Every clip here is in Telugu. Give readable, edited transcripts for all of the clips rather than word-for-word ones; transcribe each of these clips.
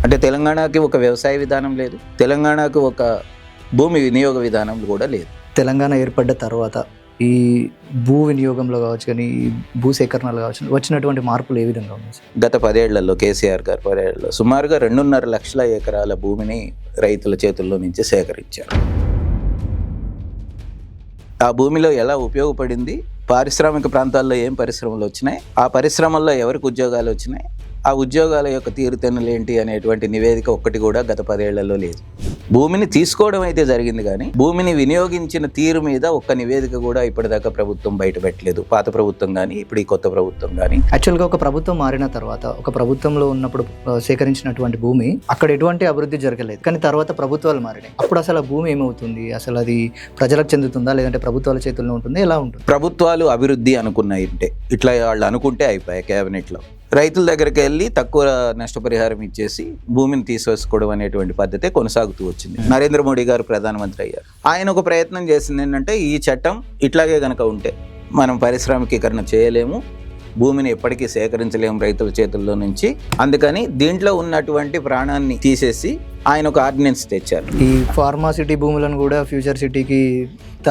అంటే తెలంగాణకి ఒక వ్యవసాయ విధానం లేదు, తెలంగాణకు ఒక భూమి వినియోగ విధానం కూడా లేదు. తెలంగాణ ఏర్పడ్డ తర్వాత ఈ భూ వినియోగంలో కావచ్చు, కానీ ఈ భూసేకరణలు కావచ్చు, వచ్చినటువంటి మార్పులు ఏ విధంగా ఉన్నాయి? గత 10 ఏళ్లలో కేసీఆర్ గారు 10 ఏళ్లలో సుమారుగా 2.5 లక్షల ఎకరాల భూమిని రైతుల చేతుల్లో నుంచి సేకరించారు. ఆ భూమిలో ఎలా ఉపయోగపడింది, పారిశ్రామిక ప్రాంతాల్లో ఏం పరిశ్రమలు వచ్చినాయి, ఆ పరిశ్రమల్లో ఎవరికి ఉద్యోగాలు వచ్చినాయి, ఆ ఉద్యోగాల యొక్క తీరుతెన్నులు ఏంటి అనేటువంటి నివేదిక ఒక్కటి కూడా గత 10 ఏళ్లలో లేదు. భూమిని తీసుకోవడం అయితే జరిగింది, కానీ భూమిని వినియోగించిన తీరు మీద ఒక్క నివేదిక కూడా ఇప్పటిదాకా ప్రభుత్వం బయట పెట్టలేదు. పాత ప్రభుత్వం కానీ ఇప్పుడు ఈ కొత్త ప్రభుత్వం కానీ. యాక్చువల్గా ఒక ప్రభుత్వం మారిన తర్వాత, ఒక ప్రభుత్వంలో ఉన్నప్పుడు సేకరించినటువంటి భూమి అక్కడ ఎటువంటి అభివృద్ధి జరగలేదు, కానీ తర్వాత ప్రభుత్వాలు మారినాయి. అప్పుడు అసలు ఆ భూమి ఏమవుతుంది, అసలు అది ప్రజలకు చెందుతుందా లేదంటే ప్రభుత్వాల చేతుల్లో ఉంటుంది, ఎలా ఉంటుంది? ప్రభుత్వాలు అభివృద్ధి అనుకున్నాయి అంటే ఇట్లా వాళ్ళు అనుకుంటే అయిపోయాయి. క్యాబినెట్లో రైతుల దగ్గరికి వెళ్ళి తక్కువ నష్టపరిహారం ఇచ్చేసి భూమిని తీసేసుకోవడం అనేటువంటి పద్ధతే కొనసాగుతూ వచ్చింది. నరేంద్ర మోడీ గారు ప్రధానమంత్రి అయ్యారు. ఆయన ఒక ప్రయత్నం చేసింది ఏంటంటే, ఈ చట్టం ఇట్లాగే కనుక ఉంటే మనం పారిశ్రామికీకరణ చేయలేము, భూమిని ఎప్పటికీ సేకరించలేము రైతుల చేతుల్లో నుంచి. అందుకని దీంట్లో ఉన్నటువంటి ప్రాణాన్ని తీసేసి ఆయన ఒక ఆర్డినెన్స్ తెచ్చారు. ఈ ఫార్మాసిటీ భూములను కూడా ఫ్యూచర్ సిటీకి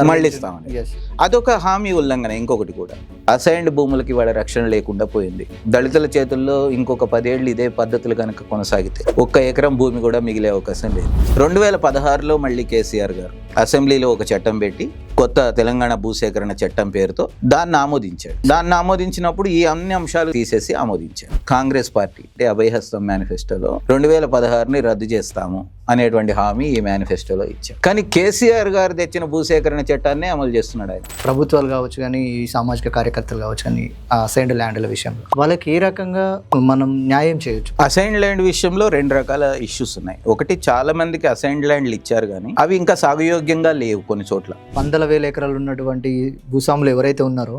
మళ్ళిస్తామని. అదొక హామీ ఉల్లంఘన. ఇంకొకటి కూడా, అసైన్డ్ భూములకి వాళ్ళ రక్షణ లేకుండా పోయింది. దళితుల చేతుల్లో ఇంకొక 10 ఏళ్ళు ఇదే పద్ధతులు కనుక కొనసాగితే 1 ఎకరం భూమి కూడా మిగిలే అవకాశం లేదు. 2016లో మళ్ళీ కేసీఆర్ గారు అసెంబ్లీలో ఒక చట్టం పెట్టి కొత్త తెలంగాణ భూసేకరణ చట్టం పేరుతో దాన్ని ఆమోదించాడు. దాన్ని ఆమోదించినప్పుడు ఈ అన్ని అంశాలు తీసేసి ఆమోదించాడు. కాంగ్రెస్ పార్టీ అంటే అభయహస్తం మేనిఫెస్టోలో 2016ని రద్దు చేస్తాము అనేటువంటి హామీ ఈ మేనిఫెస్టోలో ఇచ్చారు. కానీ కేసీఆర్ గారు తెచ్చిన భూసేకరణ చట్టాన్ని అమలు చేస్తున్నాడు ఆయన. ప్రభుత్వాలు కావచ్చు కానీ ఈ సామాజిక కార్యకర్తలు కావచ్చు కానీ ఆ అసైన్డ్ ల్యాండ్ల విషయంలో వాళ్ళకి ఏ రకంగా మనం న్యాయం చేయొచ్చు? అసైన్డ్ ల్యాండ్ విషయంలో 2 రకాల ఇష్యూస్ ఉన్నాయి. ఒకటి, చాలా మందికి అసైన్డ్ ల్యాండ్లు ఇచ్చారు కానీ అవి ఇంకా సాగుయోగ్యంగా లేవు. కొన్ని చోట్ల 100,000 ఎకరాలు ఉన్నటువంటి భూస్వాములు ఎవరైతే ఉన్నారో,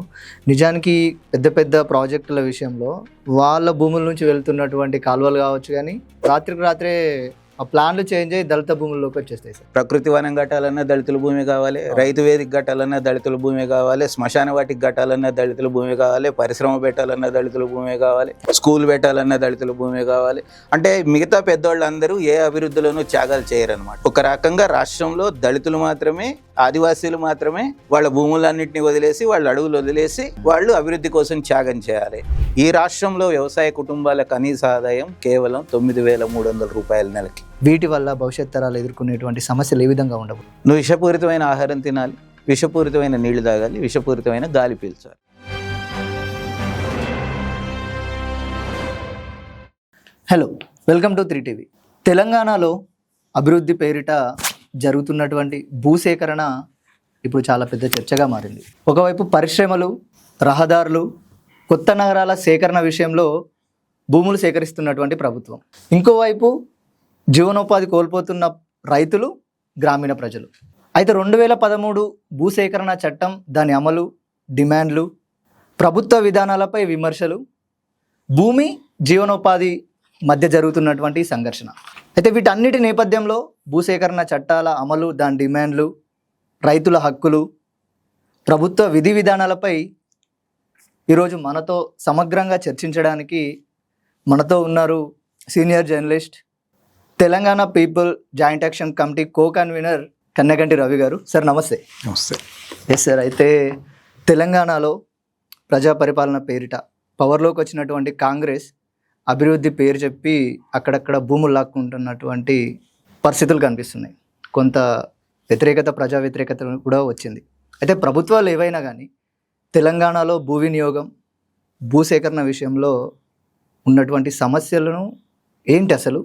నిజానికి పెద్ద పెద్ద ప్రాజెక్టుల విషయంలో వాళ్ళ భూముల నుంచి వెళ్తున్నటువంటి కాలువలు కావచ్చు కానీ రాత్రికి రాత్రే ఆ ప్లాన్లు చేంజ్ అయ్యి దళిత భూముల్లోకి వచ్చేస్తాయి సార్. ప్రకృతి వనం కట్టాలన్నా దళితుల భూమి కావాలి, రైతు వేదిక కట్టాలన్నా దళితుల భూమి కావాలి, శ్మశాన వాటికి కట్టాలన్నా దళితుల భూమి కావాలి, పరిశ్రమ పెట్టాలన్నా దళితుల భూమి కావాలి, స్కూల్ పెట్టాలన్నా దళితుల భూమి కావాలి. అంటే మిగతా పెద్దవాళ్ళందరూ ఏ అభివృద్ధిలోనూ త్యాగాలు చేయరనమాట. ఒక రకంగా రాష్ట్రంలో దళితులు మాత్రమే, ఆదివాసీలు మాత్రమే వాళ్ళ భూములన్నింటినీ వదిలేసి, వాళ్ళ అడవులు వదిలేసి వాళ్ళు అభివృద్ధి కోసం త్యాగం చేయాలి. ఈ రాష్ట్రంలో వ్యవసాయ కుటుంబాల కనీస ఆదాయం కేవలం 9,300 రూపాయల నెలకి. వీటి వల్ల భవిష్యత్ తరాలు ఎదుర్కొనేటువంటి సమస్యలు ఏ విధంగా ఉండవు? నువ్వు విషపూరితమైన ఆహారం తినాలి, విషపూరితమైన నీళ్లు తాగాలి, విషపూరితమైన గాలి పీల్చాలి. Hello, welcome to 3TV. తెలంగాణలో అభివృద్ధి పేరిట జరుగుతున్నటువంటి భూసేకరణ ఇప్పుడు చాలా పెద్ద చర్చగా మారింది. ఒకవైపు పరిశ్రమలు, రహదారులు, కొత్త నగరాల సేకరణ విషయంలో భూములు సేకరిస్తున్నటువంటి ప్రభుత్వం, ఇంకోవైపు జీవనోపాధి కోల్పోతున్న రైతులు, గ్రామీణ ప్రజలు. అయితే 2013 భూసేకరణ చట్టం, దాని అమలు, డిమాండ్లు, ప్రభుత్వ విధానాలపై విమర్శలు, భూమి జీవనోపాధి మధ్య జరుగుతున్నటువంటి సంఘర్షణ. అయితే వీటన్నిటి నేపథ్యంలో భూసేకరణ చట్టాల అమలు, దాని డిమాండ్లు, రైతుల హక్కులు, ప్రభుత్వ విధి విధానాలపై ఈరోజు మనతో సమగ్రంగా చర్చించడానికి మనతో ఉన్నారు senior journalist, Telangana people joint action committee convener Kannaganti Ravi గారు. సార్ నమస్తే. నమస్తే. ఎస్ సార్, అయితే తెలంగాణలో ప్రజా పరిపాలన పేరిట పవర్లోకి వచ్చినటువంటి కాంగ్రెస్ అభివృద్ధి పేరు చెప్పి అక్కడక్కడ భూములు లాక్కుంటున్నటువంటి పరిస్థితులు కనిపిస్తున్నాయి. కొంత వ్యతిరేకత, ప్రజా వ్యతిరేకత కూడా వచ్చింది. అయితే ప్రభుత్వాలు ఏవైనా కానీ తెలంగాణలో భూ వినియోగం, భూసేకరణ విషయంలో ఉన్నటువంటి సమస్యలను ఏంటి అసలు,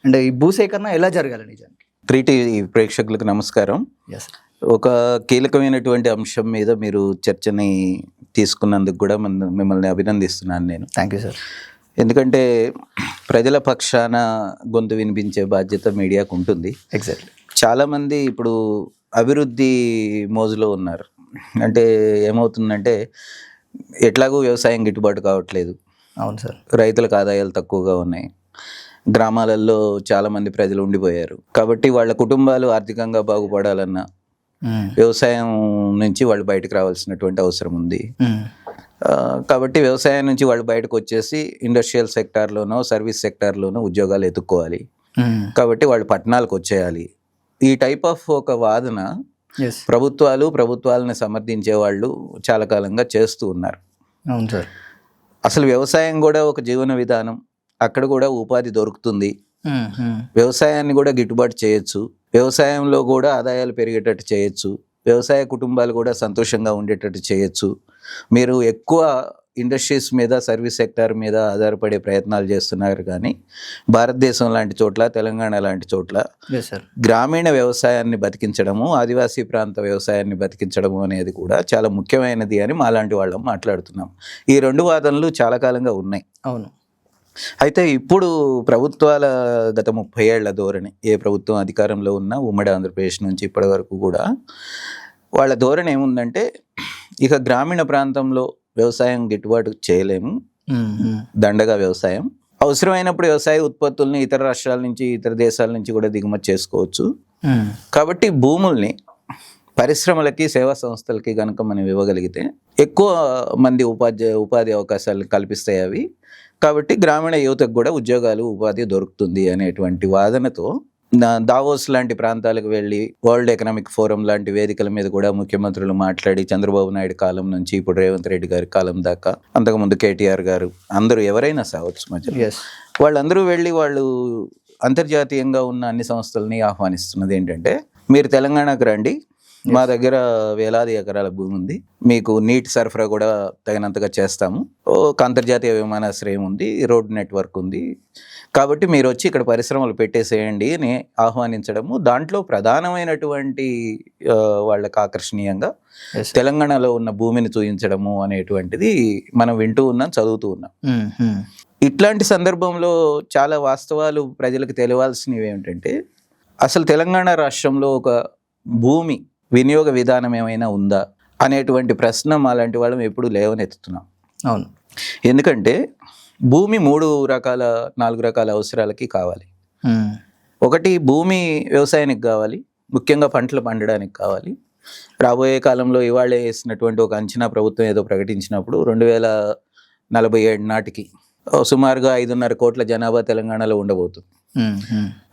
అంటే ఈ భూసేకరణ ఎలా జరగాలి నిజానికి? 3TV ప్రేక్షకులకు నమస్కారం. ఎస్, ఒక కీలకమైనటువంటి అంశం మీద మీరు చర్చని తీసుకున్నందుకు కూడా మిమ్మల్ని అభినందిస్తున్నాను నేను. Thank you sir. ఎందుకంటే ప్రజల పక్షాన గొంతు వినిపించే బాధ్యత మీడియాకు ఉంటుంది. ఎగ్జాక్ట్లీ. చాలామంది ఇప్పుడు అభివృద్ధి మోజులో ఉన్నారు. అంటే ఏమవుతుందంటే, ఎట్లాగూ వ్యవసాయం గిట్టుబాటు కావట్లేదు. అవును సార్. రైతులకు ఆదాయాలు తక్కువగా ఉన్నాయి. గ్రామాలలో చాలామంది ప్రజలు ఉండిపోయారు. కాబట్టి వాళ్ళ కుటుంబాలు ఆర్థికంగా బాగుపడాలన్నా వ్యవసాయం నుంచి వాళ్ళు బయటకు రావాల్సినటువంటి అవసరం ఉంది. కాబట్టి వ్యవసాయం నుంచి వాళ్ళు బయటకు వచ్చేసి ఇండస్ట్రియల్ సెక్టార్లోనో సర్వీస్ సెక్టార్లోనో ఉద్యోగాలు ఎత్తుక్కోవాలి. కాబట్టి వాళ్ళు పట్టణాలకు వచ్చేయాలి. ఈ టైప్ ఆఫ్ ఒక వాదన ఎస్ ప్రభుత్వాలను సమర్థించే వాళ్ళు చాలా కాలంగా చేస్తూ ఉన్నారు. అవును సార్. అసలు వ్యవసాయం కూడా ఒక జీవన విధానం, అక్కడ కూడా ఉపాధి దొరుకుతుంది, వ్యవసాయాన్ని కూడా గిట్టుబాటు చేయొచ్చు, వ్యవసాయంలో కూడా ఆదాయాలు పెరిగేటట్టు చేయొచ్చు, వ్యవసాయ కుటుంబాలు కూడా సంతోషంగా ఉండేటట్టు చేయొచ్చు. మీరు ఎక్కువ ఇండస్ట్రీస్ మీద, సర్వీస్ సెక్టార్ మీద ఆధారపడే ప్రయత్నాలు చేస్తున్నారు. కానీ భారతదేశం లాంటి చోట్ల, తెలంగాణ లాంటి చోట్ల గ్రామీణ వ్యవసాయాన్ని బతికించడము, ఆదివాసీ ప్రాంత వ్యవసాయాన్ని బతికించడము అనేది కూడా చాలా ముఖ్యమైనది అని మాలాంటి వాళ్ళం మాట్లాడుతున్నాం. ఈ రెండు వాదనలు చాలా కాలంగా ఉన్నాయి. అవును. అయితే ఇప్పుడు ప్రభుత్వాల గత 30 ఏళ్ల ధోరణి, ఏ ప్రభుత్వం అధికారంలో ఉన్నా ఉమ్మడి ఆంధ్రప్రదేశ్ నుంచి ఇప్పటి వరకు కూడా వాళ్ళ ధోరణి ఏముందంటే, ఇక గ్రామీణ ప్రాంతంలో వ్యవసాయం గిట్టుబాటు చేయలేము, దండగా వ్యవసాయం, అవసరమైనప్పుడు వ్యవసాయ ఉత్పత్తుల్ని ఇతర రాష్ట్రాల నుంచి, ఇతర దేశాల నుంచి కూడా దిగుమతి చేసుకోవచ్చు. కాబట్టి భూముల్ని పరిశ్రమలకి, సేవా సంస్థలకి కనుక మనం ఇవ్వగలిగితే ఎక్కువ మంది ఉపాధి అవకాశాలు కల్పిస్తాయి అవి. కాబట్టి గ్రామీణ యువతకు కూడా ఉద్యోగాలు, ఉపాధి దొరుకుతుంది అనేటువంటి వాదనతో దావోస్ లాంటి ప్రాంతాలకు వెళ్ళి, వరల్డ్ ఎకనామిక్ ఫోరం లాంటి వేదికల మీద కూడా ముఖ్యమంత్రులు మాట్లాడి, చంద్రబాబు నాయుడు కాలం నుంచి ఇప్పుడు రేవంత్ రెడ్డి గారి కాలం దాకా, అంతకుముందు కేటీఆర్ గారు, అందరూ ఎవరైనా సావచ్చు మధ్య, వాళ్ళందరూ వెళ్ళి వాళ్ళు అంతర్జాతీయంగా ఉన్న అన్ని సంస్థలని ఆహ్వానిస్తున్నది ఏంటంటే, మీరు తెలంగాణకు రండి, మా దగ్గర వేలాది ఎకరాల భూమి ఉంది, మీకు నీటి సరఫరా కూడా తగినంతగా చేస్తాము, ఒక అంతర్జాతీయ విమానాశ్రయం ఉంది, రోడ్ నెట్వర్క్ ఉంది, కాబట్టి మీరు వచ్చి ఇక్కడ పరిశ్రమలు పెట్టేసేయండి అని ఆహ్వానించడము. దాంట్లో ప్రధానమైనటువంటి వాళ్ళకి ఆకర్షణీయంగా తెలంగాణలో ఉన్న భూమిని చూపించడము అనేటువంటిది మనం వింటూ ఉన్నాం, చదువుతూ ఉన్నాం. ఇట్లాంటి సందర్భంలో చాలా వాస్తవాలు ప్రజలకు తెలియాల్సినవి ఏమిటంటే, అసలు తెలంగాణ రాష్ట్రంలో ఒక భూమి వినియోగ విధానం ఏమైనా ఉందా అనేటువంటి ప్రశ్న మాలాంటి వాళ్ళం ఎప్పుడు లేవనెత్తుతున్నాం. అవును. ఎందుకంటే భూమి 4 రకాల అవసరాలకి కావాలి. ఒకటి, భూమి వ్యవసాయానికి కావాలి, ముఖ్యంగా పంటలు పండడానికి కావాలి. రాబోయే కాలంలో ఇవాళ వేసినటువంటి ఒక అంచనా ప్రభుత్వం ఏదో ప్రకటించినప్పుడు 2047 నాటికి సుమారుగా 5.5 కోట్ల జనాభా తెలంగాణలో ఉండబోతుంది.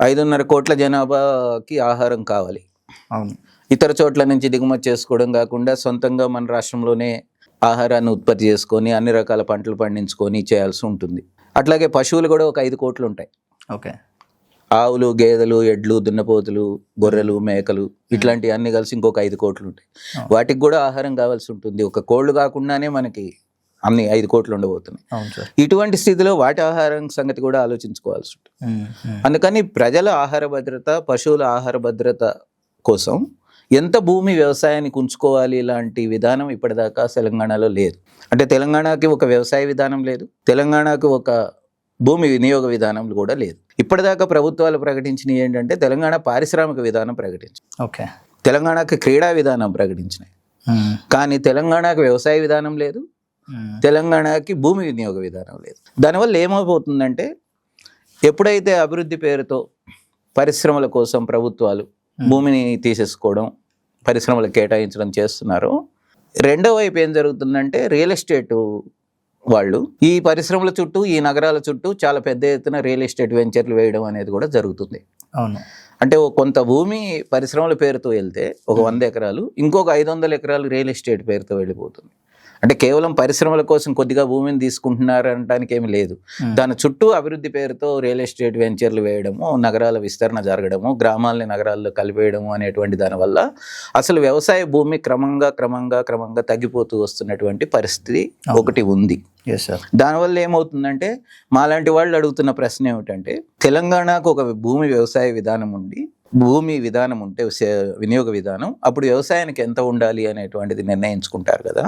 5.5 కోట్ల జనాభాకి ఆహారం కావాలి. అవును. ఇతర చోట్ల నుంచి దిగుమతి చేసుకోవడం కాకుండా సొంతంగా మన రాష్ట్రంలోనే ఆహారాన్ని ఉత్పత్తి చేసుకొని అన్ని రకాల పంటలు పండించుకొని చేయాల్సి ఉంటుంది. అట్లాగే పశువులు కూడా ఒక 5 కోట్లు ఉంటాయి. ఓకే. ఆవులు, గేదెలు, ఎడ్లు, దున్నపోతులు, గొర్రెలు, మేకలు, ఇట్లాంటివి అన్ని కలిసి ఇంకొక 5 కోట్లు ఉంటాయి. వాటికి కూడా ఆహారం కావాల్సి ఉంటుంది. ఒక కోళ్ళు కాకుండానే మనకి అన్ని 5 కోట్లు ఉండబోతున్నాయి. ఇటువంటి స్థితిలో వాటి ఆహారం సంగతి కూడా ఆలోచించుకోవాల్సి ఉంటుంది. అందుకని ప్రజల ఆహార భద్రత, పశువుల ఆహార భద్రత కోసం ఎంత భూమి వ్యవసాయానికి ఉంచుకోవాలి ఇలాంటి విధానం ఇప్పటిదాకా తెలంగాణలో లేదు. అంటే తెలంగాణకి ఒక వ్యవసాయ విధానం లేదు, తెలంగాణకు ఒక భూమి వినియోగ విధానం కూడా లేదు. ఇప్పటిదాకా ప్రభుత్వాలు ప్రకటించినవి ఏంటంటే, తెలంగాణ పారిశ్రామిక విధానం ప్రకటించింది, ఓకే, తెలంగాణకి క్రీడా విధానం ప్రకటించినాయి. కానీ తెలంగాణకు వ్యవసాయ విధానం లేదు, తెలంగాణకి భూమి వినియోగ విధానం లేదు. దానివల్ల ఏమైపోతుందంటే, ఎప్పుడైతే అభివృద్ధి పేరుతో పరిశ్రమల కోసం ప్రభుత్వాలు భూమిని తీసేసుకోవడం, పరిశ్రమలకు కేటాయించడం చేస్తున్నారో, రెండో వైపు ఏం జరుగుతుందంటే, రియల్ ఎస్టేట్ వాళ్ళు ఈ పరిశ్రమల చుట్టూ, ఈ నగరాల చుట్టూ చాలా పెద్ద ఎత్తున రియల్ ఎస్టేట్ వెంచర్లు వేయడం అనేది కూడా జరుగుతుంది. అవును. అంటే కొంత భూమి పరిశ్రమల పేరుతో వెళ్తే ఒక 100 ఎకరాలు, ఇంకొక 500 ఎకరాలు రియల్ ఎస్టేట్ పేరుతో వెళ్ళిపోతుంది. అంటే కేవలం పరిశ్రమల కోసం కొద్దిగా భూమిని తీసుకుంటున్నారు అనడానికి ఏమి లేదు. దాని చుట్టూ అభివృద్ధి పేరుతో రియల్ ఎస్టేట్ వెంచర్లు వేయడము, నగరాల విస్తరణ జరగడము, గ్రామాలని నగరాల్లో కలిపేయడము అనేటువంటి దానివల్ల అసలు వ్యవసాయ భూమి క్రమంగా తగ్గిపోతూ వస్తున్నటువంటి పరిస్థితి ఒకటి ఉంది. దానివల్ల ఏమవుతుందంటే, మాలాంటి వాళ్ళు అడుగుతున్న ప్రశ్న ఏమిటంటే, తెలంగాణకు ఒక భూమి వ్యవసాయ విధానం ఉండి, భూమి విధానం ఉంటే, వినియోగ విధానం, అప్పుడు వ్యవసాయానికి ఎంత ఉండాలి అనేటువంటిది నిర్ణయించుకుంటారు కదా.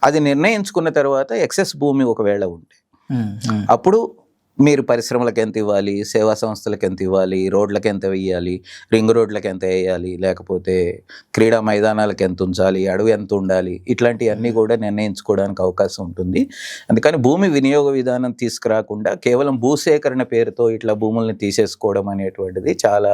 అది నిర్ణయించుకున్న తర్వాత ఎక్సెస్ భూమి ఒకవేళ ఉంటే, అప్పుడు మీరు పరిశ్రమలకు ఎంత ఇవ్వాలి, సేవా సంస్థలకు ఎంత ఇవ్వాలి, రోడ్లకు ఎంత వేయాలి, రింగ్ రోడ్లకు ఎంత వేయాలి, లేకపోతే క్రీడా మైదానాలకు ఎంత ఉంచాలి, అడవి ఎంత ఉండాలి, ఇట్లాంటివన్నీ కూడా నిర్ణయించుకోవడానికి అవకాశం ఉంటుంది. అందుకని భూమి వినియోగ విధానం తీసుకురాకుండా కేవలం భూసేకరణ పేరుతో ఇట్లా భూముల్ని తీసేసుకోవడం అనేటువంటిది చాలా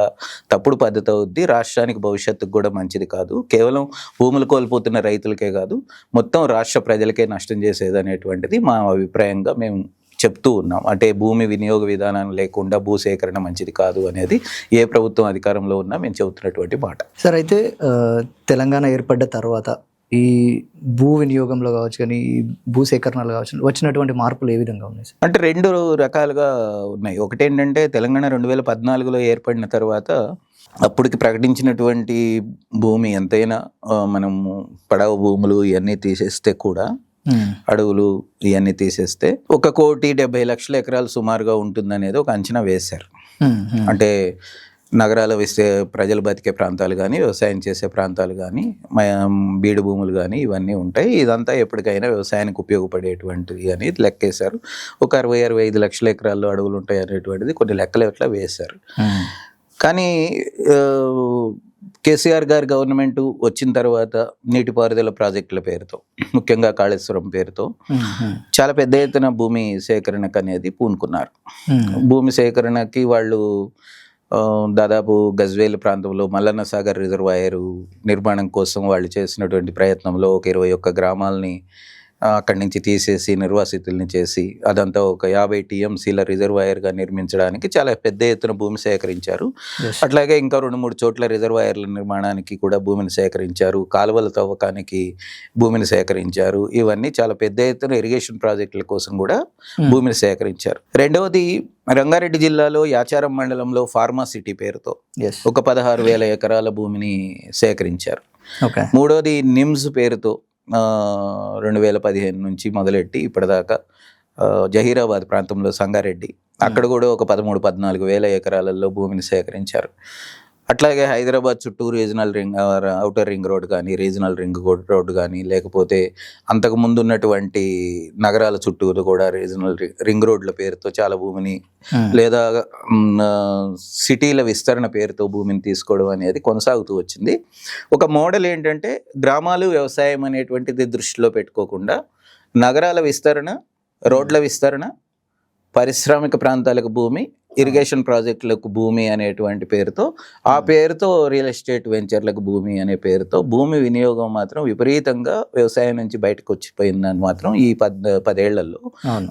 తప్పుడు పద్ధతి అవుద్ది. రాష్ట్రానికి భవిష్యత్తుకు కూడా మంచిది కాదు. కేవలం భూములు కోల్పోతున్న రైతులకే కాదు, మొత్తం రాష్ట్ర ప్రజలకే నష్టం చేసేది అనేటువంటిది మా అభిప్రాయంగా మేము చెప్తూ ఉన్నాం. అంటే భూమి వినియోగ విధానం లేకుండా భూసేకరణ మంచిది కాదు అనేది ఏ ప్రభుత్వం అధికారంలో ఉన్నా మేము చెబుతున్నటువంటి మాట. సార్ అయితే తెలంగాణ ఏర్పడ్డ తర్వాత ఈ భూ వినియోగంలో కావచ్చు కానీ ఈ భూసేకరణలు కావచ్చు వచ్చినటువంటి మార్పులు ఏ విధంగా ఉన్నాయి సార్? అంటే 2 రకాలుగా ఉన్నాయి. ఒకటేంటంటే తెలంగాణ 2014లో ఏర్పడిన తర్వాత అప్పటికి ప్రకటించినటువంటి భూమి ఎంతైనా మనము పడవ భూములు ఇవన్నీ తీసేస్తే కూడా, అడవులు ఇవన్నీ తీసేస్తే 1,70,00,000 ఎకరాలు సుమారుగా ఉంటుందనేది ఒక అంచనా వేశారు. అంటే నగరాల ప్రజలు బతికే ప్రాంతాలు కానీ, వ్యవసాయం చేసే ప్రాంతాలు కానీ, బీడు భూములు కానీ ఇవన్నీ ఉంటాయి. ఇదంతా ఎప్పటికైనా వ్యవసాయానికి ఉపయోగపడేటువంటిది అని లెక్కేశారు. ఒక 60-65 లక్షల ఎకరాల్లో అడవులు ఉంటాయి అనేటువంటిది కొన్ని లెక్కలు ఎట్లా వేశారు. కానీ కేసీఆర్ గారి గవర్నమెంట్ వచ్చిన తర్వాత నీటిపారుదల ప్రాజెక్టుల పేరుతో, ముఖ్యంగా కాళేశ్వరం పేరుతో చాలా పెద్ద ఎత్తున భూమి సేకరణకు అనేది పూనుకున్నారు. భూమి సేకరణకి వాళ్ళు దాదాపు గజ్వేల్ ప్రాంతంలో మల్లన్న సాగర్ రిజర్వాయర్ నిర్మాణం కోసం వాళ్ళు చేసినటువంటి ప్రయత్నంలో ఒక 21 గ్రామాలని అక్కడి నుంచి తీసేసి నిర్వాసితుల్ని చేసి అదంతా ఒక 50 TMCల రిజర్వాయర్గా నిర్మించడానికి చాలా పెద్ద ఎత్తున భూమి సేకరించారు. అట్లాగే ఇంకా 2-3 చోట్ల రిజర్వాయర్ల నిర్మాణానికి కూడా భూమిని సేకరించారు. కాలువల తవ్వకానికి భూమిని సేకరించారు. ఇవన్నీ చాలా పెద్ద ఎత్తున ఇరిగేషన్ ప్రాజెక్టుల కోసం కూడా భూమిని సేకరించారు. రెండవది, రంగారెడ్డి జిల్లాలో యాచారం మండలంలో ఫార్మా సిటీ పేరుతో ఒక 16,000 ఎకరాల భూమిని సేకరించారు. మూడవది నిమ్స్ పేరుతో 2015 నుంచి మొదలెట్టి ఇప్పటిదాకా జహీరాబాద్ ప్రాంతంలో సంగారెడ్డి, అక్కడ కూడా ఒక 13-14 ఎకరాలలో భూమిని సేకరించారు. అట్లాగే హైదరాబాద్ చుట్టూ regional ring, outer ring road కానీ, రీజనల్ రింగ్ రోడ్ కానీ, లేకపోతే అంతకు ముందు ఉన్నటువంటి నగరాల చుట్టూ కూడా రీజనల్ రింగ్ రోడ్ల పేరుతో చాలా భూమిని, లేదా సిటీల విస్తరణ పేరుతో భూమిని తీసుకోవడం అనేది కొనసాగుతూ వచ్చింది. ఒక మోడల్ ఏంటంటే గ్రామాలు వ్యవసాయం అనేటువంటిది దృష్టిలో పెట్టుకోకుండా నగరాల విస్తరణ, రోడ్ల విస్తరణ, పారిశ్రామిక ప్రాంతాలకు భూమి, ఇరిగేషన్ ప్రాజెక్టులకు భూమి అనేటువంటి పేరుతో, ఆ పేరుతో రియల్ ఎస్టేట్ వెంచర్లకు భూమి అనే పేరుతో భూమి వినియోగం మాత్రం విపరీతంగా వ్యవసాయం నుంచి బయటకు వచ్చిపోయిందని మాత్రం ఈ 10 ఏళ్లలో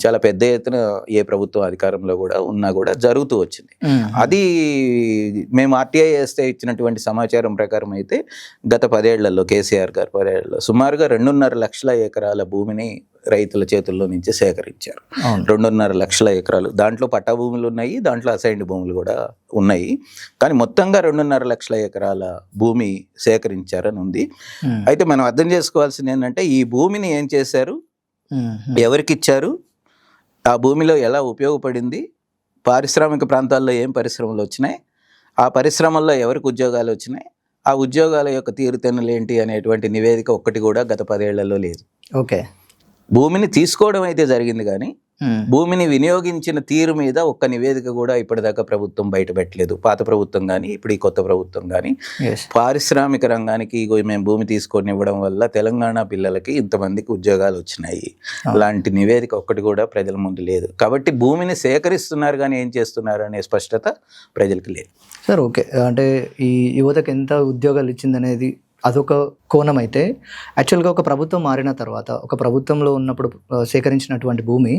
చాలా పెద్ద ఎత్తున ఏ ప్రభుత్వం అధికారంలో కూడా ఉన్నా కూడా జరుగుతూ వచ్చింది. అది మేము RTI చేస్తే ఇచ్చినటువంటి సమాచారం ప్రకారం అయితే గత 10 ఏళ్లలో కేసీఆర్ గారు 10 ఏళ్లలో సుమారుగా 2.5 లక్షల ఎకరాల భూమిని రైతుల చేతుల్లో నుంచి సేకరించారు. 2.5 లక్షల ఎకరాలు, దాంట్లో పట్టా భూములు ఉన్నాయి, దాంట్లో అసైన్డ్ భూములు కూడా ఉన్నాయి. కానీ మొత్తంగా 2.5 లక్షల ఎకరాల భూమి సేకరించారని ఉంది. అయితే మనం అర్థం చేసుకోవాల్సింది ఏంటంటే ఈ భూమిని ఏం చేశారు, ఎవరికి ఇచ్చారు, ఆ భూమిలో ఎలా ఉపయోగపడింది, పారిశ్రామిక ప్రాంతాల్లో ఏం పరిశ్రమలు వచ్చినాయి, ఆ పరిశ్రమల్లో ఎవరికి ఉద్యోగాలు వచ్చినాయి, ఆ ఉద్యోగాల యొక్క తీరుతెన్నులు ఏంటి అనేటువంటి నివేదిక ఒక్కటి కూడా గత 10 ఏళ్లలో లేదు. ఓకే, భూమిని తీసుకోవడం అయితే జరిగింది కానీ భూమిని వినియోగించిన తీరు మీద ఒక్క నివేదిక కూడా ఇప్పటిదాకా ప్రభుత్వం బయట పెట్టలేదు. పాత ప్రభుత్వం కానీ ఇప్పుడు ఈ కొత్త ప్రభుత్వం కానీ పారిశ్రామిక రంగానికి మేము భూమి తీసుకొని ఇవ్వడం వల్ల తెలంగాణ పిల్లలకి ఇంతమందికి ఉద్యోగాలు వచ్చినాయి లాంటి నివేదిక ఒక్కటి కూడా ప్రజల ముందు లేదు. కాబట్టి భూమిని సేకరిస్తున్నారు కానీ ఏం చేస్తున్నారు అనే స్పష్టత ప్రజలకు లేదు. సార్ ఓకే, అంటే ఈ యువతకు ఎంత ఉద్యోగాలు ఇచ్చిందనేది అదొక కోణం అయితే, యాక్చువల్గా ఒక ప్రభుత్వం మారిన తర్వాత, ఒక ప్రభుత్వంలో ఉన్నప్పుడు సేకరించినటువంటి భూమి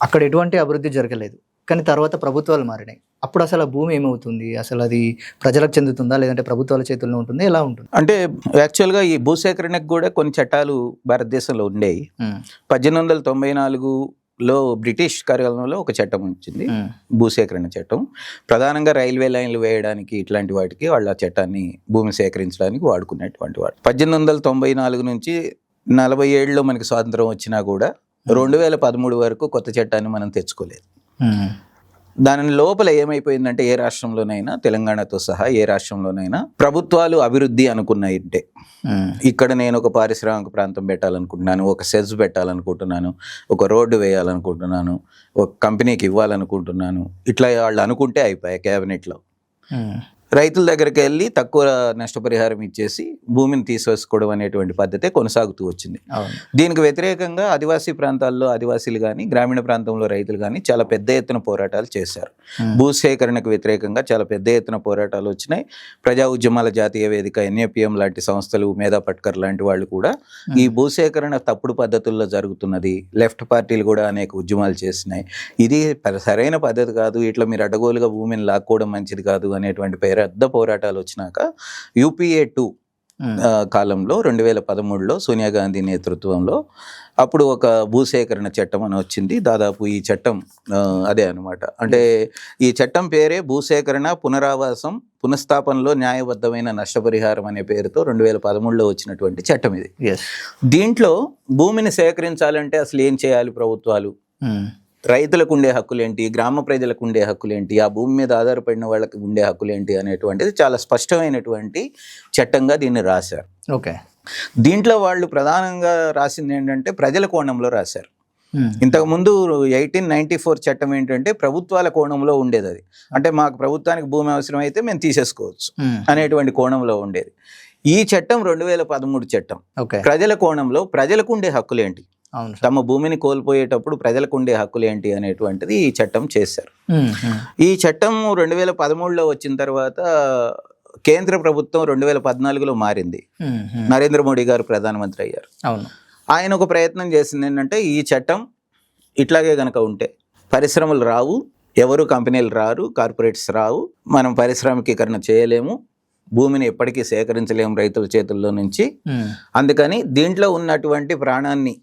అక్కడ ఎటువంటి అభివృద్ధి జరగలేదు. కానీ తర్వాత ప్రభుత్వాలు మారినాయి. అప్పుడు అసలు ఆ భూమి ఏమవుతుంది, అసలు అది ప్రజలకు చెందుతుందా లేదంటే ప్రభుత్వాల చేతుల్లో ఉంటుందా, ఎలా ఉంటుంది? అంటే యాక్చువల్గా ఈ భూసేకరణకు కూడా కొన్ని చట్టాలు భారతదేశంలో ఉండేవి. 1894లో బ్రిటిష్ కార్యాలయంలో ఒక చట్టం వచ్చింది, భూసేకరణ చట్టం. ప్రధానంగా రైల్వే లైన్లు వేయడానికి ఇట్లాంటి వాటికి వాళ్ళు ఆ చట్టాన్ని భూమి సేకరించడానికి వాడుకునేటువంటి వాడు. 1894 నుంచి 47లో మనకి స్వాతంత్రం వచ్చినా కూడా 2013 వరకు కొత్త చట్టాన్ని మనం తెచ్చుకోలేదు. దాని లోపల ఏమైపోయిందంటే ఏ రాష్ట్రంలోనైనా, తెలంగాణతో సహా ఏ రాష్ట్రంలోనైనా ప్రభుత్వాలు అభివృద్ధి అనుకున్నాయంటే, ఇక్కడ నేను ఒక పారిశ్రామిక ప్రాంతం పెట్టాలనుకుంటున్నాను, ఒక సెజ్ పెట్టాలనుకుంటున్నాను, ఒక రోడ్డు వేయాలనుకుంటున్నాను, ఒక కంపెనీకి ఇవ్వాలనుకుంటున్నాను, ఇట్లా వాళ్ళు అనుకుంటే అయిపోయాయి క్యాబినెట్లో. రైతుల దగ్గరికి వెళ్ళి తక్కువ నష్టపరిహారం ఇచ్చేసి భూమిని తీసేసుకోవడం అనేటువంటి పద్ధతే కొనసాగుతూ వచ్చింది. దీనికి వ్యతిరేకంగా ఆదివాసీ ప్రాంతాల్లో ఆదివాసీలు కానీ గ్రామీణ ప్రాంతంలో రైతులు కానీ చాలా పెద్ద ఎత్తున పోరాటాలు చేశారు. భూసేకరణకు వ్యతిరేకంగా చాలా పెద్ద ఎత్తున పోరాటాలు వచ్చినాయి. ప్రజా ఉద్యమాల జాతీయ వేదిక, NAPM లాంటి సంస్థలు, మేధా పట్కర్ లాంటి వాళ్ళు కూడా ఈ భూసేకరణ తప్పుడు పద్ధతుల్లో జరుగుతున్నది, లెఫ్ట్ పార్టీలు కూడా అనేక ఉద్యమాలు చేసినాయి, ఇది సరైన పద్ధతి కాదు, ఇట్లా మీరు అడ్డగోలుగా భూమిని లాక్కోవడం మంచిది కాదు అనేటువంటి పెద్ద పోరాటాలు వచ్చినాక UPA 2 కాలంలో 2013లో సోనియా గాంధీ నేతృత్వంలో అప్పుడు ఒక భూసేకరణ చట్టం అని వచ్చింది. దాదాపు ఈ చట్టం అదే అనమాట. అంటే ఈ చట్టం పేరే భూసేకరణ, పునరావాసం, పునఃస్థాపనలో న్యాయబద్ధమైన నష్టపరిహారం అనే పేరుతో 2013లో వచ్చినటువంటి చట్టం ఇది. దీంట్లో భూమిని సేకరించాలంటే అసలు ఏం చేయాలి ప్రభుత్వాలు, రైతులకు ఉండే హక్కులేంటి, గ్రామ ప్రజలకు ఉండే హక్కులేంటి, ఆ భూమి మీద ఆధారపడిన వాళ్ళకి ఉండే హక్కులేంటి అనేటువంటిది చాలా స్పష్టమైనటువంటి చట్టంగా దీన్ని రాశారు. ఓకే. దీంట్లో వాళ్ళు ప్రధానంగా రాసింది ఏంటంటే ప్రజల కోణంలో రాశారు. ఇంతకుముందు 1894 చట్టం ఏంటంటే ప్రభుత్వాల కోణంలో ఉండేది. అది అంటే మాకు ప్రభుత్వానికి భూమి అవసరం అయితే మేము తీసేసుకోవచ్చు అనేటువంటి కోణంలో ఉండేది. ఈ చట్టం 2013 చట్టం ప్రజల కోణంలో ప్రజలకు ఉండే హక్కులేంటి, తమ భూమిని కోల్పోయేటప్పుడు ప్రజలకు ఉండే హక్కులు ఏంటి అనేటువంటిది ఈ చట్టం చేశారు. ఈ చట్టం 2013లో వచ్చిన తర్వాత కేంద్ర ప్రభుత్వం 2014లో మారింది. నరేంద్ర మోడీ గారు ప్రధానమంత్రి అయ్యారు. ఆయన ఒక ప్రయత్నం చేసింది ఏంటంటే ఈ చట్టం ఇట్లాగే గనక ఉంటే పరిశ్రమలు రావు, ఎవరు కంపెనీలు రారు, కార్పొరేట్స్ రావు, మనం పారిశ్రామికీకరణ చేయలేము, భూమిని ఎప్పటికీ సేకరించలేము రైతుల చేతుల్లో నుంచి. అందుకని దీంట్లో ఉన్నటువంటి ప్రాణాన్ని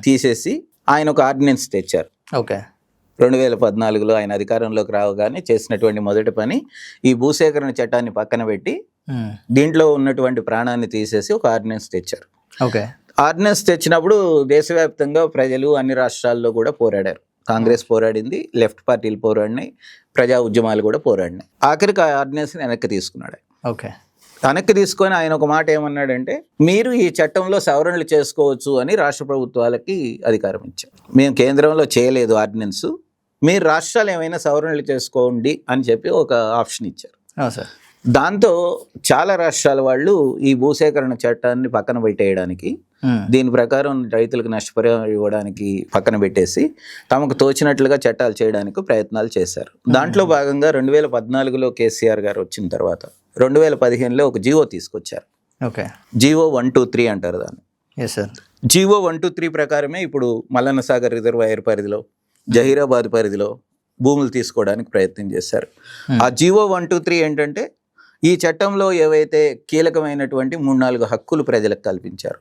తీసేసి ఆయన ఒక ఆర్డినెన్స్ తెచ్చారు. 2014లో ఆయన అధికారంలోకి రావగానే చేసినటువంటి మొదటి పని ఈ భూసేకరణ చట్టాన్ని పక్కన పెట్టి దీంట్లో ఉన్నటువంటి ప్రాణాన్ని తీసేసి ఒక ఆర్డినెన్స్ తెచ్చారు. ఆర్డినెన్స్ తెచ్చినప్పుడు దేశవ్యాప్తంగా ప్రజలు అన్ని రాష్ట్రాల్లో కూడా పోరాడారు. కాంగ్రెస్ పోరాడింది, లెఫ్ట్ పార్టీలు పోరాడినాయి, ప్రజా ఉద్యమాలు కూడా పోరాడినాయి. ఆఖరికి ఆ ఆర్డినెన్స్ని వెనక్కి తీసుకున్నాడు. వెనక్కి తీసుకొని ఆయన ఒక మాట ఏమన్నాడంటే, మీరు ఈ చట్టంలో సవరణలు చేసుకోవచ్చు అని రాష్ట్ర ప్రభుత్వాలకి అధికారం ఇచ్చారు. మేము కేంద్రంలో చేయలేదు ఆర్డినెన్స్, మీరు రాష్ట్రాలు ఏమైనా సవరణలు చేసుకోండి అని చెప్పి ఒక ఆప్షన్ ఇచ్చారు. దాంతో చాలా రాష్ట్రాల వాళ్ళు ఈ భూసేకరణ చట్టాన్ని పక్కన పెట్టేయడానికి, దీని ప్రకారం రైతులకు నష్టపరిహారం ఇవ్వడానికి పక్కన పెట్టేసి తమకు తోచినట్లుగా చట్టాలు చేయడానికి ప్రయత్నాలు చేశారు. దాంట్లో భాగంగా 2014లో కేసీఆర్ గారు వచ్చిన తర్వాత 2015లో ఒక జీవో తీసుకొచ్చారు. జీవో 123 అంటారు దాన్ని. జీవో 123 ప్రకారమే ఇప్పుడు మల్లన్న సాగర్ రిజర్వాయర్ పరిధిలో, జహీరాబాద్ పరిధిలో భూములు తీసుకోవడానికి ప్రయత్నం చేశారు. ఆ జీవో 123 ఏంటంటే ఈ చట్టంలో ఏవైతే కీలకమైనటువంటి 3-4 హక్కులు ప్రజలకు కల్పించారు.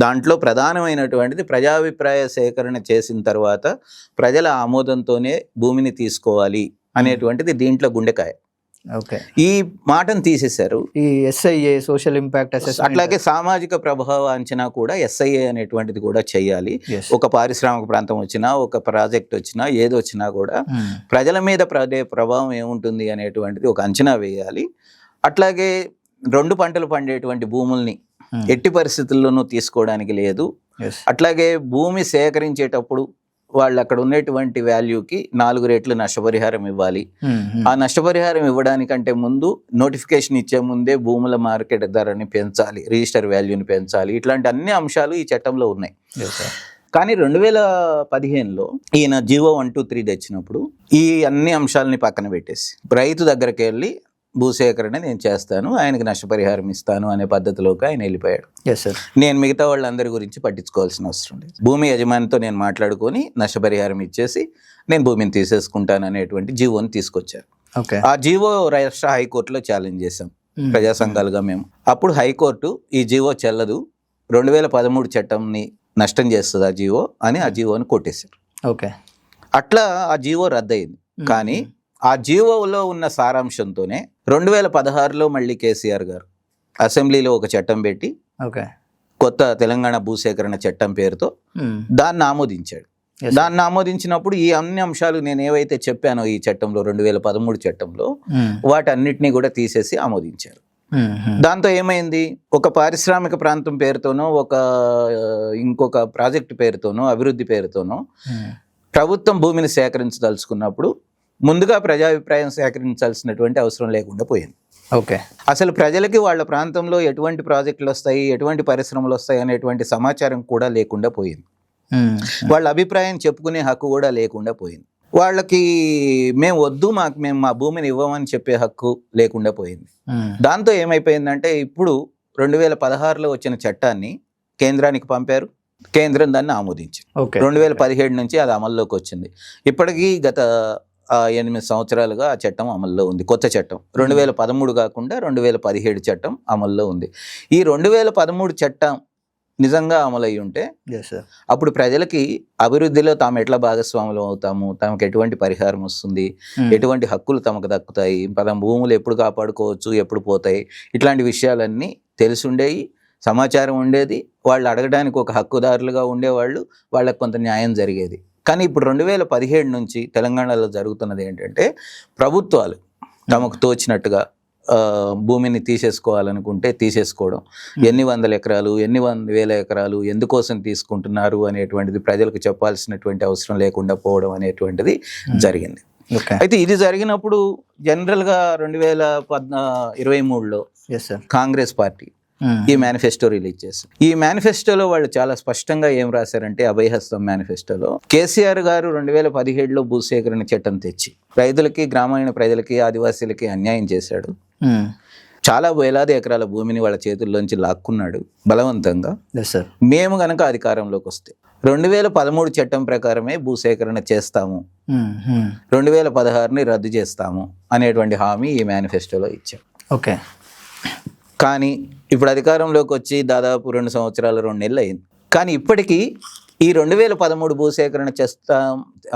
దాంట్లో ప్రధానమైనటువంటిది ప్రజాభిప్రాయ సేకరణ చేసిన తర్వాత ప్రజల ఆమోదంతోనే భూమిని తీసుకోవాలి అనేటువంటిది దీంట్లో గుండెకాయ. ఈ మాటను తీసేశారు. ఈ SIA, సోషల్ ఇంపాక్ట్ అసెస్మెంట్, అట్లాగే సామాజిక ప్రభావ అంచనా కూడా SIA అనేటువంటిది కూడా చేయాలి. ఒక పారిశ్రామిక ప్రాంతం వచ్చినా, ఒక ప్రాజెక్ట్ వచ్చినా, ఏది వచ్చినా కూడా ప్రజల మీద ప్రభావం ఏముంటుంది అనేటువంటిది ఒక అంచనా వేయాలి. అట్లాగే 2 పంటలు పండేటువంటి భూముల్ని ఎట్టి పరిస్థితుల్లోనూ తీసుకోవడానికి లేదు. అట్లాగే భూమి సేకరించేటప్పుడు వాళ్ళు అక్కడ ఉన్నటువంటి వాల్యూకి 4 రెట్లు నష్టపరిహారం ఇవ్వాలి. ఆ నష్టపరిహారం ఇవ్వడానికంటే ముందు నోటిఫికేషన్ ఇచ్చే ముందే భూముల మార్కెట్ ధరని పెంచాలి, రిజిస్టర్ వాల్యూని పెంచాలి. ఇట్లాంటి అన్ని అంశాలు ఈ చట్టంలో ఉన్నాయి. కానీ 2015లో ఈయన జీవో 123 తెచ్చినప్పుడు ఈ అన్ని అంశాలని పక్కన పెట్టేసి రైతు దగ్గరికి వెళ్ళి భూసేకరణ నేను చేస్తాను, ఆయనకి నష్టపరిహారం ఇస్తాను అనే పద్ధతిలోకి ఆయన వెళ్ళిపోయాడు. నేను మిగతా వాళ్ళందరి గురించి పట్టించుకోవాల్సిన అవసరం లేదు, భూమి యజమానితో నేను మాట్లాడుకొని నష్టపరిహారం ఇచ్చేసి నేను భూమిని తీసేసుకుంటాను అనేటువంటి జీవోని తీసుకొచ్చారు. ఆ జీవో రాష్ట్ర హైకోర్టులో ఛాలెంజ్ చేశాం ప్రజా సంఘాలుగా మేము. అప్పుడు హైకోర్టు ఈ జీవో చెల్లదు, 2013 చట్టంని నష్టం చేస్తుంది ఆ జీవో అని ఆ జీవోని కొట్టేశారు. అట్లా ఆ జీవో రద్దయింది. కానీ ఆ జీవోలో ఉన్న సారాంశంతోనే 2016లో మళ్ళీ కేసీఆర్ గారు అసెంబ్లీలో ఒక చట్టం పెట్టి కొత్త తెలంగాణ భూసేకరణ చట్టం పేరుతో దాన్ని ఆమోదించాడు. దాన్ని ఆమోదించినప్పుడు ఈ అన్ని అంశాలు నేను ఏవైతే చెప్పానో ఈ చట్టంలో 2013 చట్టంలో వాటన్నిటినీ కూడా తీసేసి ఆమోదించారు. దాంతో ఏమైంది, ఒక పారిశ్రామిక ప్రాంతం పేరుతోనో, ఒక ఇంకొక ప్రాజెక్టు పేరుతోనో, అభివృద్ధి పేరుతోనో ప్రభుత్వం భూమిని సేకరించదలుచుకున్నప్పుడు ముందుగా ప్రజాభిప్రాయం సేకరించాల్సినటువంటి అవసరం లేకుండా పోయింది. ఓకే. అసలు ప్రజలకి వాళ్ళ ప్రాంతంలో ఎటువంటి ప్రాజెక్టులు వస్తాయి, ఎటువంటి పరిశ్రమలు వస్తాయి అనేటువంటి సమాచారం కూడా లేకుండా పోయింది. వాళ్ళ అభిప్రాయం చెప్పుకునే హక్కు కూడా లేకుండా పోయింది. వాళ్ళకి మేము వద్దు, మేము మా భూమిని ఇవ్వమని చెప్పే హక్కు లేకుండా పోయింది. దాంతో ఏమైపోయిందంటే ఇప్పుడు 2016లో వచ్చిన చట్టాన్ని కేంద్రానికి పంపారు. కేంద్రం దాన్ని ఆమోదించింది. 2017 నుంచి అది అమల్లోకి వచ్చింది. ఇప్పటికీ గత 8 సంవత్సరాలుగా ఆ చట్టం అమల్లో ఉంది. కొత్త చట్టం 2013 కాకుండా 2017 చట్టం అమల్లో ఉంది. ఈ 2013 చట్టం నిజంగా అమలై ఉంటే అప్పుడు ప్రజలకి అభివృద్ధిలో తాము ఎట్లా భాగస్వాములు అవుతాము, తమకు ఎటువంటి పరిహారం వస్తుంది, ఎటువంటి హక్కులు తమకు దక్కుతాయి, భూములు ఎప్పుడు కాపాడుకోవచ్చు, ఎప్పుడు పోతాయి, ఇట్లాంటి విషయాలన్నీ తెలిసి ఉండేవి, సమాచారం ఉండేది. వాళ్ళు అడగడానికి ఒక హక్కుదారులుగా ఉండేవాళ్ళు, వాళ్ళకు కొంత న్యాయం జరిగేది. కానీ ఇప్పుడు 2017 నుంచి తెలంగాణలో జరుగుతున్నది ఏంటంటే ప్రభుత్వాలు తమకు తోచినట్టుగా భూమిని తీసేసుకోవాలనుకుంటే తీసేసుకోవడం, ఎన్ని వందల ఎకరాలు, ఎన్ని వేల ఎకరాలు ఎందుకోసం తీసుకుంటున్నారు అనేటువంటిది ప్రజలకు చెప్పాల్సినటువంటి అవసరం లేకుండా పోవడం అనేటువంటిది జరిగింది. అయితే ఇది జరిగినప్పుడు జనరల్గా 2023లో కాంగ్రెస్ పార్టీ ఈ మేనిఫెస్టో రిలీజ్ చేశారు. ఈ మేనిఫెస్టోలో వాళ్ళు చాలా స్పష్టంగా ఏం రాశారంటే, అభయహస్తం మేనిఫెస్టోలో కేసీఆర్ గారు 2017లో భూసేకరణ చట్టం తెచ్చి రైతులకి, గ్రామీణ ప్రజలకి, ఆదివాసీలకి అన్యాయం చేశాడు. చాలా వేలాది ఎకరాల భూమిని వాళ్ళ చేతుల్లోంచి లాక్కున్నాడు బలవంతంగా. మేము గనక అధికారంలోకి వస్తే 2013 చట్టం ప్రకారమే భూసేకరణ చేస్తాము, 2016ని రద్దు చేస్తాము అనేటువంటి హామీ ఈ మేనిఫెస్టోలో ఇచ్చారు. ఓకే. కానీ ఇప్పుడు అధికారంలోకి వచ్చి దాదాపు 2 సంవత్సరాలు 2 నెలలు అయింది. కానీ ఇప్పటికీ ఈ 2013 భూసేకరణ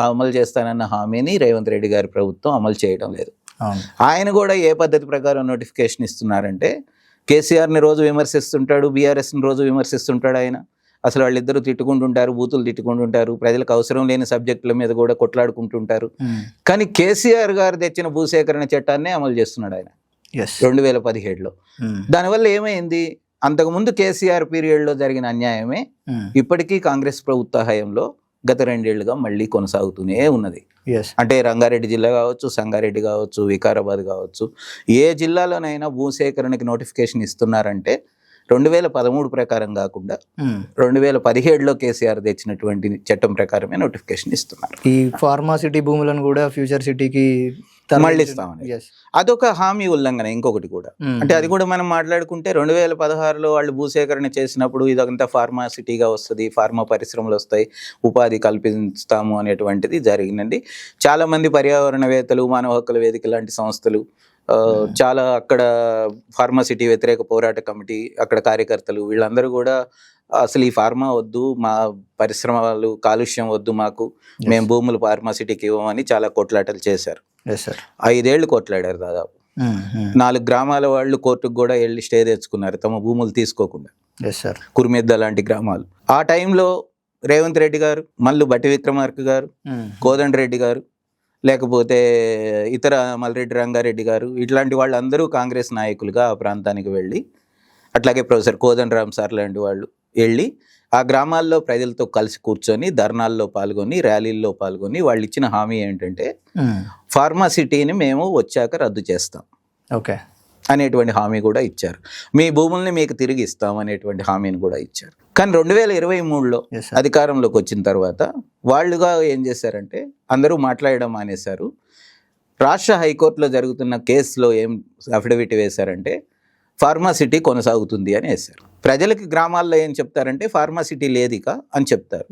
అమలు చేస్తానన్న హామీని రేవంత్ రెడ్డి గారి ప్రభుత్వం అమలు చేయడం లేదు. ఆయన కూడా ఏ పద్ధతి ప్రకారం నోటిఫికేషన్ ఇస్తున్నారంటే, కేసీఆర్ని రోజు విమర్శిస్తుంటాడు, బీఆర్ఎస్ని రోజు విమర్శిస్తుంటాడు. ఆయన అసలు వాళ్ళిద్దరూ తిట్టుకుంటుంటారు, బూతులు తిట్టుకుంటుంటారు, ప్రజలకు అవసరం లేని సబ్జెక్టుల మీద కూడా కొట్లాడుకుంటుంటారు. కానీ కేసీఆర్ గారు తెచ్చిన భూసేకరణ చట్టాన్నే అమలు చేస్తున్నాడు ఆయన 2017లో. దానివల్ల ఏమైంది, అంతకుముందు కేసీఆర్ పీరియడ్లో జరిగిన అన్యాయమే ఇప్పటికీ కాంగ్రెస్ ప్రభుత్వ హయాంలో గత 2 ఏళ్లుగా మళ్ళీ కొనసాగుతూనే ఉన్నది. అంటే రంగారెడ్డి జిల్లా కావచ్చు, సంగారెడ్డి కావచ్చు, వికారాబాద్ కావచ్చు, ఏ జిల్లాలోనైనా భూసేకరణకి నోటిఫికేషన్ ఇస్తున్నారంటే 2013 ప్రకారం కాకుండా 2017లో కేసీఆర్ తెచ్చినటువంటి చట్టం ప్రకారమే నోటిఫికేషన్ ఇస్తున్నారు. ఈ ఫార్మాసిటీ భూములను కూడా ఫ్యూచర్ సిటీకి మళ్ళిస్తామని అదొక హామీ ఉల్లంఘన. ఇంకొకటి కూడా అంటే అది కూడా మనం మాట్లాడుకుంటే 2016లో వాళ్ళు భూసేకరణ చేసినప్పుడు ఇదంతా ఫార్మాసిటీగా వస్తుంది, ఫార్మా పరిశ్రమలు వస్తాయి, ఉపాధి కల్పిస్తాము అనేటువంటిది జరిగిందండి. చాలా మంది పర్యావరణవేత్తలు, మానవ హక్కుల వేదిక లాంటి సంస్థలు, చాలా అక్కడ ఫార్మాసిటీ వ్యతిరేక పోరాట కమిటీ అక్కడ కార్యకర్తలు వీళ్ళందరూ కూడా అసలు ఈ ఫార్మా వద్దు, మా పరిశ్రమలు కాలుష్యం వద్దు, మాకు మేము భూములు ఫార్మాసిటీకి ఇవ్వమని చాలా కొట్లాటలు చేశారు. 5 ఏళ్ళు కొట్లాడారు. దాదాపు 4 గ్రామాల వాళ్ళు కోర్టుకు కూడా వెళ్ళి స్టే తెచ్చుకున్నారు తమ భూములు తీసుకోకుండా. కుర్మిద్ద లాంటి గ్రామాలు. ఆ టైంలో రేవంత్ రెడ్డి గారు, మల్లు బట్టి విక్రమార్క గారు, కోదండ రెడ్డి గారు, లేకపోతే ఇతర మల్రెడ్డి రంగారెడ్డి గారు, ఇట్లాంటి వాళ్ళందరూ కాంగ్రెస్ నాయకులుగా ఆ ప్రాంతానికి వెళ్ళి, అట్లాగే ప్రొఫెసర్ కోదండరామ్ సార్ లాంటి వాళ్ళు వెళ్ళి ఆ గ్రామాల్లో ప్రజలతో కలిసి కూర్చొని ధర్నాల్లో పాల్గొని, ర్యాలీల్లో పాల్గొని వాళ్ళు ఇచ్చిన హామీ ఏంటంటే ఫార్మాసిటీని మేము వచ్చాక రద్దు చేస్తాం అనేటువంటి హామీ కూడా ఇచ్చారు. మీ భూముల్ని మీకు తిరిగి ఇస్తాం అనేటువంటి హామీని కూడా ఇచ్చారు. కానీ 2023లో అధికారంలోకి వచ్చిన తర్వాత వాళ్ళుగా ఏం చేశారంటే అందరూ మాట్లాడడం మానేశారు. రాష్ట్ర హైకోర్టులో జరుగుతున్న కేసులో ఏం అఫిడవిట్ వేశారంటే ఫార్మాసిటీ కొనసాగుతుంది అని వేశారు. ప్రజలకి గ్రామాల్లో ఏం చెప్తారంటే ఫార్మాసిటీ లేదిక అని చెప్తారు.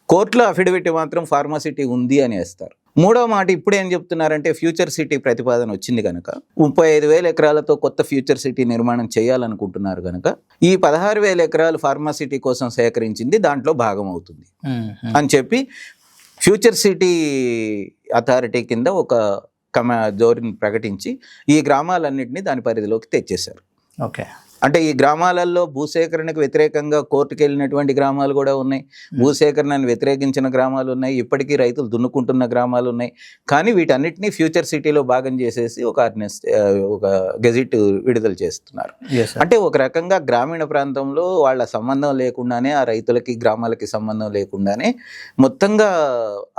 కోర్టులో అఫిడవిట్ మాత్రం ఫార్మాసిటీ ఉంది అని వేస్తారు. మూడో మాట ఇప్పుడు ఏం చెప్తున్నారంటే ఫ్యూచర్ సిటీ ప్రతిపాదన వచ్చింది కనుక 35,000 ఎకరాలతో కొత్త ఫ్యూచర్ సిటీ నిర్మాణం చేయాలనుకుంటున్నారు కనుక ఈ 16,000 ఎకరాలు ఫార్మాసిటీ కోసం సేకరించింది దాంట్లో భాగం అవుతుంది అని చెప్పి ఫ్యూచర్ సిటీ అథారిటీ కింద ఒక జోరుని ప్రకటించి ఈ గ్రామాలన్నింటినీ దాని పరిధిలోకి తెచ్చేశారు. అంటే ఈ గ్రామాలలో భూసేకరణకు వ్యతిరేకంగా కోర్టుకు వెళ్ళినటువంటి గ్రామాలు కూడా ఉన్నాయి, భూసేకరణను వ్యతిరేకించిన గ్రామాలు ఉన్నాయి, ఇప్పటికీ రైతులు దున్నుకుంటున్న గ్రామాలు ఉన్నాయి. కానీ వీటన్నిటినీ ఫ్యూచర్ సిటీలో భాగం చేసేసి ఒక గెజిట్ విడుదల చేస్తున్నారు. అంటే ఒక రకంగా గ్రామీణ ప్రాంతంలో వాళ్ళ సంబంధం లేకుండానే, ఆ రైతులకి గ్రామాలకి సంబంధం లేకుండానే మొత్తంగా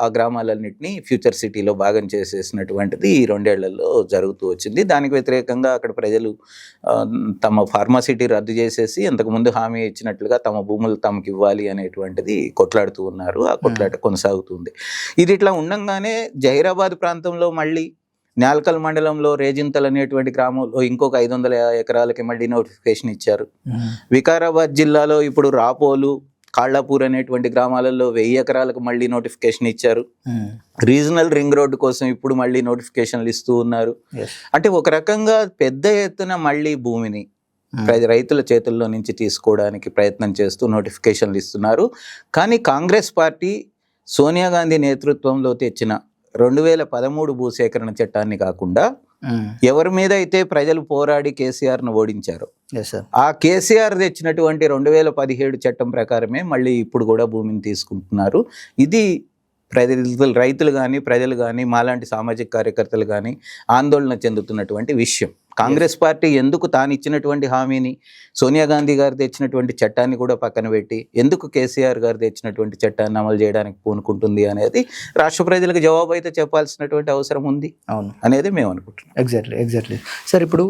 ఆ గ్రామాలన్నింటినీ ఫ్యూచర్ సిటీలో భాగం చేసేసినటువంటిది ఈ 2 ఏళ్లలో జరుగుతూ వచ్చింది. దానికి వ్యతిరేకంగా అక్కడ ప్రజలు తమ ఫార్మాసిటీ రద్దు చేసేసి అంతకుముందు హామీ ఇచ్చినట్లుగా తమ భూములు తమకు ఇవ్వాలి అనేటువంటిది కొట్లాడుతూ ఉన్నారు. ఆ కొట్లాట కొనసాగుతుంది. ఇది ఇట్లా ఉండంగానే జహీరాబాద్ ప్రాంతంలో మళ్ళీ న్యాల్కల్ మండలంలో రేజింతల్ అనేటువంటి గ్రామంలో ఇంకొక 500 ఎకరాలకి మళ్ళీ నోటిఫికేషన్ ఇచ్చారు. వికారాబాద్ జిల్లాలో ఇప్పుడు రాపోలు, కాళ్ళాపూర్ అనేటువంటి గ్రామాలలో 1000 ఎకరాలకు మళ్ళీ నోటిఫికేషన్ ఇచ్చారు. రీజనల్ రింగ్ రోడ్డు కోసం ఇప్పుడు మళ్ళీ నోటిఫికేషన్లు ఇస్తూ ఉన్నారు. అంటే ఒక రకంగా పెద్ద ఎత్తున మళ్ళీ భూమిని రైతుల చేతుల్లో నుంచి తీసుకోవడానికి ప్రయత్నం చేస్తూ నోటిఫికేషన్లు ఇస్తున్నారు. కానీ కాంగ్రెస్ పార్టీ సోనియా గాంధీ నేతృత్వంలో తెచ్చిన 2013 భూసేకరణ చట్టాన్ని కాకుండా ఎవరి మీద అయితే ప్రజలు పోరాడి కేసీఆర్ను ఓడించారో ఆ కేసీఆర్ తెచ్చినటువంటి 2017 చట్టం ప్రకారమే మళ్ళీ ఇప్పుడు కూడా భూమిని తీసుకుంటున్నారు. ఇది రైతులు కానీ ప్రజలు కానీ మాలాంటి సామాజిక కార్యకర్తలు కానీ ఆందోళన చెందుతున్నటువంటి విషయం. కాంగ్రెస్ పార్టీ ఎందుకు తాను ఇచ్చినటువంటి హామీని, సోనియా గాంధీ గారు తెచ్చినటువంటి చట్టాన్ని కూడా పక్కన పెట్టి ఎందుకు కేసీఆర్ గారు తెచ్చినటువంటి చట్టాన్ని అమలు చేయడానికి పూనుకుంటుంది అనేది రాష్ట్ర ప్రజలకు జవాబు అయితే చెప్పాల్సినటువంటి అవసరం ఉంది అనేది మేము అనుకుంటున్నాం. Exactly sir. ఇప్పుడు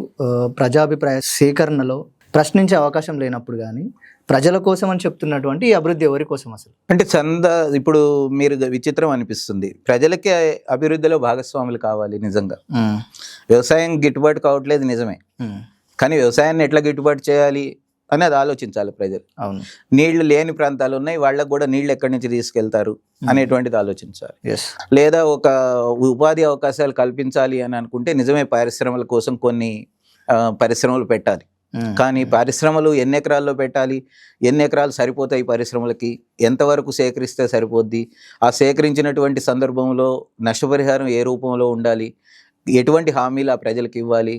ప్రజాభిప్రాయ సేకరణలో ప్రశ్నించే అవకాశం లేనప్పుడు కానీ ప్రజల కోసం అని చెప్తున్నటువంటి ఈ అభివృద్ధి ఎవరి కోసం అసలు? అంటే ఇప్పుడు మీరు విచిత్రం అనిపిస్తుంది. ప్రజలకి అభివృద్ధిలో భాగస్వాములు కావాలి. నిజంగా వ్యవసాయం గిట్టుబాటు కావట్లేదు నిజమే, కానీ వ్యవసాయాన్ని ఎట్లా గిట్టుబాటు చేయాలి అనేది ఆలోచించాలి ప్రజలు. అవును, నీళ్లు లేని ప్రాంతాలు ఉన్నాయి, వాళ్ళకు కూడా నీళ్లు ఎక్కడి నుంచి తీసుకెళ్తారు అనేటువంటిది ఆలోచించాలి. లేదా ఒక ఉపాధి అవకాశాలు కల్పించాలి అని అనుకుంటే నిజమే పరిశ్రమల కోసం కొన్ని పరిశ్రమలు పెట్టాలి. కానీ పరిశ్రమలు ఎన్ని ఎకరాల్లో పెట్టాలి, ఎన్ని ఎకరాలు సరిపోతాయి పరిశ్రమలకి, ఎంతవరకు సేకరిస్తే సరిపోద్ది, ఆ సేకరించినటువంటి సందర్భంలో నష్టపరిహారం ఏ రూపంలో ఉండాలి, ఎటువంటి హామీలు ఆ ప్రజలకు ఇవ్వాలి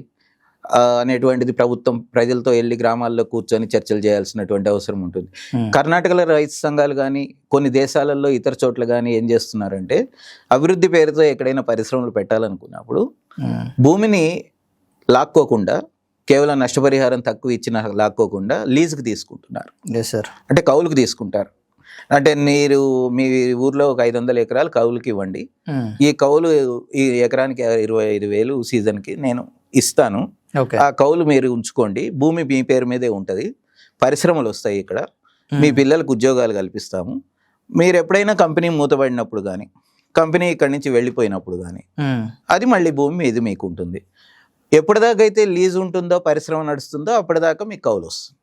అనేటువంటిది ప్రభుత్వం ప్రజలతో వెళ్ళి గ్రామాల్లో కూర్చొని చర్చలు చేయాల్సినటువంటి అవసరం ఉంటుంది. కర్ణాటకలో రైతు సంఘాలు కానీ కొన్ని దేశాలలో ఇతర చోట్ల కానీ ఏం చేస్తున్నారంటే అభివృద్ధి పేరుతో ఎక్కడైనా పరిశ్రమలు పెట్టాలనుకున్నప్పుడు భూమిని లాక్కోకుండా, కేవలం నష్టపరిహారం తక్కువ ఇచ్చిన లాక్కోకుండా లీజుకు తీసుకుంటున్నారు. అంటే కౌలుకు తీసుకుంటారు. అంటే మీరు మీ ఊర్లో ఒక 500 ఎకరాలు కౌలుకి ఇవ్వండి, ఈ కౌలు ఈ ఎకరానికి 25,000 సీజన్కి నేను ఇస్తాను, ఆ కౌలు మీరు ఉంచుకోండి, భూమి మీ పేరు మీదే ఉంటుంది, పరిశ్రమలు వస్తాయి, ఇక్కడ మీ పిల్లలకు ఉద్యోగాలు కల్పిస్తాము, మీరు ఎప్పుడైనా కంపెనీ మూతపడినప్పుడు కానీ, కంపెనీ ఇక్కడి నుంచి వెళ్ళిపోయినప్పుడు కానీ అది మళ్ళీ భూమి మీది మీకు ఉంటుంది. ఎప్పటిదాకా అయితే లీజ్ ఉంటుందో, పరిశ్రమ నడుస్తుందో అప్పటిదాకా మీకు కౌలు వస్తుంది.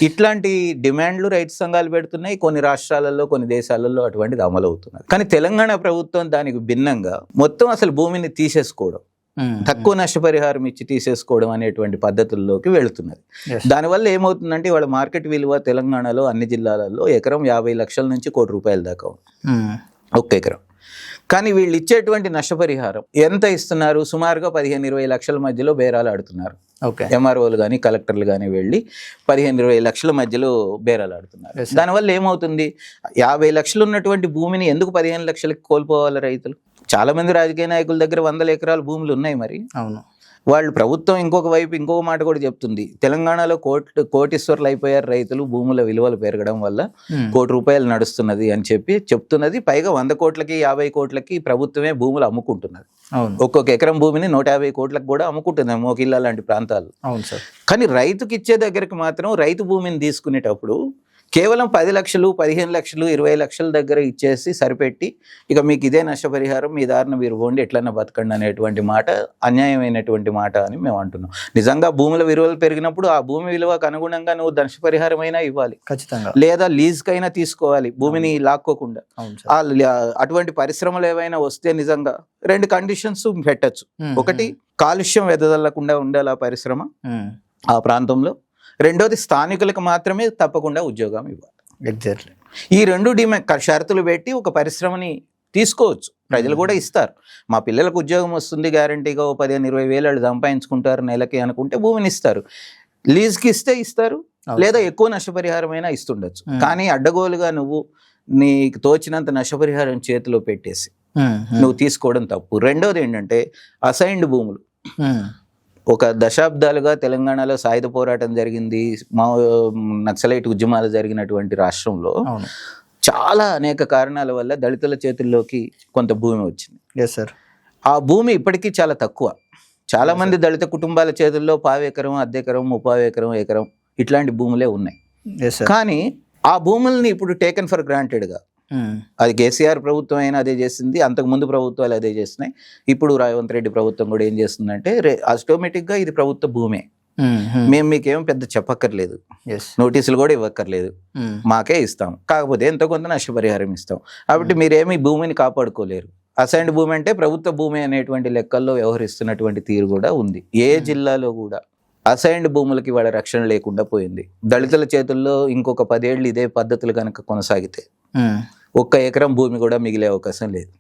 ఇట్లాంటి డిమాండ్లు రైతు సంఘాలు పెడుతున్నాయి. కొన్ని రాష్ట్రాలలో కొన్ని దేశాలలో అటువంటిది అమలు అవుతున్నది. కానీ తెలంగాణ ప్రభుత్వం దానికి భిన్నంగా మొత్తం అసలు భూమిని తీసేసుకోవడం, తక్కువ నష్టపరిహారం ఇచ్చి తీసేసుకోవడం అనేటువంటి పద్ధతుల్లోకి వెళుతున్నది. దానివల్ల ఏమవుతుందంటే వాళ్ళ మార్కెట్ విలువ తెలంగాణలో అన్ని జిల్లాలలో ఎకరం 50 లక్షల నుంచి ₹1,00,00,000 దాకా ఒక్క ఎకరం. కానీ వీళ్ళు ఇచ్చేటువంటి నష్టపరిహారం ఎంత ఇస్తున్నారు? సుమారుగా 15-20 లక్షల మధ్యలో బేరాలు ఆడుతున్నారు. ఎంఆర్ఓలు కానీ కలెక్టర్లు కానీ వెళ్ళి 15-20 లక్షల మధ్యలో బేరాలు ఆడుతున్నారు. దానివల్ల ఏమవుతుంది? 50 లక్షలు ఉన్నటువంటి భూమిని ఎందుకు 15 లక్షలకి కోల్పోవాలి రైతులు? చాలా మంది రాజకీయ నాయకుల దగ్గర 100 ఎకరాల భూములు ఉన్నాయి. మరి అవును, వాళ్ళు ప్రభుత్వం ఇంకొక వైపు ఇంకొక మాట కూడా చెప్తుంది. తెలంగాణలో కోటీశ్వర్లు అయిపోయారు రైతులు, భూముల విలువలు పెరగడం వల్ల ₹1,00,00,000 నడుస్తున్నది అని చెప్తున్నది. పైగా 100 కోట్లకి 50 కోట్లకి ప్రభుత్వమే భూములు అమ్ముకుంటున్నది. ఒక్కొక్క ఎకరం భూమిని 150 కోట్లకు కూడా అమ్ముకుంటుంది మోకిల్లా లాంటి ప్రాంతాలు. కానీ రైతుకి ఇచ్చే దగ్గరికి మాత్రం రైతు భూమిని తీసుకునేటప్పుడు కేవలం 10 లక్షలు, 15 లక్షలు, 20 లక్షల దగ్గర ఇచ్చేసి సరిపెట్టి ఇక మీకు ఇదే నష్టపరిహారం, మీ దారిన మీరు పోండి, ఎట్లన్నా బతకండి అనేటువంటి మాట అన్యాయమైనటువంటి మాట అని మేము అంటున్నాం. నిజంగా భూముల విలువలు పెరిగినప్పుడు ఆ భూమి విలువకు అనుగుణంగా నువ్వు నష్టపరిహారం అయినా ఇవ్వాలి ఖచ్చితంగా, లేదా లీజ్కైనా తీసుకోవాలి భూమిని లాక్కోకుండా. అటువంటి పరిశ్రమలు ఏవైనా వస్తే నిజంగా 2 కండిషన్స్ పెట్టచ్చు. ఒకటి, కాలుష్యం వెదజల్లకుండా ఉండాలి ఆ పరిశ్రమ ఆ ప్రాంతంలో. రెండోది, స్థానికులకు మాత్రమే తప్పకుండా ఉద్యోగం ఇవ్వాలి. ఎగ్జాక్ట్లీ. ఈ 2 షరతులు పెట్టి ఒక పరిశ్రమని తీసుకోవచ్చు. ప్రజలు కూడా ఇస్తారు. మా పిల్లలకు ఉద్యోగం వస్తుంది గ్యారంటీగా, 15-20 వేలు వాళ్ళు సంపాదించుకుంటారు నెలకి అనుకుంటే భూమిని ఇస్తారు. లీజ్కి ఇస్తే ఇస్తారు, లేదా ఎక్కువ నష్టపరిహారం అయినా ఇస్తుండొచ్చు. కానీ అడ్డగోలుగా నువ్వు నీకు తోచినంత నష్టపరిహారం చేతిలో పెట్టేసి నువ్వు తీసుకోవడం తప్పు. రెండోది ఏంటంటే అసైన్డ్ భూములు. ఒక దశాబ్దాలుగా తెలంగాణలో సాయుధ పోరాటం జరిగింది, నక్సలైట్ ఉద్యమాలు జరిగినటువంటి రాష్ట్రంలో చాలా అనేక కారణాల వల్ల దళితుల చేతుల్లోకి కొంత భూమి వచ్చింది. ఆ భూమి ఇప్పటికీ చాలా తక్కువ. చాలా మంది దళిత కుటుంబాల చేతుల్లో 1/4 ఎకరం, అద్దెకరం, 30 ఎకరం, ఎకరం ఇట్లాంటి భూములే ఉన్నాయి. కానీ ఆ భూముల్ని ఇప్పుడు టేకెన్ ఫర్ గ్రాంటెడ్గా, అది కేసీఆర్ ప్రభుత్వం అయినా అదే చేసింది, అంతకుముందు ప్రభుత్వాలు అదే చేస్తున్నాయి, ఇప్పుడు రేవంత్ రెడ్డి ప్రభుత్వం కూడా ఏం చేస్తుందంటే ఆటోమేటిక్గా ఇది ప్రభుత్వ భూమే, మేము మీకేం పెద్ద చెప్పక్కర్లేదు, నోటీసులు కూడా ఇవ్వక్కర్లేదు, మాకే ఇస్తాం, కాకపోతే ఎంతో కొంత నష్టపరిహారం ఇస్తాం. కాబట్టి మీరేమి భూమిని కాపాడుకోలేరు. అసైన్డ్ భూమి అంటే ప్రభుత్వ భూమి అనేటువంటి లెక్కల్లో వ్యవహరిస్తున్నటువంటి తీరు కూడా ఉంది. ఏ జిల్లాలో కూడా అసైన్డ్ భూములకి వాళ్ళ రక్షణ లేకుండా పోయింది. దళితుల చేతుల్లో ఇంకొక 10 ఏళ్ళు ఇదే పద్ధతులు కనుక కొనసాగితే 1 ఎకరం భూమి కూడా మిగిలే అవకాశం లేదు.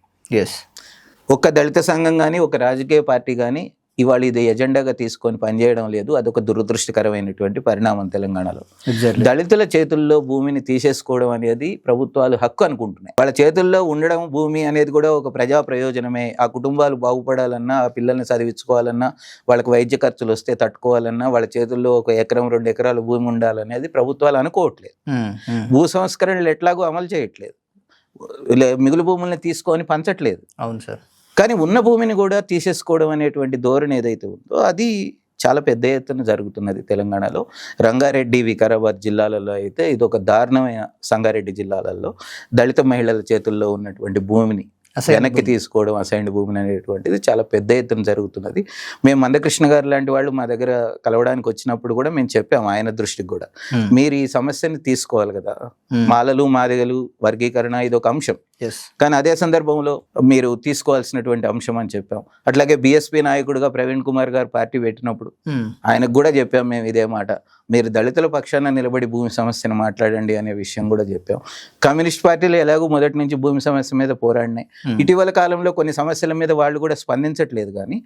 ఒక్క దళిత సంఘం కానీ, ఒక రాజకీయ పార్టీ కానీ ఇవాళ ఇది ఎజెండాగా తీసుకొని పనిచేయడం లేదు. అదొక దురదృష్టకరమైనటువంటి పరిణామం తెలంగాణలో. దళితుల చేతుల్లో భూమిని తీసేసుకోవడం అనేది ప్రభుత్వాలు హక్కు అనుకుంటున్నాయి. వాళ్ళ చేతుల్లో ఉండడం భూమి అనేది కూడా ఒక ప్రజా ప్రయోజనమే. ఆ కుటుంబాలు బాగుపడాలన్నా, ఆ పిల్లల్ని చదివించుకోవాలన్నా, వాళ్ళకి వైద్య ఖర్చులు వస్తే తట్టుకోవాలన్నా వాళ్ళ చేతుల్లో 1 ఎకరం 2 ఎకరాల భూమి ఉండాలనేది ప్రభుత్వాలు అనుకోవట్లేదు. భూ సంస్కరణలు ఎట్లాగో అమలు చేయట్లేదు, మిగులు భూముల్ని తీసుకొని పంచట్లేదు. అవును సార్. కానీ ఉన్న భూమిని కూడా తీసేసుకోవడం అనేటువంటి ధోరణి ఏదైతే ఉందో అది చాలా పెద్ద ఎత్తున జరుగుతున్నది తెలంగాణలో. రంగారెడ్డి, వికారాబాద్ జిల్లాలలో అయితే ఇది ఒక దారుణమైన, సంగారెడ్డి జిల్లాలలో దళిత మహిళల చేతుల్లో ఉన్నటువంటి భూమిని వెనక్కి తీసుకోవడం, అసైన్డ్ భూమిని అనేటువంటిది చాలా పెద్ద ఎత్తున జరుగుతున్నది. మేము మందకృష్ణ గారు లాంటి వాళ్ళు మా దగ్గర కలవడానికి వచ్చినప్పుడు కూడా మేము చెప్పాము ఆయన దృష్టికి కూడా, మీరు ఈ సమస్యని తీసుకోవాలి కదా, మాలలు మాదిగలు వర్గీకరణ ఇది ఒక అంశం, కానీ అదే సందర్భంలో మీరు తీసుకోవాల్సినటువంటి అంశం అని చెప్పాం. అట్లాగే బీఎస్పీ నాయకుడుగా ప్రవీణ్ కుమార్ గారు పార్టీ పెట్టినప్పుడు ఆయనకు కూడా చెప్పాం మేము ఇదే మాట, మీరు దళితుల పక్షాన నిలబడి భూమి సమస్యను మాట్లాడండి అనే విషయం కూడా చెప్పాం. కమ్యూనిస్ట్ పార్టీలు ఎలాగో మొదటి నుంచి భూమి సమస్య మీద పోరాడినాయి. ఇటీవల కాలంలో కొన్ని సమస్యల మీద వాళ్ళు కూడా స్పందించట్లేదు. కానీ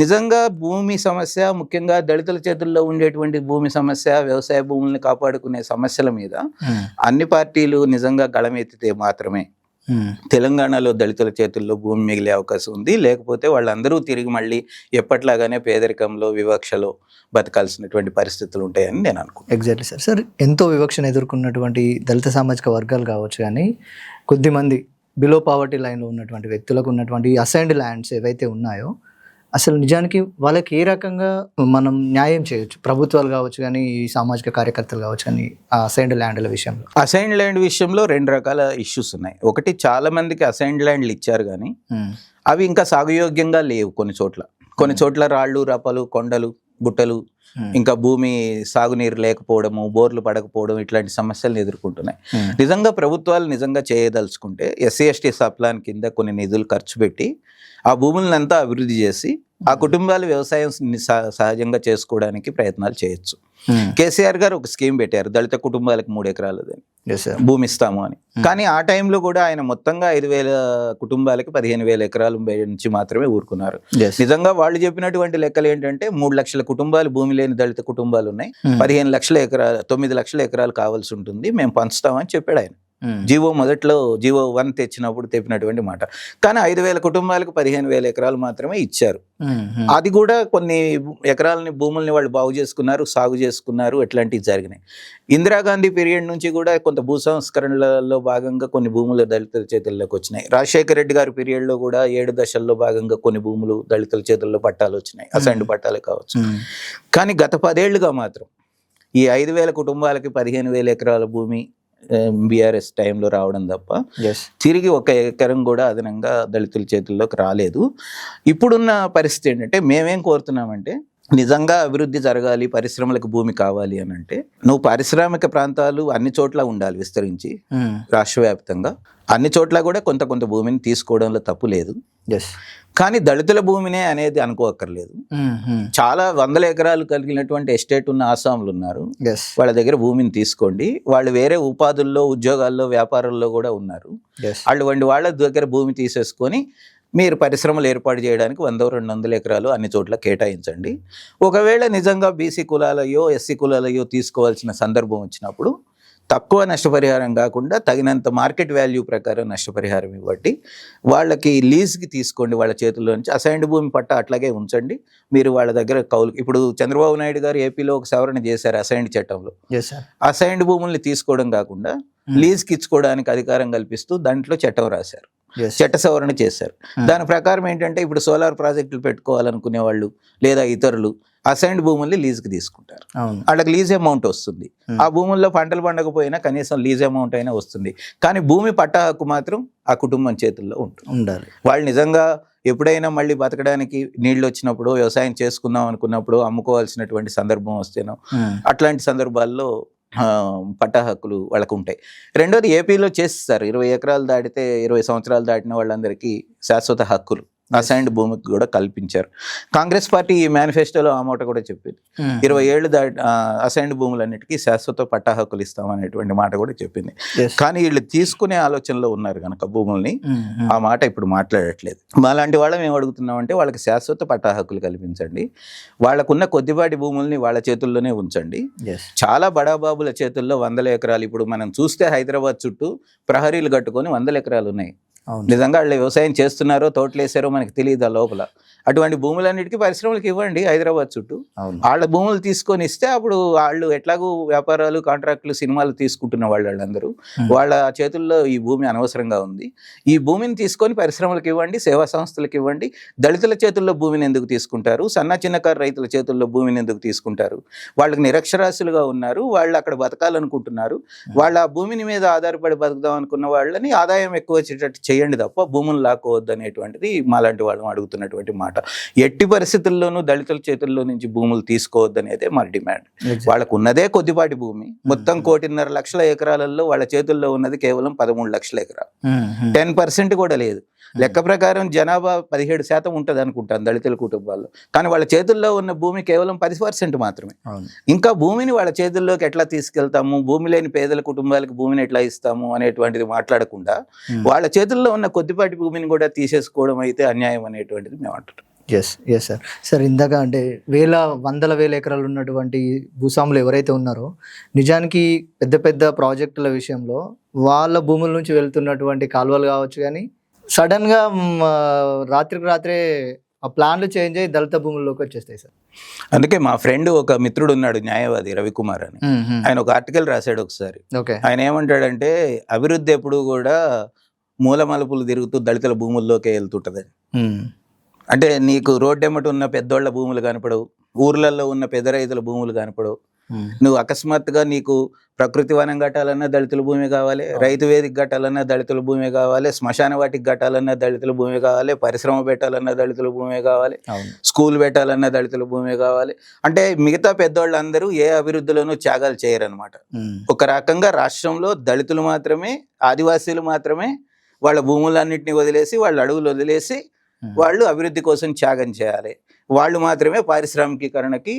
నిజంగా భూమి సమస్య, ముఖ్యంగా దళితుల చేతుల్లో ఉండేటువంటి భూమి సమస్య, వ్యవసాయ భూముల్ని కాపాడుకునే సమస్యల మీద అన్ని పార్టీలు నిజంగా గళమెత్తితే మాత్రమే తెలంగాణలో దళితుల చేతుల్లో భూమి మిగిలే అవకాశం ఉంది. లేకపోతే వాళ్ళందరూ తిరిగి మళ్ళీ ఎప్పట్లాగానే పేదరికంలో, వివక్షలో బతకాల్సినటువంటి పరిస్థితులు ఉంటాయని నేను అనుకుంటున్నాను. Exactly sir. సార్, ఎంతో వివక్షను ఎదుర్కొన్నటువంటి దళిత సామాజిక వర్గాలు కావచ్చు, కానీ కొద్దిమంది బిలో పావర్టీ లైన్లో ఉన్నటువంటి వ్యక్తులకు ఉన్నటువంటి అసైన్డ్ ల్యాండ్స్ ఏవైతే ఉన్నాయో అసలు నిజానికి వాళ్ళకి ఏ రకంగా మనం న్యాయం చేయొచ్చు? ప్రభుత్వాలు కావచ్చు కానీ, ఈ సామాజిక కార్యకర్తలు కావచ్చు కానీ, ఆ అసైన్డ్ ల్యాండ్ల విషయంలో. అసైన్డ్ ల్యాండ్ విషయంలో 2 రకాల ఇష్యూస్ ఉన్నాయి. ఒకటి, చాలా మందికి అసైన్డ్ ల్యాండ్లు ఇచ్చారు కానీ అవి ఇంకా సాగుయోగ్యంగా లేవు. కొన్ని చోట్ల రాళ్ళు, రప్పలు, కొండలు, గుట్టలు, ఇంకా భూమి సాగునీరు లేకపోవడము, బోర్లు పడకపోవడం, ఇట్లాంటి సమస్యలను ఎదుర్కొంటున్నాయి. నిజంగా ప్రభుత్వాలు నిజంగా చేయదలుచుకుంటే ఎస్సీ ఎస్టీ సప్లాన్ కింద కొన్ని నిధులు ఖర్చు పెట్టి ఆ భూములనంతా అభివృద్ధి చేసి ఆ కుటుంబాలు వ్యవసాయం సహజంగా చేసుకోవడానికి ప్రయత్నాలు చేయొచ్చు. కేసీఆర్ గారు ఒక స్కీమ్ పెట్టారు, దళిత కుటుంబాలకు 3 ఎకరాలు భూమి ఇస్తాము అని. కానీ ఆ టైంలో కూడా ఆయన మొత్తంగా 5,000 కుటుంబాలకి 15,000 ఎకరాల నుంచి మాత్రమే ఊరుకున్నారు. నిజంగా వాళ్ళు చెప్పినటువంటి లెక్కలు ఏంటంటే 3 లక్షల కుటుంబాలు భూమి లేని దళిత కుటుంబాలు ఉన్నాయి, 15 లక్షల ఎకరాలు, 9 లక్షల ఎకరాలు కావాల్సి ఉంటుంది, మేము పంచుతామని చెప్పాడు ఆయన. మొదట్లో జీవో 1 తెచ్చినప్పుడు చెప్పినటువంటి మాట. కానీ 5,000 కుటుంబాలకు 15,000 ఎకరాలు మాత్రమే ఇచ్చారు. అది కూడా కొన్ని ఎకరాలని భూముల్ని వాళ్ళు బాగు చేసుకున్నారు, సాగు చేసుకున్నారు, ఎట్లాంటివి జరిగినాయి. ఇందిరాగాంధీ పీరియడ్ నుంచి కూడా కొంత భూ సంస్కరణలలో భాగంగా కొన్ని భూములు దళితుల చేతుల్లోకి వచ్చినాయి. రాజశేఖర రెడ్డి గారి పీరియడ్లో కూడా 7 దశల్లో భాగంగా కొన్ని భూములు దళితుల చేతుల్లో పట్టాలు వచ్చినాయి, అసైన్డ్ పట్టాలు కావచ్చు. కానీ గత 10 ఏళ్లుగా మాత్రం ఈ 5,000 కుటుంబాలకి 15,000 ఎకరాల భూమి బీఆర్ఎస్ టైంలో రావడం తప్ప తిరిగి 1 ఎకరం కూడా అదనంగా దళితుల చేతుల్లోకి రాలేదు. ఇప్పుడున్న పరిస్థితి ఏంటంటే, మేమేం కోరుతున్నామంటే, నిజంగా అభివృద్ధి జరగాలి, పరిశ్రమలకు భూమి కావాలి అని అంటే నువ్వు పారిశ్రామిక ప్రాంతాలు అన్ని చోట్ల ఉండాలి విస్తరించి, రాష్ట్ర వ్యాప్తంగా అన్ని చోట్ల కూడా కొంత భూమిని తీసుకోవడంలో తప్పు లేదు. కానీ దళితుల భూమినే అనేది అనుకోక్కర్లేదు. చాలా 100 ఎకరాలు కలిగినటువంటి ఎస్టేట్ ఉన్న ఆసాములు ఉన్నారు, వాళ్ళ దగ్గర భూమిని తీసుకోండి. వాళ్ళు వేరే ఉపాధుల్లో, ఉద్యోగాల్లో, వ్యాపారాల్లో కూడా ఉన్నారు. వాళ్ళ దగ్గర భూమి తీసేసుకొని మీరు పరిశ్రమలు ఏర్పాటు చేయడానికి 100-200 ఎకరాలు అన్ని చోట్ల కేటాయించండి. ఒకవేళ నిజంగా బీసీ కులాలయో ఎస్సీ కులాలయో తీసుకోవాల్సిన సందర్భం వచ్చినప్పుడు తక్కువ నష్టపరిహారం కాకుండా తగినంత మార్కెట్ వాల్యూ ప్రకారం నష్టపరిహారం ఇవ్వండి. వాళ్ళకి లీజ్కి తీసుకోండి, వాళ్ళ చేతుల్లో నుంచి అసైన్డ్ భూమి పట్ట అట్లాగే ఉంచండి. మీరు వాళ్ళ దగ్గర కౌలు, ఇప్పుడు చంద్రబాబు నాయుడు గారు ఏపీలో ఒక సవరణ చేశారు అసైన్డ్ చట్టంలో. అసైన్డ్ భూముల్ని తీసుకోవడం కాకుండా లీజ్కి ఇచ్చుకోవడానికి అధికారం కల్పిస్తూ దాంట్లో చట్టం రాశారు, చట్ట సవరణ చేశారు. దాని ప్రకారం ఏంటంటే ఇప్పుడు సోలార్ ప్రాజెక్టులు పెట్టుకోవాలనుకునే వాళ్ళు లేదా ఇతరులు అసైన్డ్ భూముల్ని లీజ్కి తీసుకుంటారు. వాళ్ళకి లీజ్ అమౌంట్ వస్తుంది. ఆ భూముల్లో పంటలు పండకపోయినా కనీసం లీజ్ అమౌంట్ అయినా వస్తుంది. కానీ భూమి పట్టా హక్కు మాత్రం ఆ కుటుంబం చేతుల్లో ఉండాలి. వాళ్ళు నిజంగా ఎప్పుడైనా మళ్ళీ బతకడానికి నీళ్ళు వచ్చినప్పుడు, వ్యవసాయం చేసుకుందాం అనుకున్నప్పుడు అమ్ముకోవాల్సినటువంటి సందర్భం వస్తేనో అట్లాంటి సందర్భాల్లో పట్టా హక్కులు వాళ్ళకు ఉంటాయి. రెండోది ఏపీలో చేస్తారు 20 ఎకరాలు దాటితే 20 సంవత్సరాలు దాటిన వాళ్ళందరికీ శాశ్వత హక్కులు అసైన్డ్ భూమికి కూడా కల్పించారు. కాంగ్రెస్ పార్టీ ఈ మేనిఫెస్టోలో ఆ మాట కూడా చెప్పింది, 20 ఏళ్ళు దాటి అసైన్డ్ భూములన్నిటికీ శాశ్వత పట్టా హక్కులు ఇస్తామనేటువంటి మాట కూడా చెప్పింది. కానీ వీళ్ళు తీసుకునే ఆలోచనలో ఉన్నారు కనుక భూముల్ని ఆ మాట ఇప్పుడు మాట్లాడట్లేదు. మాలాంటి వాళ్ళం ఏం అడుగుతున్నామంటే వాళ్ళకి శాశ్వత పట్టా హక్కులు కల్పించండి, వాళ్ళకున్న కొద్దిపాటి భూముల్ని వాళ్ళ చేతుల్లోనే ఉంచండి. చాలా బడాబాబుల చేతుల్లో 100 ఎకరాలు, ఇప్పుడు మనం చూస్తే హైదరాబాద్ చుట్టూ ప్రహరీలు కట్టుకొని 100 ఎకరాలు ఉన్నాయి. నిజంగా వాళ్ళు వ్యవసాయం చేస్తున్నారో తోటలు వేసారో మనకి తెలియదు. లోపల అటువంటి భూములన్నిటికీ పరిశ్రమలకు ఇవ్వండి హైదరాబాద్ చుట్టూ. వాళ్ళ భూములు తీసుకొని ఇస్తే అప్పుడు వాళ్ళు ఎట్లాగూ వ్యాపారాలు, కాంట్రాక్టులు, సినిమాలు తీసుకుంటున్న వాళ్ళందరూ వాళ్ళ చేతుల్లో ఈ భూమి అనవసరంగా ఉంది. ఈ భూమిని తీసుకొని పరిశ్రమలకు ఇవ్వండి, సేవా సంస్థలకు ఇవ్వండి. దళితుల చేతుల్లో భూమిని ఎందుకు తీసుకుంటారు? సన్న చిన్నకారు రైతుల చేతుల్లో భూమిని ఎందుకు తీసుకుంటారు? వాళ్ళకి నిరక్షరాస్యులుగా ఉన్నారు, వాళ్ళు అక్కడ బతకాలనుకుంటున్నారు. వాళ్ళ భూమిని మీద ఆధారపడి బతుకుదాం అనుకున్న వాళ్ళని ఆదాయం ఎక్కువ వచ్చేటట్టు చేయండి తప్ప భూములు లాక్కోవద్దు అనేటువంటిది మాలాంటి వాళ్ళని అడుగుతున్నటువంటి మాట. ఎట్టి పరిస్థితుల్లోనూ దళితుల చేతుల్లో నుంచి భూములు తీసుకోవద్దు అనేది మా డిమాండ్. వాళ్ళకు ఉన్నదే కొద్దిపాటి భూమి, మొత్తం 1.5 లక్షల ఎకరాలలో వాళ్ళ చేతుల్లో ఉన్నది కేవలం 13 లక్షల ఎకరాలు, 10% కూడా లేదు. లెక్క ప్రకారం జనాభా 17% ఉంటుంది అనుకుంటాను దళితుల కుటుంబాల్లో, కానీ వాళ్ళ చేతుల్లో ఉన్న భూమి కేవలం 10% మాత్రమే. ఇంకా భూమిని వాళ్ళ చేతుల్లోకి ఎట్లా తీసుకెళ్తాము, భూమి లేని పేదల కుటుంబాలకు భూమిని ఎట్లా ఇస్తాము అనేటువంటిది మాట్లాడకుండా వాళ్ళ చేతుల్లో ఉన్న కొద్దిపాటి భూమిని కూడా తీసేసుకోవడం అయితే అన్యాయం అనేటువంటిది మేము అంటున్నాం. ఎస్ సార్ ఇందాక అంటే వందల వేల ఎకరాలు ఉన్నటువంటి భూస్వాములు ఎవరైతే ఉన్నారో నిజానికి పెద్ద పెద్ద ప్రాజెక్టుల విషయంలో వాళ్ళ భూముల నుంచి వెళ్తున్నటువంటి కాలువలు కావచ్చు, కానీ సడన్ గా రాత్రికి రాత్రే ఆ ప్లాన్లు చేంజ్ అయ్యి దళిత భూముల్లోకి వచ్చేస్తాయి సార్. అందుకే మా ఫ్రెండ్ ఒక మిత్రుడు ఉన్నాడు, న్యాయవాది రవికుమార్ అని, ఆయన ఒక ఆర్టికల్ రాశాడు ఒకసారి. ఆయన ఏమంటాడంటే అభివృద్ధి ఎప్పుడు కూడా మూల మలుపులు తిరుగుతూ దళితుల భూముల్లోకే వెళ్తుంటదని. అంటే నీకు రోడ్డెమ్మట ఉన్న పెద్దోళ్ల భూములు కనపడవు, ఊర్లలో ఉన్న పెద్ద రైతుల భూములు కనపడవు. నువ్వు అకస్మాత్తుగా నీకు ప్రకృతి వనం కట్టాలన్నా దళితుల భూమి కావాలి, రైతు వేదిక కట్టాలన్నా దళితుల భూమి కావాలి, శ్మశాన వాటికి కట్టాలన్నా దళితుల భూమి కావాలి, పరిశ్రమ పెట్టాలన్నా దళితుల భూమి కావాలి, స్కూల్ పెట్టాలన్నా దళితుల భూమి కావాలి. అంటే మిగతా పెద్దోళ్ళందరూ ఏ అభివృద్ధిలోనూ త్యాగాలు చేయరనమాట. ఒక రకంగా రాష్ట్రంలో దళితులు మాత్రమే, ఆదివాసీలు మాత్రమే వాళ్ళ భూములన్నింటినీ వదిలేసి, వాళ్ళ అడవులు వదిలేసి వాళ్ళు అభివృద్ధి కోసం త్యాగం చేయాలి, వాళ్ళు మాత్రమే పారిశ్రామికీకరణకి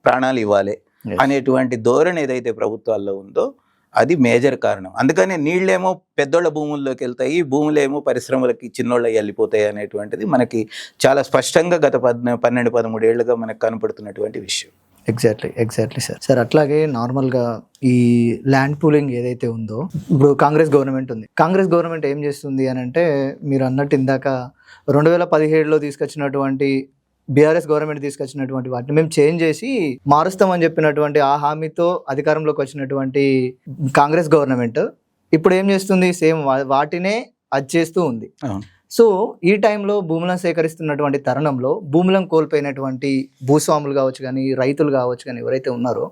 ప్రాణాలు ఇవ్వాలి అనేటువంటి ధోరణి ఏదైతే ప్రభుత్వాల్లో ఉందో అది మేజర్ కారణం. అందుకని నీళ్ళేమో పెద్దోళ్ళ భూముల్లోకి వెళ్తాయి, భూములేమో పరిశ్రమలకి చిన్నోళ్ళకి వెళ్ళిపోతాయి అనేటువంటిది మనకి చాలా స్పష్టంగా గత 12-13 ఏళ్ళుగా మనకు కనపడుతున్నటువంటి విషయం. Exactly sir. అట్లాగే నార్మల్గా ఈ ల్యాండ్ పూలింగ్ ఏదైతే ఉందో, ఇప్పుడు కాంగ్రెస్ గవర్నమెంట్ ఉంది. కాంగ్రెస్ గవర్నమెంట్ ఏం చేస్తుంది అని అంటే, మీరు అన్నట్టు ఇందాక 2017లో తీసుకొచ్చినటువంటి బీఆర్ఎస్ గవర్నమెంట్ తీసుకొచ్చినటువంటి వాటిని మేము చేంజ్ చేసి మారుస్తామని చెప్పినటువంటి ఆ హామీతో అధికారంలోకి వచ్చినటువంటి కాంగ్రెస్ గవర్నమెంట్ ఇప్పుడు ఏం చేస్తుంది, సేమ్ వాటినే అది చేస్తూ ఉంది. సో ఈ టైంలో భూములను సేకరిస్తున్నటువంటి తరుణంలో భూములను కోల్పోయినటువంటి భూస్వాములు కావచ్చు కానీ, రైతులు కావచ్చు కానీ, ఎవరైతే ఉన్నారో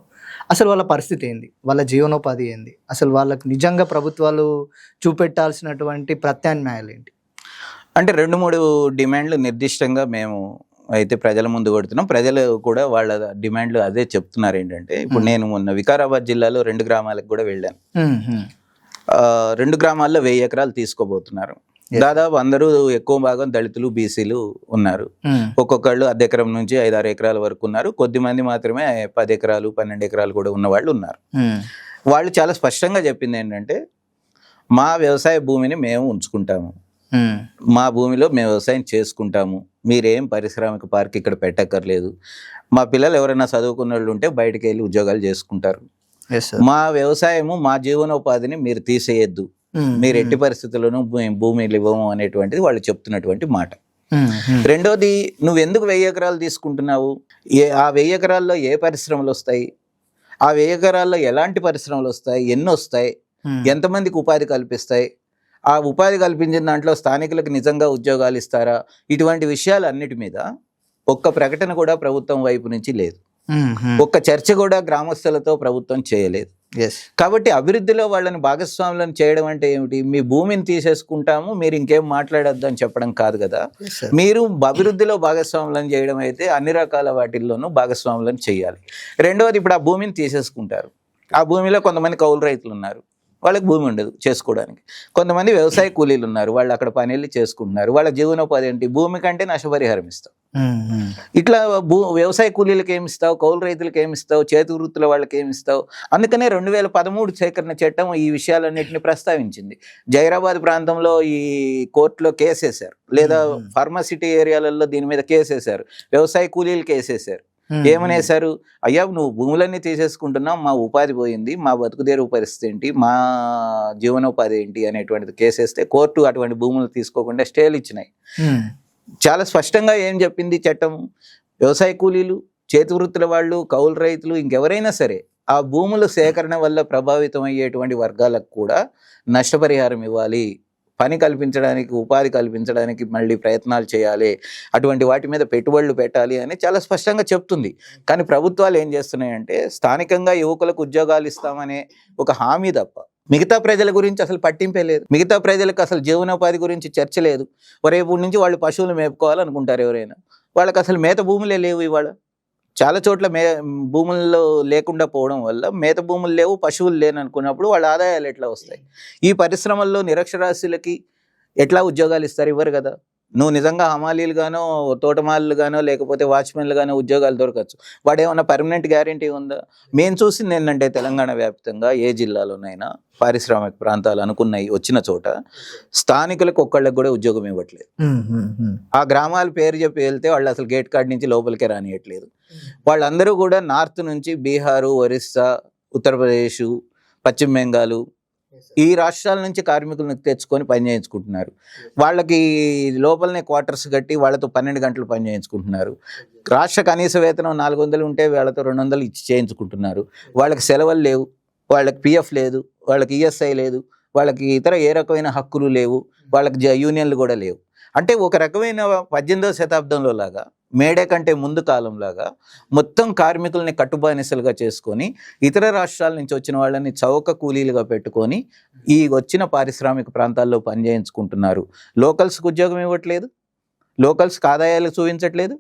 అసలు వాళ్ళ పరిస్థితి ఏంది, వాళ్ళ జీవనోపాధి ఏంది, అసలు వాళ్ళకు నిజంగా ప్రభుత్వాలు చూపెట్టాల్సినటువంటి ప్రత్యామ్నాయాలు ఏంటి? అంటే 2-3 డిమాండ్లు నిర్దిష్టంగా మేము అయితే ప్రజల ముందు కొడుతున్నాం. ప్రజలు కూడా వాళ్ళ డిమాండ్లు అదే చెప్తున్నారు. ఏంటంటే ఇప్పుడు నేను మొన్న వికారాబాద్ జిల్లాలో 2 గ్రామాలకు కూడా వెళ్ళాను. 2 గ్రామాల్లో 1000 ఎకరాలు తీసుకోబోతున్నారు. దాదాపు అందరూ ఎక్కువ భాగం దళితులు, బీసీలు ఉన్నారు. ఒక్కొక్కళ్ళు 1/2 ఎకరం నుంచి 5-6 ఎకరాల వరకు ఉన్నారు. కొద్దిమంది మాత్రమే 10 ఎకరాలు 12 ఎకరాలు కూడా ఉన్న వాళ్ళు ఉన్నారు. వాళ్ళు చాలా స్పష్టంగా చెప్పింది ఏంటంటే, మా వ్యవసాయ భూమిని మేము ఉంచుకుంటాము, మా భూమిలో మేము వ్యవసాయం చేసుకుంటాము, మీరేం పారిశ్రామిక పార్క్ ఇక్కడ పెట్టక్కర్లేదు, మా పిల్లలు ఎవరైనా చదువుకున్న వాళ్ళు ఉంటే బయటకు వెళ్ళి ఉద్యోగాలు చేసుకుంటారు, మా వ్యవసాయము మా జీవనోపాధిని మీరు తీసేయద్దు, మీరు ఎట్టి పరిస్థితుల్లోనూ భూమిలు ఇవ్వము అనేటువంటిది వాళ్ళు చెప్తున్నటువంటి మాట. రెండోది, నువ్వు ఎందుకు 1000 ఎకరాలు తీసుకుంటున్నావు, ఆ 1000 ఎకరాల్లో ఏ పరిశ్రమలు వస్తాయి, ఆ 1000 ఎకరాల్లో ఎలాంటి పరిశ్రమలు వస్తాయి, ఎన్ని వస్తాయి, ఎంతమందికి ఉపాధి కల్పిస్తాయి, ఆ ఉపాధి కల్పించిన దాంట్లో స్థానికులకు నిజంగా ఉద్యోగాలు ఇస్తారా, ఇటువంటి విషయాలు అన్నిటి మీద ఒక్క ప్రకటన కూడా ప్రభుత్వం వైపు నుంచి లేదు, ఒక్క చర్చ కూడా గ్రామస్తులతో ప్రభుత్వం చేయలేదు. కాబట్టి అభివృద్ధిలో వాళ్ళని భాగస్వాములను చేయడం అంటే ఏమిటి, మీ భూమిని తీసేసుకుంటాము మీరు ఇంకేం మాట్లాడొద్దు అని చెప్పడం కాదు కదా. మీరు అభివృద్ధిలో భాగస్వాములను చేయడం అయితే అన్ని రకాల వాటిల్లోనూ భాగస్వాములను చేయాలి. రెండవది, ఇప్పుడు ఆ భూమిని తీసేసుకుంటారు, ఆ భూమిలో కొంతమంది కౌలు రైతులు ఉన్నారు, వాళ్ళకి భూమి ఉండదు చేసుకోవడానికి, కొంతమంది వ్యవసాయ కూలీలు ఉన్నారు, వాళ్ళు అక్కడ పని వెళ్ళి చేసుకుంటున్నారు, వాళ్ళ జీవనోపాధి ఏంటి, భూమి కంటే నష్టపరిహారం ఇస్తావు. ఇట్లా వ్యవసాయ కూలీలకు ఏమిస్తావు, కౌలు రైతులకు ఏమిస్తావు, చేతి వృత్తుల వాళ్ళకి ఏమిస్తావు. అందుకనే 2013 సేకరణ చట్టం ఈ విషయాలన్నింటినీ ప్రస్తావించింది. జైరాబాద్ ప్రాంతంలో ఈ కోర్టులో కేసేశారు, లేదా ఫార్మాసిటీ ఏరియాలలో దీని మీద కేసేశారు, వ్యవసాయ కూలీలు కేసేశారు. ఏమనేశారు, అయ్యా నువ్వు భూములన్నీ తీసేసుకుంటున్నావు, మా ఉపాధి పోయింది, మా బతుకుదేరు పరిస్థితి ఏంటి, మా జీవనోపాధి ఏంటి అనేటువంటిది కేసేస్తే కోర్టు అటువంటి భూములు తీసుకోకుండా స్టేలు ఇచ్చినాయి. చాలా స్పష్టంగా ఏం చెప్పింది చట్టం, వ్యవసాయ కూలీలు, చేతి వృత్తుల వాళ్ళు, కౌలు రైతులు, ఇంకెవరైనా సరే ఆ భూముల సేకరణ వల్ల ప్రభావితం అయ్యేటువంటి వర్గాలకు కూడా నష్టపరిహారం ఇవ్వాలి, పని కల్పించడానికి, ఉపాధి కల్పించడానికి మళ్ళీ ప్రయత్నాలు చేయాలి, అటువంటి వాటి మీద పెట్టుబడులు పెట్టాలి అని చాలా స్పష్టంగా చెప్తుంది. కానీ ప్రభుత్వాలు ఏం చేస్తున్నాయంటే స్థానికంగా యువకులకు ఉద్యోగాలు ఇస్తామనే ఒక హామీ తప్ప మిగతా ప్రజల గురించి అసలు పట్టింపే లేదు, మిగతా ప్రజలకు అసలు జీవనోపాధి గురించి చర్చ లేదు. రేపు నుంచి వాళ్ళు పశువులు మేపుకోవాలనుకుంటారు ఎవరైనా, వాళ్ళకి అసలు మేత భూములే లేవు. ఇవాళ చాలా చోట్ల భూముల్లో లేకుండా పోవడం వల్ల మేత భూములు లేవు, పశువులు లేని అనుకున్నప్పుడు వాళ్ళ ఆదాయాలు ఎట్లా వస్తాయి. ఈ పరిశ్రమల్లో నిరక్షరాస్యులకి ఎట్లా ఉద్యోగాలు ఇస్తారు, ఇవ్వరు కదా. నువ్వు నిజంగా హమాలీలు గానో, తోటమాలీలు గానో, లేకపోతే వాచ్మెన్లు గానో ఉద్యోగాలు దొరకచ్చు. వాడు ఏమన్నా పర్మనెంట్ గ్యారంటీ ఉందా? మేము చూసింది ఏంటంటే తెలంగాణ వ్యాప్తంగా ఏ జిల్లాలోనైనా పారిశ్రామిక ప్రాంతాలు అనుకున్నాయి వచ్చిన చోట స్థానికులకు ఒక్కళ్ళకి కూడా ఉద్యోగం ఇవ్వట్లేదు. ఆ గ్రామాల పేరు చెప్పి వెళ్తే వాళ్ళు అసలు గేట్ కార్డ్ నుంచి లోపలికే రానియట్లేదు. వాళ్ళందరూ కూడా నార్త్ నుంచి బీహారు, ఒరిస్సా, ఉత్తరప్రదేశ్, పశ్చిమ బెంగాల్ ఈ రాష్ట్రాల నుంచి కార్మికులను తెచ్చుకొని పని చేయించుకుంటున్నారు. వాళ్ళకి లోపలనే క్వార్టర్స్ కట్టి వాళ్ళతో 12 గంటలు పని చేయించుకుంటున్నారు. రాష్ట్ర కనీస వేతనం 400 ఉంటే వాళ్ళతో 200 ఇచ్చి చేయించుకుంటున్నారు. వాళ్ళకి సెలవులు లేవు, వాళ్ళకి పిఎఫ్ లేదు, వాళ్ళకి ఈఎస్ఐ లేదు, వాళ్ళకి ఇతర ఏ రకమైన హక్కులు లేవు, వాళ్ళకి యూనియన్లు కూడా లేవు. అంటే ఒక రకమైన 18వ శతాబ్దంలో లాగా, మేడే కంటే ముందు కాలంలాగా మొత్తం కార్మికుల్ని కట్టుబానిసలుగా చేసుకొని ఇతర రాష్ట్రాల నుంచి వచ్చిన వాళ్ళని చౌక కూలీలుగా పెట్టుకొని ఈ వచ్చిన పారిశ్రామిక ప్రాంతాల్లో పనిచేయించుకుంటున్నారు. లోకల్స్కి ఉద్యోగం ఇవ్వట్లేదు, లోకల్స్కి ఆదాయాలు చూపించట్లేదు,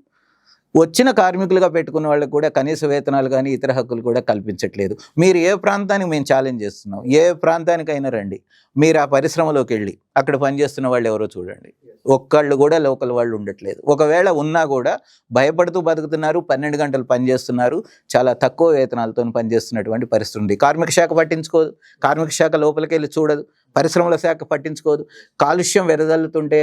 వచ్చిన కార్మికులుగా పెట్టుకున్న వాళ్ళకి కూడా కనీస వేతనాలు కానీ ఇతర హక్కులు కూడా కల్పించట్లేదు. మీరు ఏ ప్రాంతానికి మేము ఛాలెంజ్ చేస్తున్నాం, ఏ ప్రాంతానికైనా రండి, మీరు ఆ పరిశ్రమలోకి వెళ్ళి అక్కడ పనిచేస్తున్న వాళ్ళు ఎవరో చూడండి, ఒక్కళ్ళు కూడా లోకల్ వాళ్ళు ఉండట్లేదు. ఒకవేళ ఉన్నా కూడా భయపడుతూ బతుకుతున్నారు, 12 గంటలు పనిచేస్తున్నారు, చాలా తక్కువ వేతనాలతో పనిచేస్తున్నటువంటి పరిస్థితి ఉంది. కార్మిక శాఖ పట్టించుకోదు, కార్మిక శాఖ లోపలికి వెళ్ళి చూడదు, పరిశ్రమల శాఖ పట్టించుకోదు, కాలుష్యం వెదజల్లుతుంటే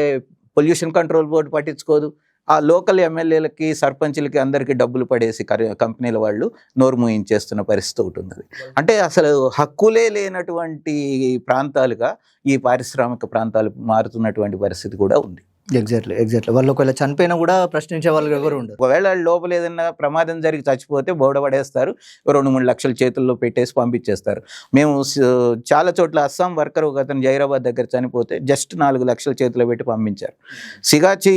పొల్యూషన్ కంట్రోల్ బోర్డు పట్టించుకోదు, ఆ లోకల్ ఎమ్మెల్యేలకి, సర్పంచులకి అందరికీ డబ్బులు పడేసి కంపెనీల వాళ్ళు నోరు మూయించేస్తున్న పరిస్థితి ఒకటి ఉంది. అంటే అసలు హక్కులే లేనటువంటి ప్రాంతాలుగా ఈ పారిశ్రామిక ప్రాంతాలు మారుతున్నటువంటి పరిస్థితి కూడా ఉంది. ఎగ్జాక్ట్లీ వాళ్ళు ఒకవేళ చనిపోయినా కూడా ప్రశ్నించే వాళ్ళు ఎవరు ఉండరు. ఒకవేళ లోపల ఏదైనా ప్రమాదం జరిగి చచ్చిపోతే బోర్డ పడేస్తారు, 2-3 లక్షలు చేతుల్లో పెట్టేసి పంపించేస్తారు. మేము చాలా చోట్ల అస్సాం వర్కర్ ఒక అతను జైరాబాద్ దగ్గర చనిపోతే జస్ట్ 4 లక్షలు చేతిలో పెట్టి పంపించారు. సిగాచి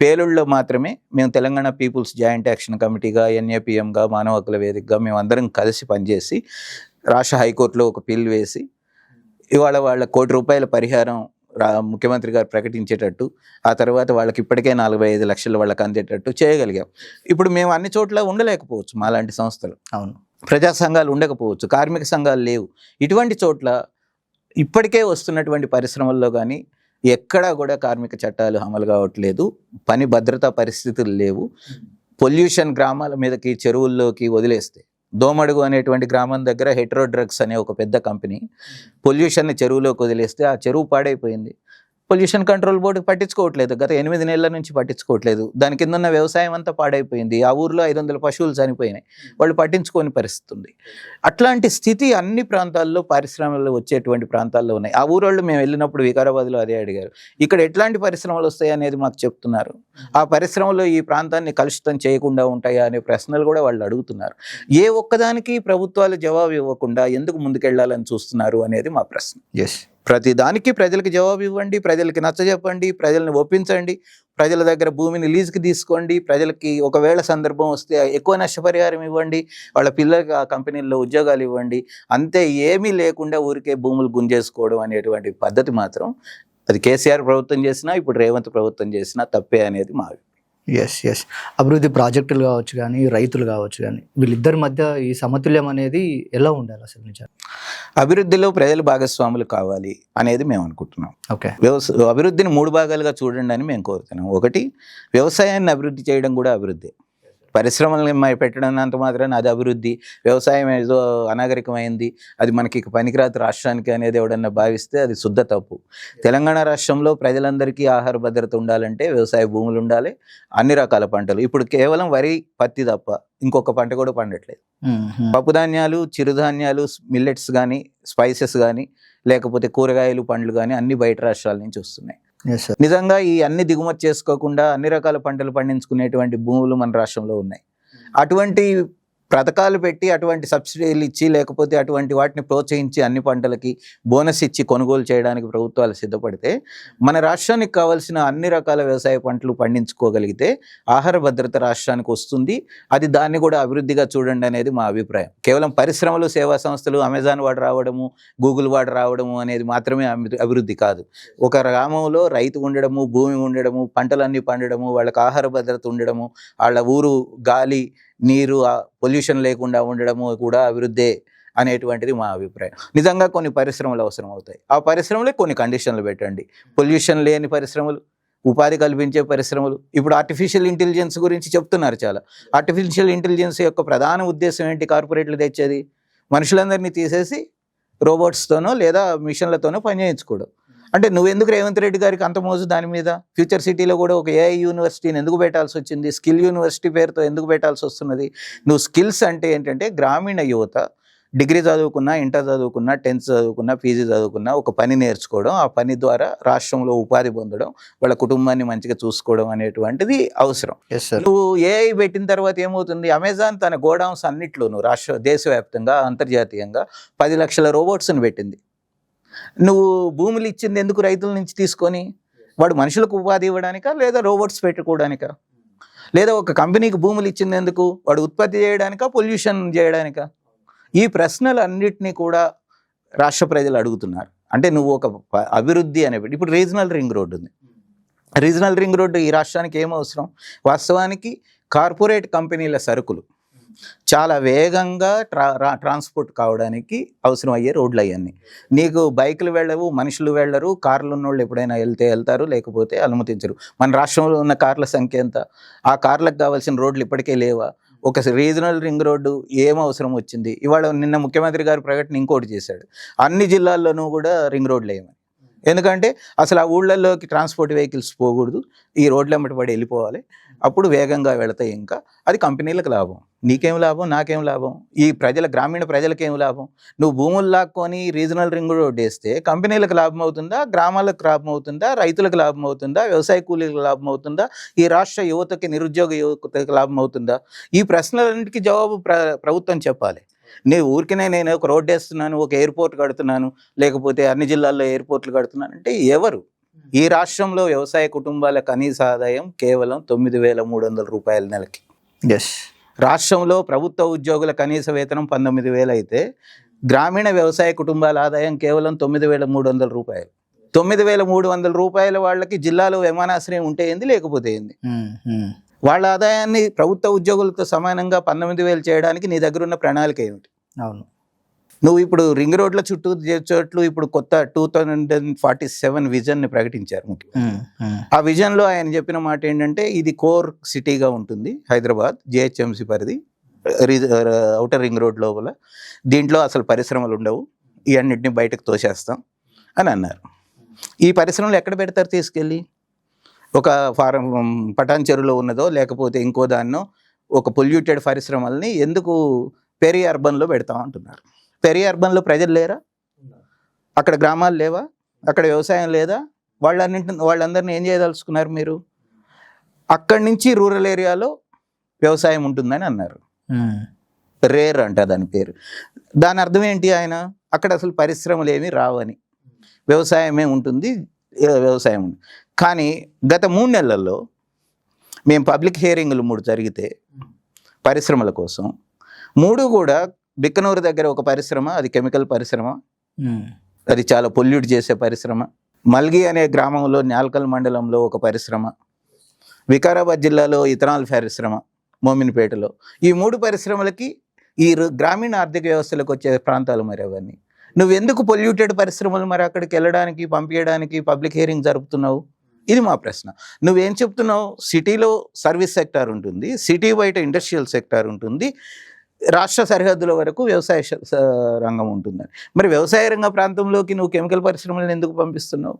పేలుళ్ళలో మాత్రమే మేము తెలంగాణ పీపుల్స్ జాయింట్ యాక్షన్ కమిటీగా, NAPMగా, మానవ హక్కుల వేదికగా మేము అందరం కలిసి పనిచేసి రాష్ట్ర హైకోర్టులో ఒక పిల్ వేసి ఇవాళ వాళ్ళ ₹1 కోటి పరిహారం ముఖ్యమంత్రి గారు ప్రకటించేటట్టు, ఆ తర్వాత వాళ్ళకి ఇప్పటికే 45 లక్షలు వాళ్ళకి అందేటట్టు చేయగలిగాం. ఇప్పుడు మేము అన్ని చోట్ల ఉండలేకపోవచ్చు, మాలాంటి సంస్థలు, అవును, ప్రజా సంఘాలు ఉండకపోవచ్చు, కార్మిక సంఘాలు లేవు. ఇటువంటి చోట్ల ఇప్పటికే వస్తున్నటువంటి పరిశ్రమల్లో కానీ ఎక్కడా కూడా కార్మిక చట్టాలు అమలు కావట్లేదు, పని భద్రతా పరిస్థితులు లేవు. పొల్యూషన్ గ్రామాల మీదకి, చెరువుల్లోకి వదిలేస్తే, దోమడుగు అనేటువంటి గ్రామం దగ్గర హెటరో డ్రగ్స్ అనే ఒక పెద్ద కంపెనీ పొల్యూషన్ని చెరువులోకి వదిలేస్తే ఆ చెరువు పాడైపోయింది. పొల్యూషన్ కంట్రోల్ బోర్డు పట్టించుకోవట్లేదు, గత 8 నెలల నుంచి పట్టించుకోవట్లేదు. దాని కింద ఉన్న వ్యవసాయం అంతా పాడైపోయింది. ఆ ఊర్లో 500 పశువులు చనిపోయినాయి, వాళ్ళు పట్టించుకోని పరిస్థితి ఉంది. అట్లాంటి స్థితి అన్ని ప్రాంతాల్లో పరిశ్రమలు వచ్చేటువంటి ప్రాంతాల్లో ఉన్నాయి. ఆ ఊరోళ్ళు మేము వెళ్ళినప్పుడు వికారాబాద్లో అదే అడిగారు, ఇక్కడ ఎట్లాంటి పరిశ్రమలు వస్తాయి అనేది మాకు చెప్తున్నారు, ఆ పరిశ్రమలు ఈ ప్రాంతాన్ని కలుషితం చేయకుండా ఉంటాయా అనే ప్రశ్నలు కూడా వాళ్ళు అడుగుతున్నారు. ఏ ఒక్కదానికి ప్రభుత్వాలు జవాబు ఇవ్వకుండా ఎందుకు ముందుకెళ్లాలని చూస్తున్నారు అనేది మా ప్రశ్న. ఎస్, ప్రతి దానికి ప్రజలకు జవాబు ఇవ్వండి, ప్రజలకి నచ్చజెప్పండి, ప్రజల్ని ఒప్పించండి, ప్రజల దగ్గర భూమిని లీజుకి తీసుకోండి, ప్రజలకి ఒకవేళ సందర్భం వస్తే ఎక్కువ నష్టపరిహారం ఇవ్వండి, వాళ్ళ పిల్లలకి ఆ కంపెనీల్లో ఉద్యోగాలు ఇవ్వండి. అంతే, ఏమీ లేకుండా ఊరికే భూములు గుంజేసుకోవడం అనేటువంటి పద్ధతి మాత్రం అది కేసీఆర్ ప్రభుత్వం చేసినా ఇప్పుడు రేవంత్ ప్రభుత్వం చేసినా తప్పే అనేది మా అభిప్రాయం. ఎస్ ఎస్ అభివృద్ధి ప్రాజెక్టులు కావచ్చు కానీ రైతులు కావచ్చు కానీ వీళ్ళిద్దరి మధ్య ఈ సమతుల్యం అనేది ఎలా ఉండాలి అసలు నిజంగా? అభివృద్ధిలో ప్రజలు భాగస్వాములు కావాలి అనేది మేము అనుకుంటున్నాం. ఓకే, అభివృద్ధిని 3 భాగాలుగా చూడండి అని మేము కోరుతున్నాం. ఒకటి, వ్యవసాయాన్ని అభివృద్ధి చేయడం కూడా అభివృద్ధి. పరిశ్రమల్ని పెట్టడం అంత మాత్రాన అది అభివృద్ధి, వ్యవసాయం ఏదో అనాగరికమైంది, అది మనకి పనికిరాదు రాష్ట్రానికి అనేది ఎవడన్నా భావిస్తే అది శుద్ధ తప్పు. తెలంగాణ రాష్ట్రంలో ప్రజలందరికీ ఆహార భద్రత ఉండాలంటే వ్యవసాయ భూములు ఉండాలి, అన్ని రకాల పంటలు. ఇప్పుడు కేవలం వరి, పత్తి తప్ప ఇంకొక పంట కూడా పండట్లేదు. పప్పు ధాన్యాలు, చిరుధాన్యాలు, మిల్లెట్స్ కానీ, స్పైసెస్ కానీ, లేకపోతే కూరగాయలు, పండ్లు కానీ అన్ని బయట రాష్ట్రాల నుంచి వస్తున్నాయి. నిజంగా ఈ అన్ని దిగుమతి చేసుకోకుండా అన్ని రకాల పంటలు పండించుకునేటువంటి భూములు మన రాష్ట్రంలో ఉన్నాయి. అటువంటి పథకాలు పెట్టి, అటువంటి సబ్సిడీలు ఇచ్చి, లేకపోతే అటువంటి వాటిని ప్రోత్సహించి అన్ని పంటలకి బోనస్ ఇచ్చి కొనుగోలు చేయడానికి ప్రభుత్వాలు సిద్ధపడితే మన రాష్ట్రానికి కావాల్సిన అన్ని రకాల వ్యవసాయ పంటలు పండించుకోగలిగితే ఆహార భద్రత రాష్ట్రానికి వస్తుంది. అది దాన్ని కూడా అభివృద్ధిగా చూడండి అనేది మా అభిప్రాయం. కేవలం పరిశ్రమలు, సేవా సంస్థలు, అమెజాన్ వాడు రావడము, గూగుల్ వాడు రావడము అనేది మాత్రమే అభివృద్ధి కాదు. ఒక గ్రామంలో రైతు ఉండడము, భూమి ఉండడము, పంటలన్నీ పండడము, వాళ్ళకి ఆహార భద్రత ఉండడము, వాళ్ళ ఊరు గాలి, నీరు, పొల్యూషన్ లేకుండా ఉండడము కూడా అభివృద్ధే అనేటువంటిది మా అభిప్రాయం. నిజంగా కొన్ని పరిశ్రమలు అవసరం అవుతాయి, ఆ పరిశ్రమలే కొన్ని కండిషన్లు పెట్టండి. పొల్యూషన్ లేని పరిశ్రమలు, ఉపాధి కల్పించే పరిశ్రమలు. ఇప్పుడు ఆర్టిఫిషియల్ ఇంటెలిజెన్స్ గురించి చెప్తున్నారు చాలా. ఆర్టిఫిషియల్ ఇంటెలిజెన్స్ యొక్క ప్రధాన ఉద్దేశం ఏంటి? కార్పొరేట్లు తెచ్చేది మనుషులందరినీ తీసేసి రోబోట్స్తోనో లేదా మిషన్లతోనో పని చేయించుకోవడం. అంటే నువ్వెందుకు రేవంత్ రెడ్డి గారికి అంత మోజు దాని మీద? ఫ్యూచర్ సిటీలో కూడా ఒక ఏఐ యూనివర్సిటీని ఎందుకు పెట్టాల్సి వచ్చింది? స్కిల్ యూనివర్సిటీ పేరుతో ఎందుకు పెట్టాల్సి వస్తున్నది? నువ్వు స్కిల్స్ అంటే ఏంటంటే గ్రామీణ యువత డిగ్రీ చదువుకున్నా, ఇంటర్ చదువుకున్నా, 10th చదువుకున్నా, పీజీ చదువుకున్నా ఒక పని నేర్చుకోవడం, ఆ పని ద్వారా రాష్ట్రంలో ఉపాధి పొందడం, వాళ్ళ కుటుంబాన్ని మంచిగా చూసుకోవడం అనేటువంటిది అవసరం. నువ్వు ఏఐ పెట్టిన తర్వాత ఏమవుతుంది? అమెజాన్ తన గోడౌన్స్ అన్నిట్లోనూ దేశవ్యాప్తంగా, అంతర్జాతీయంగా 10 లక్షల రోబోట్స్ని పెట్టింది. నువ్వు భూములు ఇచ్చింది ఎందుకు రైతుల నుంచి తీసుకొని? వాడు మనుషులకు ఉపాధి ఇవ్వడానికా, లేదా రోబోట్స్ పెట్టుకోవడానికా? లేదా ఒక కంపెనీకి భూములు ఇచ్చింది ఎందుకు? వాడు ఉత్పత్తి చేయడానికా, పొల్యూషన్ చేయడానికా? ఈ ప్రశ్నలు అన్నిటినీ కూడా రాష్ట్ర ప్రజలు అడుగుతున్నారు. అంటే నువ్వు ఒక అభివృద్ధి అనేవి, ఇప్పుడు రీజనల్ రింగ్ రోడ్డు ఉంది. రీజనల్ రింగ్ రోడ్డు ఈ రాష్ట్రానికి ఏం అవసరం? వాస్తవానికి కార్పొరేట్ కంపెనీల సరుకులు చాలా వేగంగా ట్రాన్స్పోర్ట్ కావడానికి అవసరం అయ్యే రోడ్లు అవన్నీ. నీకు బైకులు వెళ్ళవు, మనుషులు వెళ్ళరు, కార్లు ఉన్నోళ్ళు ఎప్పుడైనా వెళ్తారు, లేకపోతే అనుమతించరు. మన రాష్ట్రంలో ఉన్న కార్ల సంఖ్య ఎంత? ఆ కార్లకు కావాల్సిన రోడ్లు ఇప్పటికే లేవా? ఒక రీజనల్ రింగ్ రోడ్డు ఏం అవసరం వచ్చింది? ఇవాళ నిన్న ముఖ్యమంత్రి గారు ప్రకటన ఇంకోటి చేశాడు, అన్ని జిల్లాల్లోనూ కూడా రింగ్ రోడ్లు వేయమని. ఎందుకంటే అసలు ఆ ఊళ్ళల్లోకి ట్రాన్స్పోర్ట్ వెహికల్స్ పోకూడదు, ఈ రోడ్లు వెంబడి పడి వెళ్ళిపోవాలి, అప్పుడు వేగంగా వెళతాయి. ఇంకా అది కంపెనీలకు లాభం. నీకేం లాభం? నాకేం లాభం? ఈ గ్రామీణ ప్రజలకేం లాభం? నువ్వు భూములు లాక్కొని రీజనల్ రింగ్ రోడ్ వేస్తే కంపెనీలకు లాభం అవుతుందా? గ్రామాలకు లాభం అవుతుందా? రైతులకు లాభం అవుతుందా? వ్యవసాయ కూలీలకు లాభం అవుతుందా? ఈ రాష్ట్ర యువతకి, నిరుద్యోగ యువతకి లాభం అవుతుందా? ఈ ప్రశ్నలన్నిటికీ జవాబు ప్రభుత్వం చెప్పాలి. నేను ఒక రోడ్డు వేస్తున్నాను, ఒక ఎయిర్పోర్ట్ కడుతున్నాను, లేకపోతే అన్ని జిల్లాల్లో ఎయిర్పోర్ట్లు కడుతున్నాను అంటే ఎవరు? ఈ రాష్ట్రంలో వ్యవసాయ కుటుంబాల కనీస ఆదాయం కేవలం 9,300 రూపాయల నెలకి. రాష్ట్రంలో ప్రభుత్వ ఉద్యోగుల కనీస వేతనం 19,000 అయితే గ్రామీణ వ్యవసాయ కుటుంబాల ఆదాయం కేవలం 9,300 రూపాయలు. 9,300 రూపాయల వాళ్ళకి జిల్లాలో విమానాశ్రయం ఉంటే ఏంది, లేకపోతే ఏంది? వాళ్ళ ఆదాయాన్ని ప్రభుత్వ ఉద్యోగులతో సమానంగా 19,000 చేయడానికి నీ దగ్గర ఉన్న ప్రణాళిక ఏమిటి? అవును, నువ్వు ఇప్పుడు రింగ్ రోడ్ల చుట్టూ చోట్లు ఇప్పుడు కొత్త 2047 విజన్ని ప్రకటించారు ముఖ్యంగా. ఆ విజన్లో ఆయన చెప్పిన మాట ఏంటంటే ఇది కోర్ సిటీగా ఉంటుంది హైదరాబాద్, జిహెచ్ఎంసీ పరిధి, ఔటర్ రింగ్ రోడ్ లోపల. దీంట్లో అసలు పరిశ్రమలు ఉండవు, ఇవన్నిటిని బయటకు తోసేస్తాం అని అన్నారు. ఈ పరిశ్రమలు ఎక్కడ పెడతారు తీసుకెళ్ళి? ఒక ఫారం పటాన్ చెరువులో ఉన్నదో లేకపోతే ఇంకో దాన్నో ఒక పొల్యూటెడ్ పరిశ్రమల్ని ఎందుకు పెరి అర్బన్లో పెడతాం అంటున్నారు. పెరి అర్బన్లో ప్రజలు లేరా? అక్కడ గ్రామాలు లేవా? అక్కడ వ్యవసాయం లేదా? వాళ్ళందరినీ ఏం చేయదలుచుకున్నారు మీరు? అక్కడి నుంచి రూరల్ ఏరియాలో వ్యవసాయం ఉంటుందని అన్నారు. రేర్ అంట దాని పేరు. దాని అర్థం ఏంటి? ఆయన అక్కడ అసలు పరిశ్రమలు ఏమీ రావని, వ్యవసాయమే ఉంటుంది, వ్యవసాయం ఉంది. కానీ గత 3 నెలల్లో మేము పబ్లిక్ హియరింగ్లు 3 జరిగితే పరిశ్రమల కోసం, 3 కూడా బిక్కనూరు దగ్గర ఒక పరిశ్రమ, అది కెమికల్ పరిశ్రమ, అది చాలా పొల్యూట్ చేసే పరిశ్రమ. మల్గి అనే గ్రామంలో న్యాల్కల్ మండలంలో ఒక పరిశ్రమ, వికారాబాద్ జిల్లాలో ఇథనాల్ పరిశ్రమ మోమిన్పేటలో. ఈ 3 పరిశ్రమలకి ఈ గ్రామీణ ఆర్థిక వ్యవస్థలకు వచ్చే ప్రాంతాలు మరి అవన్నీ. నువ్వెందుకు పొల్యూటెడ్ పరిశ్రమలు మరి అక్కడికి వెళ్ళడానికి పంపించడానికి పబ్లిక్ హియరింగ్ జరుపుతున్నావు? ఇది మా ప్రశ్న. నువ్వేం చెప్తున్నావు? సిటీలో సర్వీస్ సెక్టార్ ఉంటుంది, సిటీ బయట ఇండస్ట్రియల్ సెక్టార్ ఉంటుంది, రాష్ట్ర సరిహద్దుల వరకు వ్యవసాయ రంగం ఉంటుందని. మరి వ్యవసాయ రంగ ప్రాంతంలోకి నువ్వు కెమికల్ పరిశ్రమలను ఎందుకు పంపిస్తున్నావు?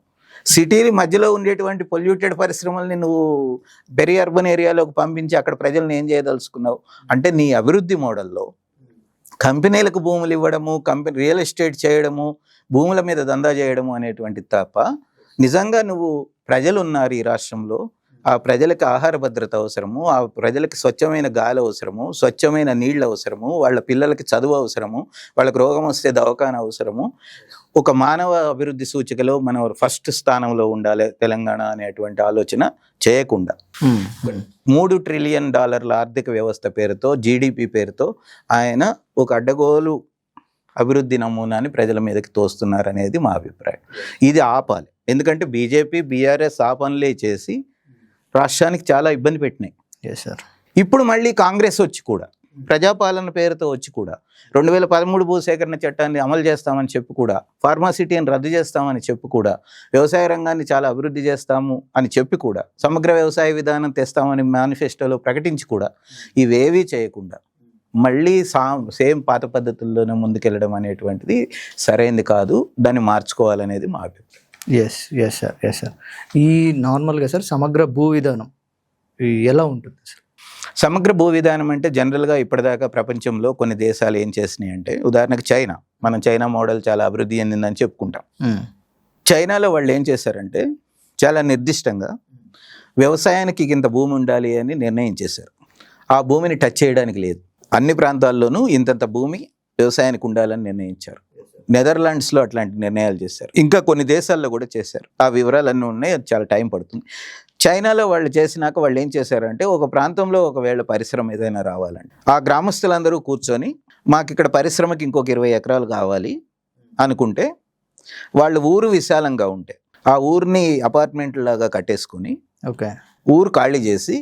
సిటీ మధ్యలో ఉండేటువంటి పొల్యూటెడ్ పరిశ్రమల్ని నువ్వు పెరి అర్బన్ ఏరియాలోకి పంపించి అక్కడ ప్రజల్ని ఏం చేయదలుచుకున్నావు? అంటే నీ అభివృద్ధి మోడల్లో కంపెనీలకు భూములు ఇవ్వడము, రియల్ ఎస్టేట్ చేయడము, భూముల మీద దందా చేయడము అనేటువంటి తప్ప నిజంగా నువ్వు ప్రజలు ఉన్నారు ఈ రాష్ట్రంలో, ఆ ప్రజలకు ఆహార భద్రత అవసరము, ఆ ప్రజలకు స్వచ్ఛమైన గాలి అవసరము, స్వచ్ఛమైన నీళ్ళు అవసరము, వాళ్ళ పిల్లలకి చదువు అవసరము, వాళ్ళకి రోగం వస్తే దవాఖాన అవసరము. ఒక మానవ అభివృద్ధి సూచికలో మనం ఫస్ట్ స్థానంలో ఉండాలి తెలంగాణ అనేటువంటి ఆలోచన చేయకుండా $3 ట్రిలియన్ ఆర్థిక వ్యవస్థ పేరుతో, జీడిపి పేరుతో ఆయన ఒక అడ్డగోలు అభివృద్ధి నమూనాని ప్రజల మీదకి తోస్తున్నారనేది మా అభిప్రాయం. ఇది ఆపాలి. ఎందుకంటే బీజేపీ, బీఆర్ఎస్ ఆ పనులే చేసి రాష్ట్రానికి చాలా ఇబ్బంది పెట్టినాయి. ఇప్పుడు మళ్ళీ కాంగ్రెస్ వచ్చి కూడా ప్రజాపాలన పేరుతో వచ్చి కూడా 2013 భూసేకరణ చట్టాన్ని అమలు చేస్తామని చెప్పి కూడా, ఫార్మాసిటీని రద్దు చేస్తామని చెప్పి కూడా, వ్యవసాయ రంగాన్ని చాలా అభివృద్ధి చేస్తాము అని చెప్పి కూడా, సమగ్ర వ్యవసాయ విధానం తెస్తామని మేనిఫెస్టోలో ప్రకటించి కూడా ఇవేవీ చేయకుండా మళ్ళీ సేమ్ పాత పద్ధతుల్లోనే ముందుకెళ్ళడం అనేటువంటిది సరైనది కాదు. దాన్ని మార్చుకోవాలనేది మా అభిప్రాయం. Yes sir. ఈ నార్మల్గా సార్ సమగ్ర భూ విధానం ఎలా ఉంటుంది సార్? సమగ్ర భూ విధానం అంటే జనరల్గా ఇప్పటిదాకా ప్రపంచంలో కొన్ని దేశాలు ఏం చేసినాయి అంటే, ఉదాహరణకు చైనా, మనం చైనా మోడల్ చాలా అభివృద్ధి చెందిందని చెప్పుకుంటాం. చైనాలో వాళ్ళు ఏం చేశారంటే చాలా నిర్దిష్టంగా వ్యవసాయానికి ఇంత భూమి ఉండాలి అని నిర్ణయం చేశారు. ఆ భూమిని టచ్ చేయడానికి లేదు. అన్ని ప్రాంతాల్లోనూ ఇంతంత భూమి వ్యవసాయానికి ఉండాలని నిర్ణయించారు. నెదర్లాండ్స్లో అట్లాంటి నిర్ణయాలు చేశారు. ఇంకా కొన్ని దేశాల్లో కూడా చేశారు. ఆ వివరాలన్నీ ఉన్నాయి, అది చాలా టైం పడుతుంది. చైనాలో వాళ్ళు చేసినాక వాళ్ళు ఏం చేశారంటే, ఒక ప్రాంతంలో ఒకవేళ పరిశ్రమ ఏదైనా రావాలంటే ఆ గ్రామస్తులందరూ కూర్చొని మాకు ఇక్కడ పరిశ్రమకి ఇంకొక 20 ఎకరాలు కావాలి అనుకుంటే, వాళ్ళు ఊరు విశాలంగా ఉంటే ఆ ఊరిని అపార్ట్మెంట్ లాగా కట్టేసుకొని ఊరు ఖాళీ చేసి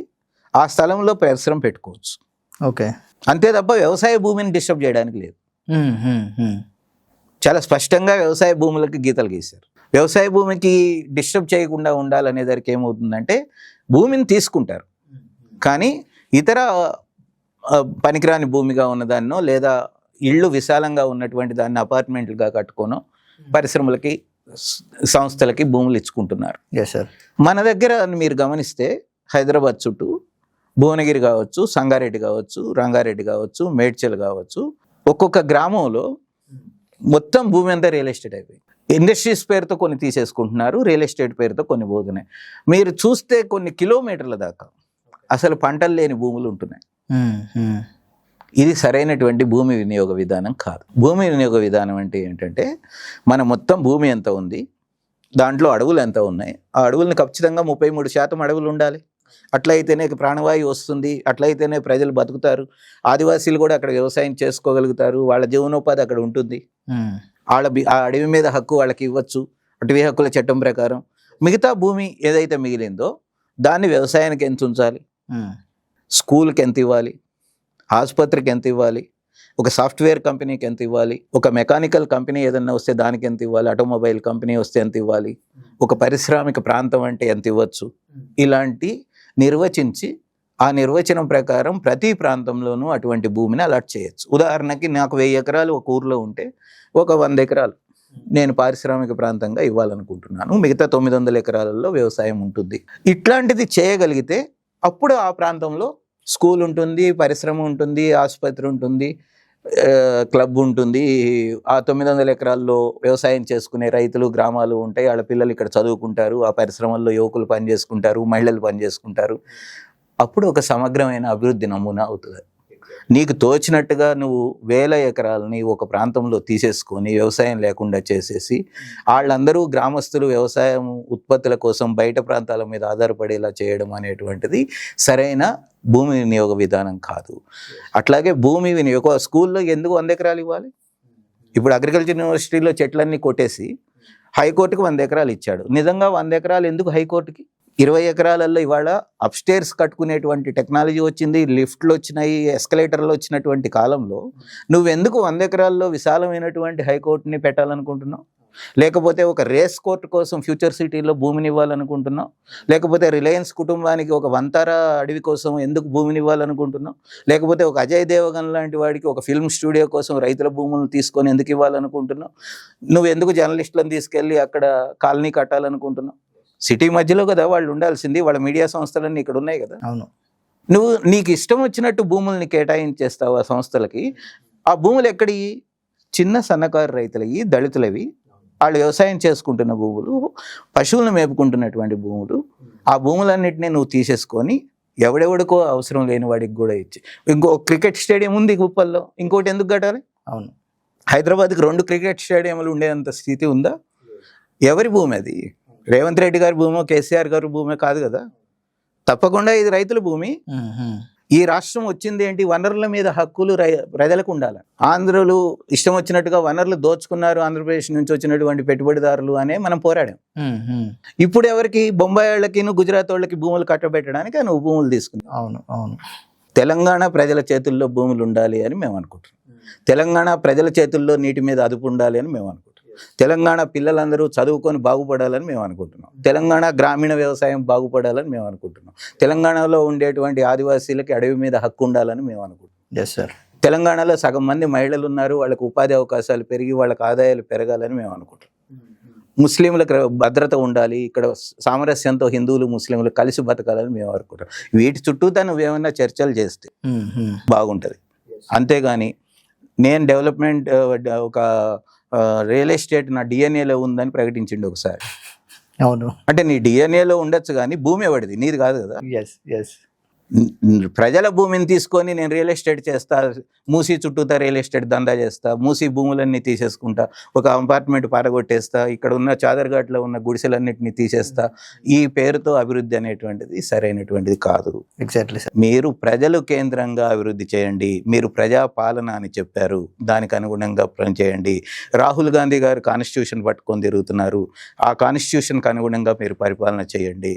ఆ స్థలంలో పరిశ్రమ పెట్టుకోవచ్చు. అంతే తప్ప వ్యవసాయ భూమిని డిస్టర్బ్ చేయడానికి లేదు. చాలా స్పష్టంగా వ్యవసాయ భూములకి గీతలు గీశారు. వ్యవసాయ భూమికి డిస్టర్బ్ చేయకుండా ఉండాలనే దానికి ఏమవుతుందంటే, భూమిని తీసుకుంటారు కానీ ఇతర పనికిరాని భూమిగా ఉన్నదాన్నో లేదా ఇళ్ళు విశాలంగా ఉన్నటువంటి దాన్ని అపార్ట్మెంట్లుగా కట్టుకోనో పరిశ్రమలకి, సంస్థలకి భూములు ఇచ్చుకుంటున్నారు. మన దగ్గర మీరు గమనిస్తే హైదరాబాద్ చుట్టూ భువనగిరి కావచ్చు, సంగారెడ్డి కావచ్చు, రంగారెడ్డి కావచ్చు, మేడ్చల్ కావచ్చు, ఒక్కొక్క గ్రామంలో మొత్తం భూమి అంతా రియల్ ఎస్టేట్ అయిపోయింది. ఇండస్ట్రీస్ పేరుతో కొన్ని తీసేసుకుంటున్నారు, రియల్ ఎస్టేట్ పేరుతో కొన్ని పోతున్నాయి. మీరు చూస్తే కొన్ని కిలోమీటర్ల దాకా అసలు పంటలు లేని భూములు ఉంటున్నాయి. ఇది సరైనటువంటి భూమి వినియోగ విధానం కాదు. భూమి వినియోగ విధానం అంటే ఏంటంటే, మన మొత్తం భూమి ఎంత ఉంది, దాంట్లో అడవులు ఎంత ఉన్నాయి, ఆ అడవులను ఖచ్చితంగా 33% అడవులు ఉండాలి. అట్లయితేనే ప్రాణవాయువు వస్తుంది, అట్లయితేనే ప్రజలు బతుకుతారు, ఆదివాసీలు కూడా అక్కడ వ్యవసాయం చేసుకోగలుగుతారు, వాళ్ళ జీవనోపాధి అక్కడ ఉంటుంది, ఆ అడవి మీద హక్కు వాళ్ళకి ఇవ్వచ్చు అటవీ హక్కుల చట్టం ప్రకారం. మిగతా భూమి ఏదైతే మిగిలిందో దాన్ని వ్యవసాయానికి ఎంత ఉంచాలి, స్కూల్కి ఎంత ఇవ్వాలి, ఆసుపత్రికి ఎంత ఇవ్వాలి, ఒక సాఫ్ట్వేర్ కంపెనీకి ఎంత ఇవ్వాలి, ఒక మెకానికల్ కంపెనీ ఏదన్నా వస్తే దానికి ఎంత ఇవ్వాలి, ఆటోమొబైల్ కంపెనీ వస్తే ఎంత ఇవ్వాలి, ఒక పారిశ్రామిక ప్రాంతం అంటే ఎంత ఇవ్వచ్చు, ఇలాంటి నిర్వచించి ఆ నిర్వచనం ప్రకారం ప్రతి ప్రాంతంలోనూ అటువంటి భూమిని అలాట్ చేయొచ్చు. ఉదాహరణకి నాకు 1000 ఎకరాలు ఒక ఊర్లో ఉంటే ఒక 100 ఎకరాలు నేను పారిశ్రామిక ప్రాంతంగా ఇవ్వాలనుకుంటున్నాను, మిగతా 900 ఎకరాలలో వ్యవసాయం ఉంటుంది. ఇట్లాంటిది చేయగలిగితే అప్పుడు ఆ ప్రాంతంలో స్కూల్ ఉంటుంది, పరిశ్రమ ఉంటుంది, ఆసుపత్రి ఉంటుంది, క్లబ్ ఉంటుంది. ఆ 900 ఎకరాల్లో వ్యవసాయం చేసుకునే రైతులు గ్రామాలు ఉంటాయి. వాళ్ళ పిల్లలు ఇక్కడ చదువుకుంటారు, ఆ పరిశ్రమల్లో యువకులు పనిచేసుకుంటారు, మహిళలు పనిచేసుకుంటారు. అప్పుడు ఒక సమగ్రమైన అభివృద్ధి నమూనా అవుతుంది. నీకు తోచినట్టుగా నువ్వు 1000 ఎకరాలని ఒక ప్రాంతంలో తీసేసుకొని వ్యవసాయం లేకుండా చేసేసి వాళ్ళందరూ గ్రామస్తులు వ్యవసాయం ఉత్పత్తుల కోసం బయట ప్రాంతాల మీద ఆధారపడేలా చేయడం అనేటువంటిది సరైన భూమి వినియోగ విధానం కాదు. అట్లాగే భూమి వినియోగ స్కూల్లో ఎందుకు 100 ఎకరాలు ఇవ్వాలి? ఇప్పుడు అగ్రికల్చర్ యూనివర్సిటీలో చెట్లన్నీ కొట్టేసి హైకోర్టుకి 100 ఎకరాలు ఇచ్చాడు. నిజంగా 100 ఎకరాలు ఎందుకు హైకోర్టుకి? 20 ఎకరాలలో ఇవాళ అప్స్టేర్స్ కట్టుకునేటువంటి టెక్నాలజీ వచ్చింది, లిఫ్ట్లు వచ్చినాయి, ఎస్కలేటర్లు వచ్చినటువంటి కాలంలో నువ్వెందుకు 100 ఎకరాల్లో విశాలమైనటువంటి హైకోర్టుని పెట్టాలనుకుంటున్నావు? లేకపోతే ఒక రేస్ కోర్టు కోసం ఫ్యూచర్ సిటీలో భూమిని ఇవ్వాలనుకుంటున్నావు? లేకపోతే రిలయన్స్ కుటుంబానికి ఒక వంతార అడవి కోసం ఎందుకు భూమిని ఇవ్వాలనుకుంటున్నావు? లేకపోతే ఒక అజయ్ దేవగన్ లాంటి వాడికి ఒక ఫిల్మ్ స్టూడియో కోసం రైతుల భూములను తీసుకొని ఎందుకు ఇవ్వాలనుకుంటున్నావు? నువ్వు ఎందుకు జర్నలిస్టులను తీసుకెళ్ళి అక్కడ కాలనీ కట్టాలనుకుంటున్నావు? సిటీ మధ్యలో కదా వాళ్ళు ఉండాల్సింది, వాళ్ళ మీడియా సంస్థలన్నీ ఇక్కడ ఉన్నాయి కదా. అవును. నువ్వు నీకు ఇష్టం వచ్చినట్టు భూముల్ని కేటాయించేస్తావు ఆ సంస్థలకి. ఆ భూములు ఎక్కడి? చిన్న సన్నకారు రైతులవి, దళితులవి, వాళ్ళు వ్యవసాయం చేసుకుంటున్న భూములు, పశువులను మేపుకుంటున్నటువంటి భూములు. ఆ భూములన్నింటినీ నువ్వు తీసేసుకొని ఎవడెవడికో అవసరం లేని వాడికి కూడా ఇచ్చి, ఇంకో క్రికెట్ స్టేడియం ఉంది ఉప్పల్లో, ఇంకోటి ఎందుకు కట్టాలి? అవును. హైదరాబాద్కి 2 క్రికెట్ స్టేడియంలు ఉండేంత స్థితి ఉందా? ఎవరి భూమి అది? రేవంత్ రెడ్డి గారి భూమో కేసీఆర్ గారి భూమే కాదు కదా. తప్పకుండా ఇది రైతుల భూమి. ఈ రాష్ట్రం వచ్చింది ఏంటి? వనరుల మీద హక్కులు ప్రజలకు ఉండాలి. ఆంధ్రులు ఇష్టం వచ్చినట్టుగా వనరులు దోచుకున్నారు, ఆంధ్రప్రదేశ్ నుంచి వచ్చినటువంటి పెట్టుబడిదారులు అనే మనం పోరాడాం. ఇప్పుడు ఎవరికి? బొంబాయి వాళ్ళకి, గుజరాత్ వాళ్ళకి భూములు కట్టబెట్టడానికి నువ్వు భూములు తీసుకున్నావు. అవును, అవును. తెలంగాణ ప్రజల చేతుల్లో భూములు ఉండాలి అని మేము అనుకుంటున్నాం. తెలంగాణ ప్రజల చేతుల్లో నీటి మీద అదుపు ఉండాలి అని మేము అనుకుంటున్నాం. తెలంగాణ పిల్లలందరూ చదువుకొని బాగుపడాలని మేము అనుకుంటున్నాం. తెలంగాణ గ్రామీణ వ్యవసాయం బాగుపడాలని మేము అనుకుంటున్నాం. తెలంగాణలో ఉండేటువంటి ఆదివాసీలకి అడవి మీద హక్కు ఉండాలని మేము అనుకుంటున్నాం. Yes sir. తెలంగాణలో సగం మంది మహిళలు ఉన్నారు, వాళ్ళకి ఉపాధి అవకాశాలు పెరిగి వాళ్ళకి ఆదాయాలు పెరగాలని మేము అనుకుంటున్నాం. ముస్లింలకు భద్రత ఉండాలి, ఇక్కడ సామరస్యంతో హిందువులు ముస్లింలు కలిసి బతకాలని మేము అనుకుంటాం. వీటి చుట్టూతా నువ్వేమన్నా చర్చలు చేస్తే బాగుంటుంది. అంతేగాని నేను డెవలప్మెంట్ ఒక రియల్ ఎస్టేట్ నా డిఎన్ఏలో ఉందని ప్రకటించిండు ఒకసారి. అవును. అంటే నీ డిఎన్ఏలో ఉండొచ్చు కానీ భూమి ఎవడిది? నీది కాదు కదా. Yes yes. ప్రజల భూమిని తీసుకొని నేను రియల్ ఎస్టేట్ చేస్తా, మూసీ చుట్టూతా రియల్ ఎస్టేట్ దందా చేస్తా, మూసీ భూములన్నీ తీసేసుకుంటా, ఒక అపార్ట్మెంట్ పారగొట్టేస్తా, ఇక్కడ ఉన్న చాదర్ఘాట్లో ఉన్న గుడిసెలన్నింటినీ తీసేస్తా, ఈ పేరుతో అభివృద్ధి అనేటువంటిది సరైనటువంటిది కాదు. Exactly sir. మీరు ప్రజలు కేంద్రంగా అభివృద్ధి చేయండి. మీరు ప్రజా పాలన అని చెప్పారు, దానికి అనుగుణంగా పనిచేయండి. రాహుల్ గాంధీ గారు కాన్స్టిట్యూషన్ పట్టుకొని తిరుగుతున్నారు, ఆ కాన్స్టిట్యూషన్కి అనుగుణంగా మీరు పరిపాలన చేయండి.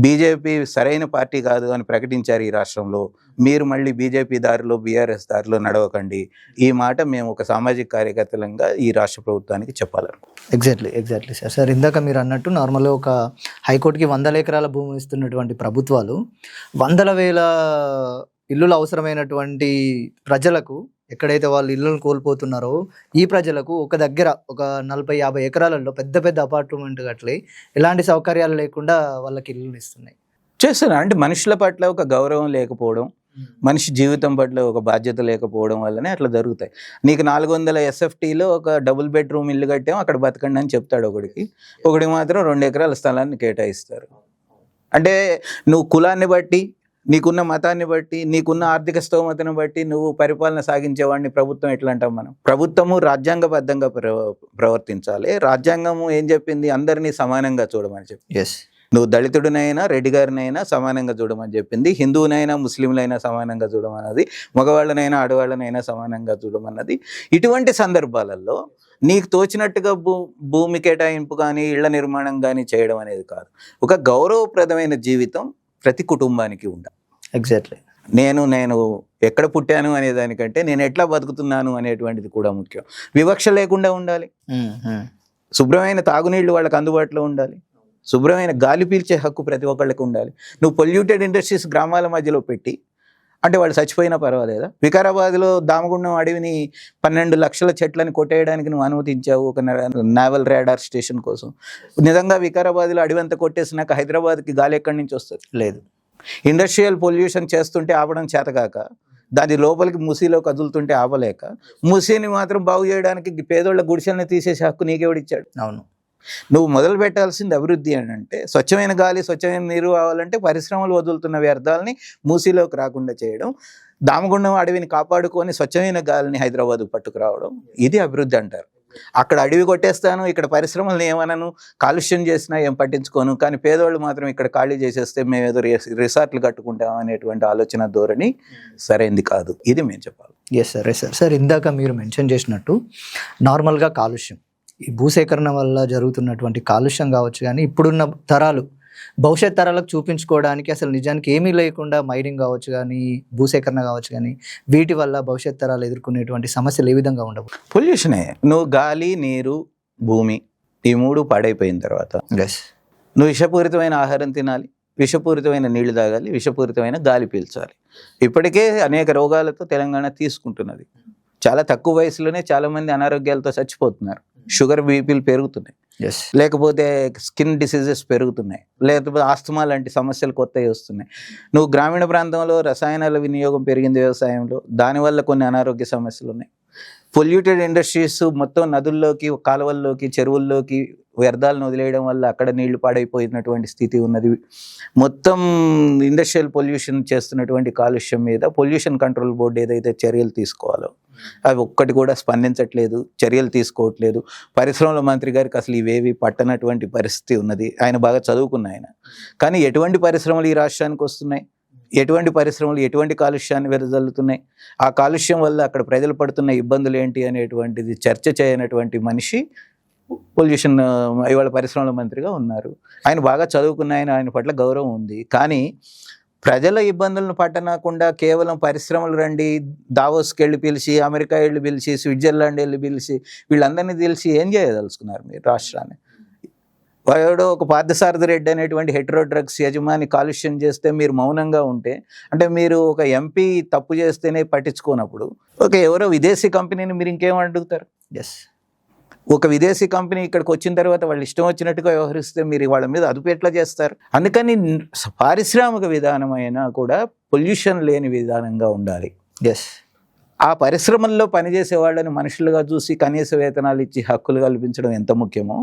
బీజేపీ సరైన పార్టీ కాదు అని ప్రకటించారు ఈ రాష్ట్రంలో, మీరు మళ్ళీ బీజేపీ దారిలో బీఆర్ఎస్ దారిలో నడవకండి. ఈ మాట మేము ఒక సామాజిక కార్యకర్తలంగా ఈ రాష్ట్ర ప్రభుత్వానికి చెప్పాలనుకుంటున్నాం. Exactly sir. సార్ ఇందాక మీరు అన్నట్టు నార్మల్గా ఒక హైకోర్టుకి 100 ఎకరాల భూమి ఇస్తున్నటువంటి ప్రభుత్వాలు 100,000 ఇల్లులు అవసరమైనటువంటి ప్రజలకు, ఎక్కడైతే వాళ్ళు ఇల్లును కోల్పోతున్నారో ఈ ప్రజలకు ఒక దగ్గర ఒక 40-50 ఎకరాలలో పెద్ద పెద్ద అపార్ట్మెంట్ కట్టలే ఎలాంటి సౌకర్యాలు లేకుండా వాళ్ళకి ఇల్లులు ఇస్తున్నాయి. చేస్తున్నా అంటే మనుషుల పట్ల ఒక గౌరవం లేకపోవడం, మనిషి జీవితం పట్ల ఒక బాధ్యత లేకపోవడం వల్లనే అట్లా జరుగుతాయి. నీకు 400 SFTలో ఒక డబుల్ బెడ్రూమ్ ఇల్లు కట్టాం, అక్కడ బతకండి అని చెప్తాడు ఒకడికి మాత్రం 2 ఎకరాల స్థలాన్ని కేటాయిస్తారు. అంటే నువ్వు కులాన్ని బట్టి, నీకున్న మతాన్ని బట్టి, నీకున్న ఆర్థిక స్తోమతను బట్టి నువ్వు పరిపాలన సాగించేవాడిని ప్రభుత్వం ఎట్లా అంటాం మనం? ప్రభుత్వము రాజ్యాంగబద్ధంగా ప్రవర్తించాలి. రాజ్యాంగము ఏం చెప్పింది? అందరినీ సమానంగా చూడమని చెప్పి. ఎస్. నువ్వు దళితుడినైనా రెడ్డి గారినైనా సమానంగా చూడమని చెప్పింది. హిందువునైనా ముస్లింలైనా సమానంగా చూడమన్నది, మగవాళ్ళనైనా ఆడవాళ్ళనైనా సమానంగా చూడమన్నది. ఇటువంటి సందర్భాలలో నీకు తోచినట్టుగా భూమి కేటాయింపు కానీ ఇళ్ల నిర్మాణం కానీ చేయడం అనేది కాదు. ఒక గౌరవప్రదమైన జీవితం ప్రతి కుటుంబానికి ఉండాలి. ఎగ్జాక్ట్లీ. నేను ఎక్కడ పుట్టాను అనే దానికంటే నేను ఎట్లా బతుకుతున్నాను అనేటువంటిది కూడా ముఖ్యం. వివక్ష లేకుండా ఉండాలి. శుభ్రమైన తాగునీళ్లు వాళ్ళకి అందుబాటులో ఉండాలి. శుభ్రమైన గాలి పీల్చే హక్కు ప్రతి ఒక్కళ్ళకి ఉండాలి. నువ్వు పొల్యూటెడ్ ఇండస్ట్రీస్ గ్రామాల మధ్యలో పెట్టి అంటే వాళ్ళు చచ్చిపోయినా పర్వాలేదా? వికారాబాద్లో దామగుండం అడవిని 12 లక్షల చెట్లని కొట్టేయడానికి నువ్వు అనుమతించావు ఒక నావల్ రాడార్ స్టేషన్ కోసం. నిజంగా వికారాబాద్లో అడవి అంతా కొట్టేసినాక హైదరాబాద్కి గాలి ఎక్కడి నుంచి వస్తుంది? లేదు. ఇండస్ట్రియల్ పొల్యూషన్ చేస్తుంటే ఆపడం చేతకాక, దాని లోపలికి మూసీలో కదులుతుంటే ఆపలేక, మూసీని మాత్రం బాగు చేయడానికి పేదోళ్ళ గుడిసెల్ని తీసేసే హక్కు నీకెవడిచ్చాడు? అవును. నువ్వు మొదలు పెట్టాల్సింది అభివృద్ధి అని అంటే, స్వచ్ఛమైన గాలి స్వచ్ఛమైన నీరు కావాలంటే పరిశ్రమలు వదులుతున్న వ్యర్థాలని మూసీలోకి రాకుండా చేయడం, దామగుండం అడవిని కాపాడుకొని స్వచ్ఛమైన గాలిని హైదరాబాద్కు పట్టుకురావడం, ఇది అభివృద్ధి అంటారు. అక్కడ అడవి కొట్టేస్తాను, ఇక్కడ పరిశ్రమలను ఏమనను, కాలుష్యం చేసినా ఏం పట్టించుకోను, కానీ పేదవాళ్ళు మాత్రం ఇక్కడ ఖాళీ చేసేస్తే మేము ఏదో రిసార్ట్లు కట్టుకుంటాం అనేటువంటి ఆలోచన ధోరణి సరైంది కాదు. ఇది మేము చెప్పాలి. Yes sir. సార్ ఇందాక మీరు మెన్షన్ చేసినట్టు నార్మల్గా కాలుష్యం, ఈ భూసేకరణ వల్ల జరుగుతున్నటువంటి కాలుష్యం కావచ్చు, కానీ ఇప్పుడున్న తరాలు భవిష్యత్ తరాలకు చూపించుకోవడానికి అసలు నిజానికి ఏమీ లేకుండా మైనింగ్ కావచ్చు కానీ, భూసేకరణ కావచ్చు కానీ, వీటి వల్ల భవిష్యత్ తరాలు ఎదుర్కొనేటువంటి సమస్యలు ఏ విధంగా ఉండవు? పొల్యూషనే. నువ్వు గాలి, నీరు, భూమి ఈ 3 పాడైపోయిన తర్వాత నువ్వు విషపూరితమైన ఆహారం తినాలి, విషపూరితమైన నీళ్లు తాగాలి, విషపూరితమైన గాలి పీల్చాలి. ఇప్పటికే అనేక రోగాలతో తెలంగాణ తీసుకుంటున్నది. చాలా తక్కువ వయసులోనే చాలామంది అనారోగ్యాలతో చచ్చిపోతున్నారు. షుగర్, బీపీలు పెరుగుతున్నాయి, లేకపోతే స్కిన్ డిసీజెస్ పెరుగుతున్నాయి, లేకపోతే ఆస్తమా లాంటి సమస్యలు కొత్తవి వస్తున్నాయి. నువ్వు గ్రామీణ ప్రాంతంలో రసాయనాల వినియోగం పెరిగింది వ్యవసాయంలో, దానివల్ల కొన్ని అనారోగ్య సమస్యలు ఉన్నాయి. పొల్యూటెడ్ ఇండస్ట్రీస్ మొత్తం నదుల్లోకి, కాలువల్లోకి, చెరువుల్లోకి వ్యర్థాలను వదిలేయడం వల్ల అక్కడ నీళ్లు పాడైపోయినటువంటి స్థితి ఉన్నది. మొత్తం ఇండస్ట్రియల్ పొల్యూషన్ చేస్తున్నటువంటి కాలుష్యం మీద పొల్యూషన్ కంట్రోల్ బోర్డు ఏదైతే చర్యలు తీసుకోవాలో అవి ఒక్కటి కూడా స్పందించట్లేదు, చర్యలు తీసుకోవట్లేదు. పరిశ్రమల మంత్రి గారికి అసలు ఇవేవి పట్టనటువంటి పరిస్థితి ఉన్నది. ఆయన బాగా చదువుకున్న ఆయన, కానీ ఎటువంటి పరిశ్రమలు ఈ రాష్ట్రానికి వస్తున్నాయి, ఎటువంటి పరిశ్రమలు ఎటువంటి కాలుష్యాన్ని వెదజల్లుతున్నాయి, ఆ కాలుష్యం వల్ల అక్కడ ప్రజలు పడుతున్న ఇబ్బందులు ఏంటి అనేటువంటిది చర్చ చేయనటువంటి మనిషి పొల్యూషన్ ఇవాళ పరిశ్రమల మంత్రిగా ఉన్నారు. ఆయన బాగా చదువుకున్న ఆయన పట్ల గౌరవం ఉంది. కానీ ప్రజల ఇబ్బందులను పట్టనకుండా కేవలం పరిశ్రమలు రండి, దావోస్కి వెళ్ళి పిలిచి, అమెరికా వెళ్ళి పిలిచి, స్విట్జర్లాండ్ వెళ్ళి పిలిచి, వీళ్ళందరినీ తెలిసి ఏం చేయదలుచుకున్నారు మీరు రాష్ట్రాన్ని? వాడు ఒక పార్థసారథి రెడ్డి అనేటువంటి హెట్రో డ్రగ్స్ యజమాని కాలుష్యం చేస్తే మీరు మౌనంగా ఉంటే, అంటే మీరు ఒక ఎంపీ తప్పు చేస్తేనే పట్టించుకోనప్పుడు ఒక ఎవరో విదేశీ కంపెనీని మీరు ఇంకేం అడుగుతారు? ఒక విదేశీ కంపెనీ ఇక్కడికి వచ్చిన తర్వాత వాళ్ళు ఇష్టం వచ్చినట్టుగా వ్యవహరిస్తే మీరు వాళ్ళ మీద అదుపు ఎట్లా చేస్తారు? అందుకని పారిశ్రామిక విధానం అయినా కూడా పొల్యూషన్ లేని విధానంగా ఉండాలి. ఆ పరిశ్రమల్లో పనిచేసే వాళ్ళని మనుషులుగా చూసి కనీస వేతనాలు ఇచ్చి హక్కులు కల్పించడం ఎంత ముఖ్యమో,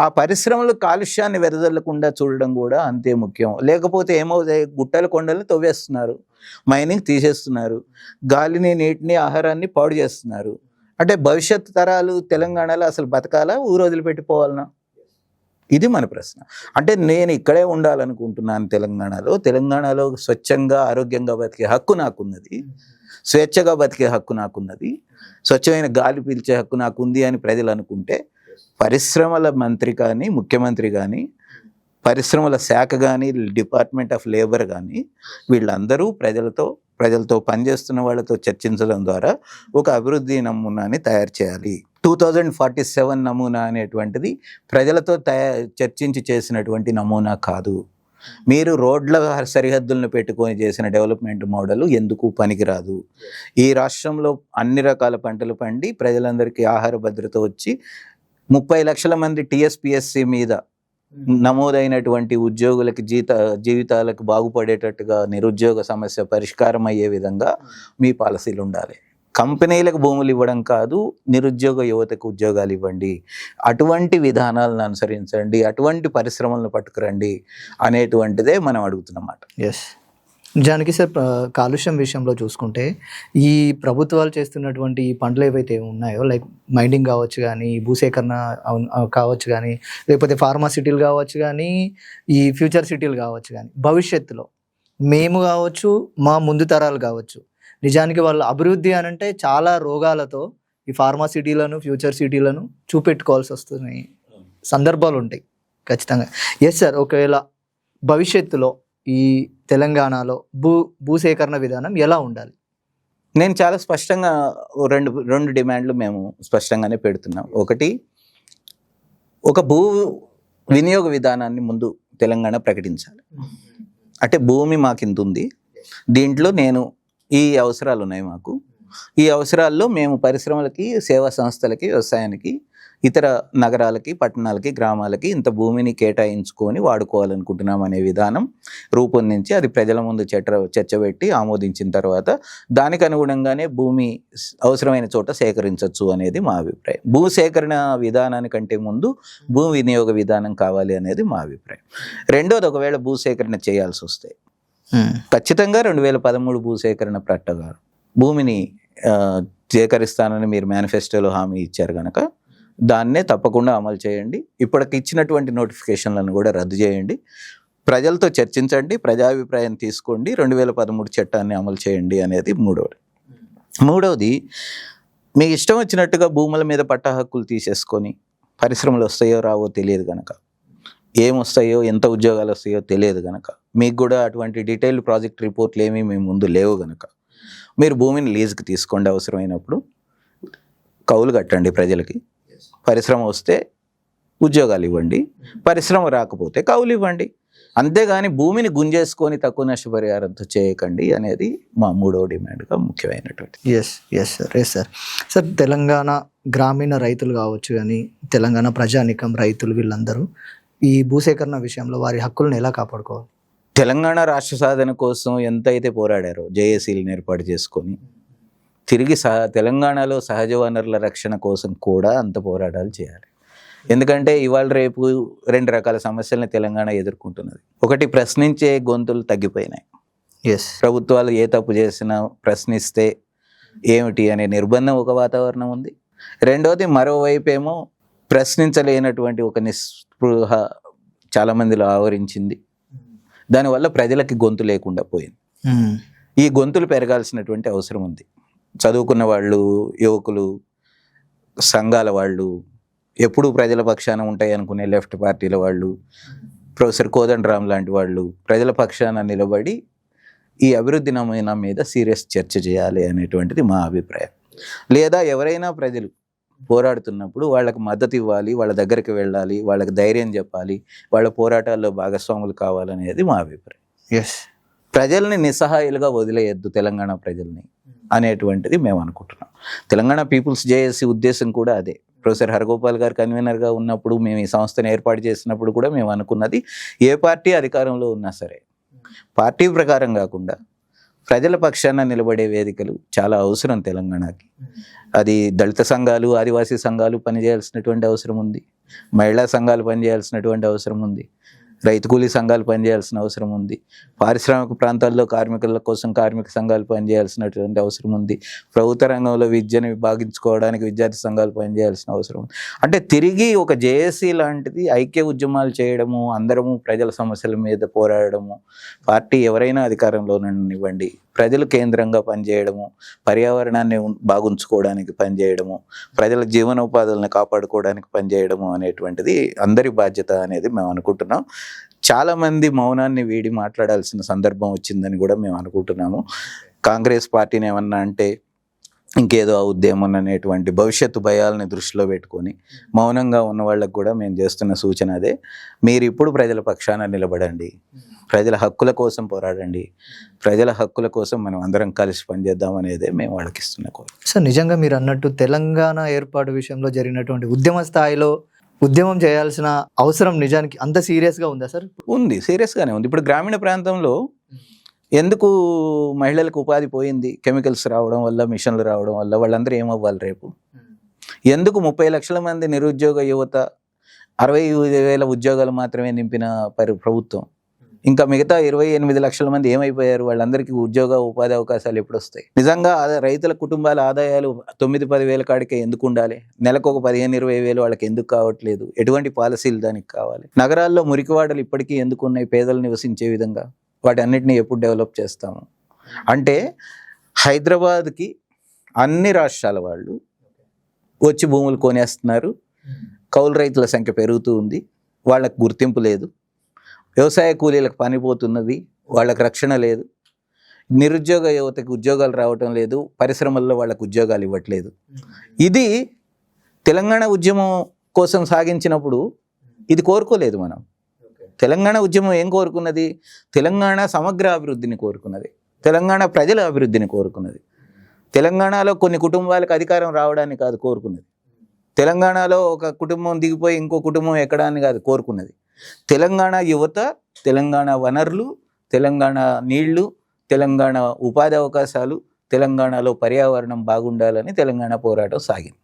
ఆ పరిశ్రమలు కాలుష్యాన్ని వెదజల్లకుండా చూడడం కూడా అంతే ముఖ్యం. లేకపోతే ఏమవుతాయి? గుట్టల కొండలు తవ్వేస్తున్నారు, మైనింగ్ తీసేస్తున్నారు, గాలిని, నీటిని, ఆహారాన్ని పాడు చేస్తున్నారు. అంటే భవిష్యత్ తరాలు తెలంగాణలో అసలు బతకాలా, ఊరు వదిలిపెట్టిపోవాలనా? ఇది మన ప్రశ్న. అంటే నేను ఇక్కడే ఉండాలనుకుంటున్నాను తెలంగాణలో స్వచ్ఛంగా, ఆరోగ్యంగా బతికే హక్కు నాకున్నది, స్వేచ్ఛగా బతికే హక్కు నాకున్నది, స్వచ్ఛమైన గాలి పీల్చే హక్కు నాకుంది అని ప్రజలు అనుకుంటే, పరిశ్రమల మంత్రి కానీ, ముఖ్యమంత్రి కానీ, పరిశ్రమల శాఖ కానీ, డిపార్ట్మెంట్ ఆఫ్ లేబర్ కానీ, వీళ్ళందరూ ప్రజలతో పనిచేస్తున్న వాళ్ళతో చర్చించడం ద్వారా ఒక అభివృద్ధి నమూనాని తయారు చేయాలి. 2047 నమూనా అనేటువంటిది ప్రజలతో చర్చించి చేసినటువంటి నమూనా కాదు. మీరు రోడ్ల సరిహద్దులను పెట్టుకొని చేసిన డెవలప్మెంట్ మోడల్ ఎందుకు పనికిరాదు? ఈ రాష్ట్రంలో అన్ని రకాల పంటలు పండి ప్రజలందరికీ ఆహార భద్రత వచ్చి 30 లక్షల మంది టీఎస్పీఎస్సీ మీద నమోదైనటువంటి ఉద్యోగులకి జీవితాలకు బాగుపడేటట్టుగా నిరుద్యోగ సమస్య పరిష్కారం అయ్యే విధంగా మీ పాలసీలు ఉండాలి. కంపెనీలకు భూములు ఇవ్వడం కాదు, నిరుద్యోగ యువతకు ఉద్యోగాలు ఇవ్వండి, అటువంటి విధానాలను అనుసరించండి, అటువంటి పరిశ్రమలను పట్టుకురండి అనేటువంటిదే మనం అడుగుతున్నమాట. నిజానికి సార్, కాలుష్యం విషయంలో చూసుకుంటే ఈ ప్రభుత్వాలు చేస్తున్నటువంటి ఈ పనులు ఏవైతే ఉన్నాయో, లైక్ మైనింగ్ కావచ్చు కానీ, భూసేకరణ కావచ్చు కానీ, లేకపోతే ఫార్మాసిటీలు కావచ్చు కానీ, ఈ ఫ్యూచర్ సిటీలు కావచ్చు కానీ, భవిష్యత్తులో మేము కావచ్చు, మా ముందు తరాలు కావచ్చు, నిజానికి వాళ్ళ అభివృద్ధి అని అంటే చాలా రోగాలతో ఈ ఫార్మాసిటీలను, ఫ్యూచర్ సిటీలను చూపెట్టుకోవాల్సి వస్తున్నాయి సందర్భాలు ఉంటాయి ఖచ్చితంగా. ఎస్ సార్, ఒకవేళ భవిష్యత్తులో ఈ తెలంగాణలో భూసేకరణ విధానం ఎలా ఉండాలి? నేను చాలా స్పష్టంగా రెండు డిమాండ్లు మేము స్పష్టంగానే పెడుతున్నాం. ఒకటి, ఒక భూ వినియోగ విధానాన్ని ముందు తెలంగాణ ప్రకటించాలి. అంటే భూమి మాకింత ఉంది, దీంట్లో ఈ అవసరాలు ఉన్నాయి మాకు. ఈ అవసరాల్లో మేము పరిశ్రమలకి, సేవా సంస్థలకి, వ్యవసాయానికి, ఇతర నగరాలకి, పట్టణాలకి, గ్రామాలకి ఇంత భూమిని కేటాయించుకొని వాడుకోవాలనుకుంటున్నాం అనే విధానం రూపొందించి అది ప్రజల ముందు చర్చ పెట్టి ఆమోదించిన తర్వాత దానికి అనుగుణంగానే భూమి అవసరమైన చోట సేకరించవచ్చు అనేది మా అభిప్రాయం. భూ సేకరణ విధానానికంటే ముందు భూ వినియోగ విధానం కావాలి అనేది మా అభిప్రాయం. రెండోది, ఒకవేళ భూ సేకరణ చేయాల్సి వస్తే ఖచ్చితంగా 2013 భూసేకరణ ప్రకటన భూమిని సేకరిస్తానని మీరు మేనిఫెస్టోలో హామీ ఇచ్చారు కనుక దాన్నే తప్పకుండా అమలు చేయండి. ఇప్పటికి ఇచ్చినటువంటి నోటిఫికేషన్లను కూడా రద్దు చేయండి. ప్రజలతో చర్చించండి, ప్రజాభిప్రాయం తీసుకోండి, 2013 చట్టాన్ని అమలు చేయండి అనేది మూడవది, మీకు ఇష్టం వచ్చినట్టుగా భూముల మీద పట్టా హక్కులు తీసేసుకొని పరిశ్రమలు వస్తాయో రావో తెలియదు కనుక, ఏమొస్తాయో ఎంత ఉద్యోగాలు వస్తాయో తెలియదు కనుక, మీకు కూడా అటువంటి డీటెయిల్డ్ ప్రాజెక్ట్ రిపోర్ట్లు ఏమీ మేము ముందు లేవు కనుక మీరు భూమిని లీజుకి తీసుకోండి. అవసరమైనప్పుడు కౌలు కట్టండి ప్రజలకి. పరిశ్రమ వస్తే ఉద్యోగాలు ఇవ్వండి, పరిశ్రమ రాకపోతే కౌలు ఇవ్వండి. అంతేగాని భూమిని గుంజేసుకొని తక్కువ నష్టపరిహారంతో చేయకండి అనేది మా మూడవ డిమాండ్గా ముఖ్యమైనటువంటి. ఎస్ సార్ తెలంగాణ గ్రామీణ రైతులు కావచ్చు కానీ తెలంగాణ ప్రజానికం రైతులు వీళ్ళందరూ ఈ భూసేకరణ విషయంలో వారి హక్కులను ఎలా కాపాడుకోవాలి? తెలంగాణ రాష్ట్ర సాధన కోసం ఎంతైతే పోరాడారో జేఏసీలను ఏర్పాటు చేసుకొని తిరిగి తెలంగాణలో సహజ వనరుల రక్షణ కోసం కూడా అంత పోరాటాలు చేయాలి. ఎందుకంటే ఇవాళ రేపు 2 రకాల సమస్యలను తెలంగాణ ఎదుర్కొంటున్నది. ఒకటి, ప్రశ్నించే గొంతులు తగ్గిపోయినాయి. ప్రభుత్వాలు ఏ తప్పు చేసినా ప్రశ్నిస్తే ఏమిటి అనే నిర్బంధం ఒక వాతావరణం ఉంది. రెండోది, మరోవైపు ఏమో ప్రశ్నించలేనటువంటి ఒక నిస్పృహ చాలామందిలో ఆవరించింది. దానివల్ల ప్రజలకి గొంతు లేకుండా పోయింది. ఈ గొంతులు పెరగాల్సినటువంటి అవసరం ఉంది. చదువుకున్న వాళ్ళు, యువకులు, సంఘాల వాళ్ళు, ఎప్పుడూ ప్రజల పక్షాన ఉంటాయి అనుకునే లెఫ్ట్ పార్టీల వాళ్ళు, ప్రొఫెసర్ కోదండరామ్ లాంటి వాళ్ళు ప్రజల పక్షాన నిలబడి ఈ అభివృద్ధి నమూనా మీద సీరియస్ చర్చ చేయాలి అనేటువంటిది మా అభిప్రాయం. లేదా ఎవరైనా ప్రజలు పోరాడుతున్నప్పుడు వాళ్ళకి మద్దతు ఇవ్వాలి, వాళ్ళ దగ్గరికి వెళ్ళాలి, వాళ్ళకి ధైర్యం చెప్పాలి, వాళ్ళ పోరాటాల్లో భాగస్వాములు కావాలనేది మా అభిప్రాయం. ప్రజల్ని నిస్సహాయులుగా వదిలేయద్దు తెలంగాణ ప్రజల్ని అనేటువంటిది మేము అనుకుంటున్నాం. తెలంగాణ పీపుల్స్ జేఏసీ ఉద్దేశం కూడా అదే. ప్రొఫెసర్ హరగోపాల్ గారు కన్వీనర్గా ఉన్నప్పుడు, మేము ఈ సంస్థను ఏర్పాటు చేసినప్పుడు కూడా మేము అనుకున్నది, ఏ పార్టీ అధికారంలో ఉన్నా సరే పార్టీ ప్రకారం కాకుండా ప్రజల పక్షాన నిలబడే వేదికలు చాలా అవసరం తెలంగాణకి. అది దళిత సంఘాలు, ఆదివాసీ సంఘాలు పనిచేయాల్సినటువంటి అవసరం ఉంది, మహిళా సంఘాలు పనిచేయాల్సినటువంటి అవసరం ఉంది, రైతు కూలీ సంఘాలు పనిచేయాల్సిన అవసరం ఉంది, పారిశ్రామిక ప్రాంతాల్లో కార్మికుల కోసం కార్మిక సంఘాలు పనిచేయాల్సినటువంటి అవసరం ఉంది, ప్రభుత్వ రంగంలో విద్యను విభాగించుకోవడానికి విద్యార్థి సంఘాలు పనిచేయాల్సిన అవసరం ఉంది. అంటే తిరిగి ఒక జేఏసీ లాంటిది ఐక్య ఉద్యమాలు చేయడము, అందరము ప్రజల సమస్యల మీద పోరాడము, పార్టీ ఎవరైనా అధికారంలో ఇవ్వండి, ప్రజలు కేంద్రంగా పనిచేయడము, పర్యావరణాన్ని బాగుంచుకోవడానికి పనిచేయడము, ప్రజల జీవనోపాధులను కాపాడుకోవడానికి పనిచేయడము అనేటువంటిది అందరి బాధ్యత అనేది మేము అనుకుంటున్నాం. చాలామంది మౌనాన్ని వీడి మాట్లాడాల్సిన సందర్భం వచ్చిందని కూడా మేము అనుకుంటున్నాము. కాంగ్రెస్ పార్టీని ఏమన్నా అంటే ఇంకేదో ఉద్యమం అనేటువంటి భవిష్యత్తు భయాలని దృష్టిలో పెట్టుకొని మౌనంగా ఉన్న వాళ్ళకు కూడా మేము చేస్తున్న సూచన అదే. మీరు ఇప్పుడు ప్రజల పక్షాన నిలబడండి, ప్రజల హక్కుల కోసం పోరాడండి, ప్రజల హక్కుల కోసం మనం అందరం కలిసి పనిచేద్దాం అనేదే మేము వాళ్ళకి ఇస్తున్న కోరిక. సార్, నిజంగా మీరు అన్నట్టు తెలంగాణ ఏర్పాటు విషయంలో జరిగినటువంటి ఉద్యమ స్థాయిలో ఉద్యమం చేయాల్సిన అవసరం నిజానికి అంత సీరియస్గా ఉందా సార్? ఉంది, సీరియస్గానే ఉంది. ఇప్పుడు గ్రామీణ ప్రాంతంలో ఎందుకు మహిళలకు ఉపాధి పోయింది? కెమికల్స్ రావడం వల్ల, మిషన్లు రావడం వల్ల. వాళ్ళందరూ ఏమవ్వాలి రేపు? ఎందుకు 30 లక్షల మంది నిరుద్యోగ యువత, 60,000 ఉద్యోగాలు మాత్రమే నింపిన ప్రభుత్వం, ఇంకా మిగతా 28 లక్షల మంది ఏమైపోయారు? వాళ్ళందరికీ ఉద్యోగ ఉపాధి అవకాశాలు ఎప్పుడు వస్తాయి? నిజంగా రైతుల కుటుంబాల ఆదాయాలు 9-10 వేల కాడికే ఎందుకు ఉండాలి? నెలకు ఒక 15-20 వేలు వాళ్ళకి ఎందుకు కావట్లేదు? ఎటువంటి పాలసీలు దానికి కావాలి? నగరాల్లో మురికివాడలు ఇప్పటికీ ఎందుకు ఉన్నాయి పేదలు నివసించే విధంగా? వాటి అన్నిటిని ఎప్పుడు డెవలప్ చేస్తాము? అంటే హైదరాబాద్కి అన్ని రాష్ట్రాల వాళ్ళు వచ్చి భూములు కొనేస్తున్నారు, కౌలు రైతుల సంఖ్య పెరుగుతూ ఉంది, వాళ్ళకు గుర్తింపు లేదు, వ్యవసాయ కూలీలకు పని పోతున్నది, వాళ్ళకి రక్షణ లేదు, నిరుద్యోగ యువతకి ఉద్యోగాలు రావటం లేదు, పరిశ్రమల్లో వాళ్ళకు ఉద్యోగాలు ఇవ్వట్లేదు. ఇది తెలంగాణ ఉద్యమం కోసం సాగించినప్పుడు ఇది కోరుకోలేదు మనం. తెలంగాణ ఉద్యమం ఏం కోరుకున్నది? తెలంగాణ సమగ్ర అభివృద్ధిని కోరుకున్నది. తెలంగాణ ప్రజల అభివృద్ధిని కోరుకున్నది. తెలంగాణలో కొన్ని కుటుంబాలకు అధికారం రావడాన్ని కాదు కోరుకున్నది. తెలంగాణలో ఒక కుటుంబం దిగిపోయి ఇంకో కుటుంబం ఎక్కడాన్ని కాదు కోరుకున్నది. తెలంగాణ యువత, తెలంగాణ వనరులు, తెలంగాణ నీళ్లు, తెలంగాణ ఉపాధి అవకాశాలు, తెలంగాణలో పర్యావరణం బాగుండాలని తెలంగాణ పోరాటం సాగింది.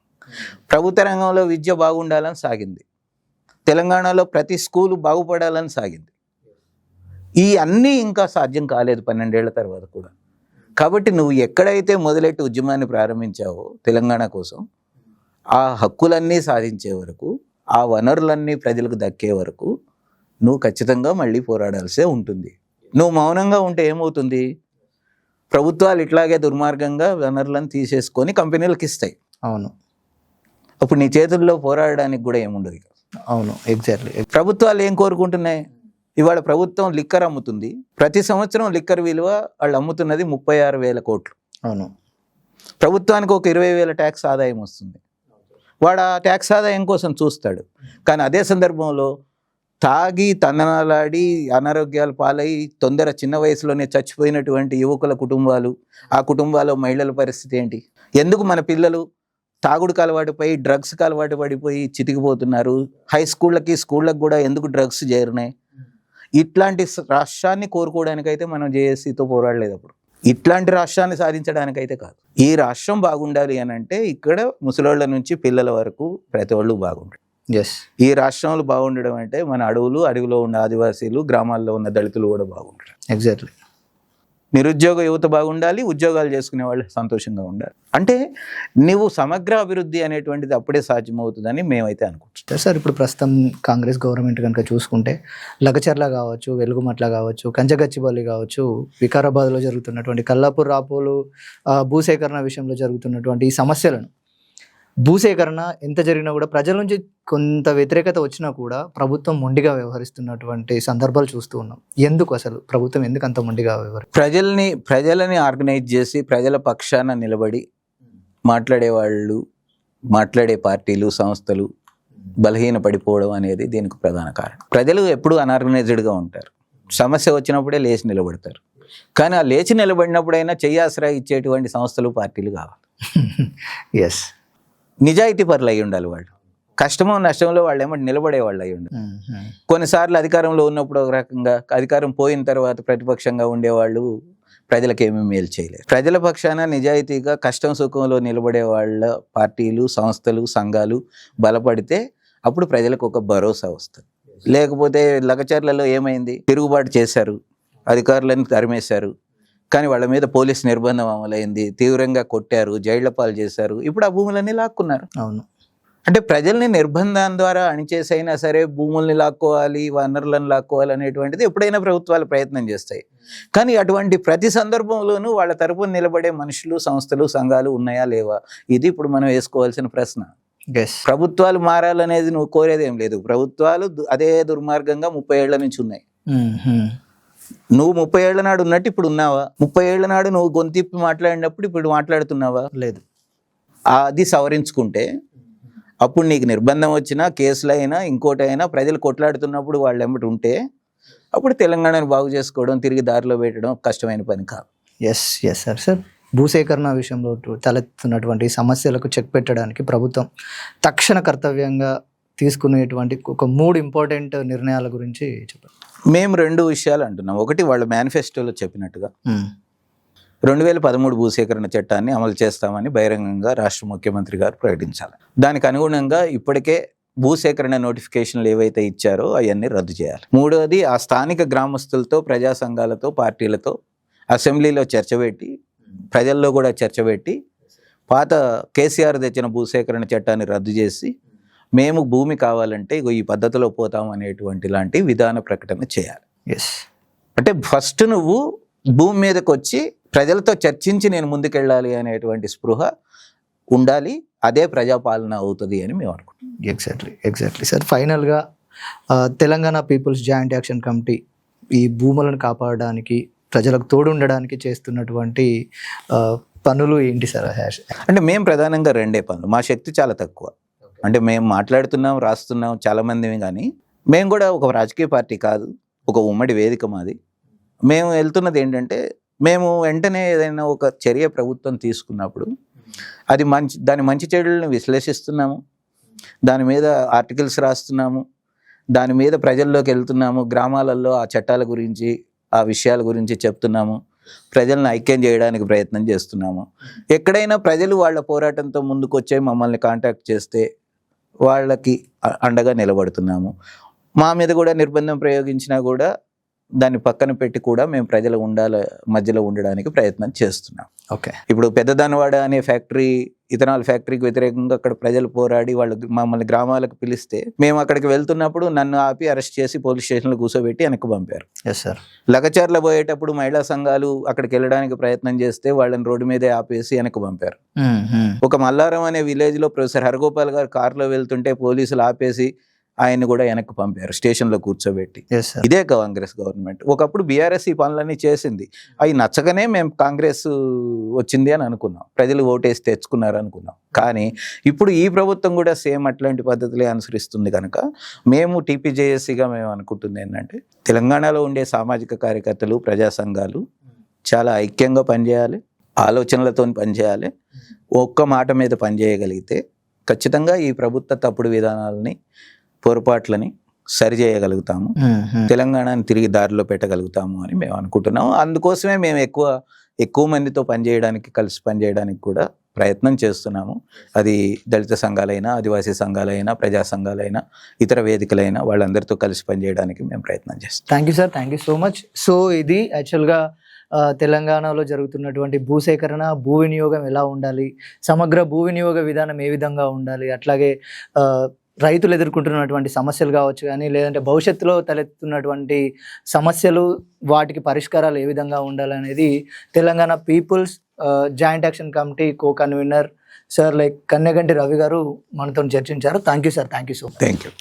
ప్రభుత్వ రంగంలో విద్య బాగుండాలని సాగింది. తెలంగాణలో ప్రతి స్కూలు బాగుపడాలని సాగింది. ఈ అన్నీ ఇంకా సాధ్యం కాలేదు 12 ఏళ్ల తర్వాత కూడా. కాబట్టి నువ్వు ఎక్కడైతే మొదలెట్టి ఉద్యమాన్ని ప్రారంభించావో తెలంగాణ కోసం, ఆ హక్కులన్నీ సాధించే వరకు, ఆ వనరులన్నీ ప్రజలకు దక్కే వరకు నువ్వు ఖచ్చితంగా మళ్ళీ పోరాడాల్సే ఉంటుంది. నువ్వు మౌనంగా ఉంటే ఏమవుతుంది? ప్రభుత్వాలు ఇట్లాగే దుర్మార్గంగా వనరులను తీసేసుకొని కంపెనీలకు ఇస్తాయి. అవును. అప్పుడు నీ చేతుల్లో పోరాడడానికి కూడా ఏముండదు. అవును, ఎగ్జాక్ట్లీ. ప్రభుత్వాలు ఏం కోరుకుంటున్నాయి? ఇవాళ ప్రభుత్వం లిక్కర్ అమ్ముతుంది. ప్రతి సంవత్సరం లిక్కర్ విలువ వాళ్ళు అమ్ముతున్నది 36,000 కోట్లు. అవును. ప్రభుత్వానికి ఒక 20,000 ట్యాక్స్ ఆదాయం వస్తుంది. వాడు ఆ ట్యాక్స్ ఆదాయం కోసం చూస్తాడు. కానీ అదే సందర్భంలో తాగి తన్నలాడి అనారోగ్యాలు పాలై చిన్న వయసులోనే చచ్చిపోయినటువంటి యువకుల కుటుంబాలు, ఆ కుటుంబాల్లో మహిళల పరిస్థితి ఏంటి? ఎందుకు మన పిల్లలు తాగుడుకు అలవాటు పడి డ్రగ్స్కి అలవాటు పడిపోయి చితికిపోతున్నారు? హై స్కూళ్ళకి కూడా ఎందుకు డ్రగ్స్ చేరినాయి? ఇట్లాంటి రాష్ట్రాన్ని కోరుకోవడానికైతే మనం జేఏసీతో పోరాడలేదు. అప్పుడు ఇట్లాంటి రాష్ట్రాన్ని సాధించడానికైతే కాదు. ఈ రాష్ట్రం బాగుండాలి అని అంటే ఇక్కడ ముసలోళ్ళ నుంచి పిల్లల వరకు ప్రతి వాళ్ళు బాగుంటారు. ఈ రాష్ట్రంలో బాగుండడం అంటే మన అడవిలో ఉన్న ఆదివాసీలు, గ్రామాల్లో ఉన్న దళితులు కూడా బాగుంటారు. ఎగ్జాక్ట్లీ. నిరుద్యోగ యువత బాగుండాలి, ఉద్యోగాలు చేసుకునే వాళ్ళు సంతోషంగా ఉండాలి. అంటే నువ్వు సమగ్ర అభివృద్ధి అనేటువంటిది అప్పుడే సాధ్యమవుతుందని మేమైతే అనుకుంటున్నాం. సార్, ఇప్పుడు ప్రస్తుతం కాంగ్రెస్ గవర్నమెంట్ కనుక చూసుకుంటే లగచర్ల కావచ్చు, వెలుగుమట్ల కావచ్చు, కంచగచ్చిబౌలి కావచ్చు, వికారాబాద్లో జరుగుతున్నటువంటి కల్లాపూర్ రాపోలు భూసేకరణ విషయంలో జరుగుతున్నటువంటి ఈ సమస్యలను, భూసేకరణ ఎంత జరిగినా కూడా ప్రజల నుంచి కొంత వ్యతిరేకత వచ్చినా కూడా ప్రభుత్వం మొండిగా వ్యవహరిస్తున్నటువంటి సందర్భాలు చూస్తూ ఉన్నాం. ఎందుకు అసలు ప్రభుత్వం ఎందుకు అంత మొండిగా ప్రజలని ఆర్గనైజ్ చేసి ప్రజల పక్షాన నిలబడి మాట్లాడే పార్టీలు, సంస్థలు బలహీన పడిపోవడం అనేది దీనికి ప్రధాన కారణం. ప్రజలు ఎప్పుడూ అనార్గనైజ్డ్గా ఉంటారు. సమస్య వచ్చినప్పుడే లేచి నిలబడతారు. కానీ ఆ లేచి నిలబడినప్పుడైనా చెయ్యాసరా ఇచ్చేటువంటి సంస్థలు, పార్టీలు కావాలి. ఎస్. నిజాయితీ పరులు అయి ఉండాలి. వాళ్ళు కష్టమో నష్టంలో వాళ్ళు ఏమంటే నిలబడే వాళ్ళు అయి ఉండాలి. కొన్నిసార్లు అధికారంలో ఉన్నప్పుడు ఒక రకంగా, అధికారం పోయిన తర్వాత ప్రతిపక్షంగా ఉండేవాళ్ళు ప్రజలకు ఏమీ మేలు చేయలేరు. ప్రజల పక్షాన నిజాయితీగా కష్టం సుఖంలో నిలబడే వాళ్ళ పార్టీలు, సంస్థలు, సంఘాలు బలపడితే అప్పుడు ప్రజలకు ఒక భరోసా వస్తుంది. లేకపోతే లగచర్లలో ఏమైంది? తిరుగుబాటు చేశారు, అధికారులను తరిమేశారు, కానీ వాళ్ళ మీద పోలీస్ నిర్బంధం అమలైంది, తీవ్రంగా కొట్టారు, జైళ్ల పాలు చేశారు. ఇప్పుడు ఆ భూములన్నీ లాక్కున్నారు. అవును. అంటే ప్రజల్ని నిర్బంధం ద్వారా అణిచేసైనా సరే భూముల్ని లాక్కోవాలి, వనరులను లాక్కోవాలి అనేటువంటిది ఎప్పుడైనా ప్రభుత్వాలు ప్రయత్నం చేస్తాయి. కానీ అటువంటి ప్రతి సందర్భంలోనూ వాళ్ళ తరపున నిలబడే మనుషులు, సంస్థలు, సంఘాలు ఉన్నాయా లేవా? ఇది ఇప్పుడు మనం వేసుకోవాల్సిన ప్రశ్న. ప్రభుత్వాలు మారాలనేది నువ్వు కోరేది ఏం లేదు. ప్రభుత్వాలు అదే దుర్మార్గంగా 30 ఏళ్ల నుంచి ఉన్నాయి. నువ్వు 30 ఏళ్ల నాడు ఉన్నట్టు ఇప్పుడు ఉన్నావా? 30 ఏళ్ల నాడు నువ్వు గొంతిప్పి మాట్లాడినప్పుడు ఇప్పుడు మాట్లాడుతున్నావా? లేదు. అది సవరించుకుంటే అప్పుడు నీకు నిర్బంధం వచ్చినా, కేసులైనా, ఇంకోటైనా, ప్రజలు కొట్లాడుతున్నప్పుడు వాళ్ళు ఎమ్మటి ఉంటే అప్పుడు తెలంగాణను బాగు చేసుకోవడం, తిరిగి దారిలో పెట్టడం కష్టమైన పని కాదు. Yes sir. భూసేకరణ విషయంలో తలెత్తున్నటువంటి సమస్యలకు చెక్ పెట్టడానికి ప్రభుత్వం తక్షణ కర్తవ్యంగా తీసుకునేటువంటి ఒక 3 ఇంపార్టెంట్ నిర్ణయాల గురించి చెప్పండి. మేము 2 విషయాలు అంటున్నాం. ఒకటి, వాళ్ళ మేనిఫెస్టోలో చెప్పినట్టుగా 2013 భూసేకరణ చట్టాన్ని అమలు చేస్తామని బహిరంగంగా రాష్ట్ర ముఖ్యమంత్రి గారు ప్రకటించాలి. దానికి అనుగుణంగా ఇప్పటికే భూసేకరణ నోటిఫికేషన్లు ఏవైతే ఇచ్చారో అవన్నీ రద్దు చేయాలి. 3వది, ఆ స్థానిక గ్రామస్తులతో, ప్రజా సంఘాలతో, పార్టీలతో అసెంబ్లీలో చర్చ పెట్టి, ప్రజల్లో కూడా చర్చ పెట్టి, పాత కేసీఆర్ తెచ్చిన భూసేకరణ చట్టాన్ని రద్దు చేసి మేము భూమి కావాలంటే ఈ పద్ధతిలో పోతాం అనేటువంటి లాంటి విధాన ప్రకటన చేయాలి. అంటే ఫస్ట్ నువ్వు భూమి మీదకి వచ్చి ప్రజలతో చర్చించి నేను ముందుకెళ్ళాలి అనేటువంటి స్పృహ ఉండాలి. అదే ప్రజాపాలన అవుతుంది అని మేము అనుకుంటున్నాం. Exactly sir. ఫైనల్గా Telangana people's joint action committee ఈ భూములను కాపాడడానికి, ప్రజలకు తోడు ఉండడానికి చేస్తున్నటువంటి పనులు ఏంటి సార్? అంటే మేము ప్రధానంగా 2 పనులు. మా శక్తి చాలా తక్కువ. అంటే మేము మాట్లాడుతున్నాం, రాస్తున్నాం చాలామంది, కానీ మేము కూడా ఒక రాజకీయ పార్టీ కాదు, ఒక ఉమ్మడి వేదిక మాది. మేము వెళ్తున్నది ఏంటంటే మేము వెంటనే ఏదైనా ఒక చర్య ప్రభుత్వం తీసుకున్నప్పుడు అది దాని మంచి చెడులను విశ్లేషిస్తున్నాము, దాని మీద ఆర్టికల్స్ రాస్తున్నాము, దాని మీద ప్రజల్లోకి వెళ్తున్నాము, గ్రామాలలో ఆ చట్టాల గురించి ఆ విషయాల గురించి చెప్తున్నాము, ప్రజలను ఐక్యం చేయడానికి ప్రయత్నం చేస్తున్నాము. ఎక్కడైనా ప్రజలు వాళ్ళ పోరాటంతో ముందుకు వచ్చే మమ్మల్ని కాంటాక్ట్ చేస్తే వాళ్ళకి అండగా నిలబడుతున్నాము. మా మీద కూడా నిర్బంధం ప్రయోగించినా కూడా దాన్ని పక్కన పెట్టి కూడా మేము ప్రజల మధ్యలో ఉండడానికి ప్రయత్నం చేస్తున్నాం. ఓకే, ఇప్పుడు పెద్దదానవాడ అనే ఫ్యాక్టరీ, ఇథనాల్ ఫ్యాక్టరీకి వ్యతిరేకంగా అక్కడ ప్రజలు పోరాడి వాళ్ళు మమ్మల్ని గ్రామాలకు పిలిస్తే మేము అక్కడికి వెళ్తున్నప్పుడు నన్ను ఆపి అరెస్ట్ చేసి పోలీస్ స్టేషన్లో కూర్చోబెట్టి వెనక్కి పంపారు. Yes sir. లగచర్ల పోయేటప్పుడు మహిళా సంఘాలు అక్కడికి వెళ్ళడానికి ప్రయత్నం చేస్తే వాళ్ళని రోడ్డు మీదే ఆపేసి వెనక్కి పంపారు. ఒక మల్లారం అనే విలేజ్ లో ప్రొఫెసర్ హరగోపాల్ గారు కారులో వెళ్తుంటే పోలీసులు ఆపేసి ఆయన్ని కూడా వెనక్కి పంపారు, స్టేషన్లో కూర్చోబెట్టి. ఇదే కాంగ్రెస్ గవర్నమెంట్. ఒకప్పుడు బీఆర్ఎస్ ఈ పనులన్నీ చేసింది, అవి నచ్చగానే మేము కాంగ్రెస్ వచ్చింది అని అనుకున్నాం, ప్రజలు ఓటేసి తెచ్చుకున్నారు అనుకున్నాం. కానీ ఇప్పుడు ఈ ప్రభుత్వం కూడా సేమ్ అట్లాంటి పద్ధతులే అనుసరిస్తుంది కనుక మేము టీపీజేఏసీగా మేము అనుకుంటుంది ఏంటంటే తెలంగాణలో ఉండే సామాజిక కార్యకర్తలు, ప్రజా సంఘాలు చాలా ఐక్యంగా పనిచేయాలి, ఆలోచనలతో పనిచేయాలి. ఒక్క మాట మీద పనిచేయగలిగితే ఖచ్చితంగా ఈ ప్రభుత్వ తప్పుడు విధానాలని, పొరపాట్లని సరిచేయగలుగుతాము, తెలంగాణని తిరిగి దారిలో పెట్టగలుగుతాము అని మేము అనుకుంటున్నాము. అందుకోసమే మేము ఎక్కువ మందితో కలిసి పనిచేయడానికి కూడా ప్రయత్నం చేస్తున్నాము. అది దళిత సంఘాలైనా, ఆదివాసీ సంఘాలైనా, ప్రజా సంఘాలైనా, ఇతర వేదికలైనా వాళ్ళందరితో కలిసి పనిచేయడానికి మేము ప్రయత్నం చేస్తాం. Thank you sir, thank you so much. So ఇది యాక్చువల్గా తెలంగాణలో జరుగుతున్నటువంటి భూసేకరణ, భూ వినియోగం ఎలా ఉండాలి, సమగ్ర భూ వినియోగ విధానం ఏ విధంగా ఉండాలి, అట్లాగే రైతులు ఎదుర్కొంటున్నటువంటి సమస్యలు కావచ్చు కానీ, లేదంటే భవిష్యత్తులో తలెత్తున్నటువంటి సమస్యలు, వాటికి పరిష్కారాలు ఏ విధంగా ఉండాలనేది Telangana people's joint action committee convener sir Kanneganti Ravi garu మనతో చర్చించారు. Thank you sir, thank you so much. Thank you.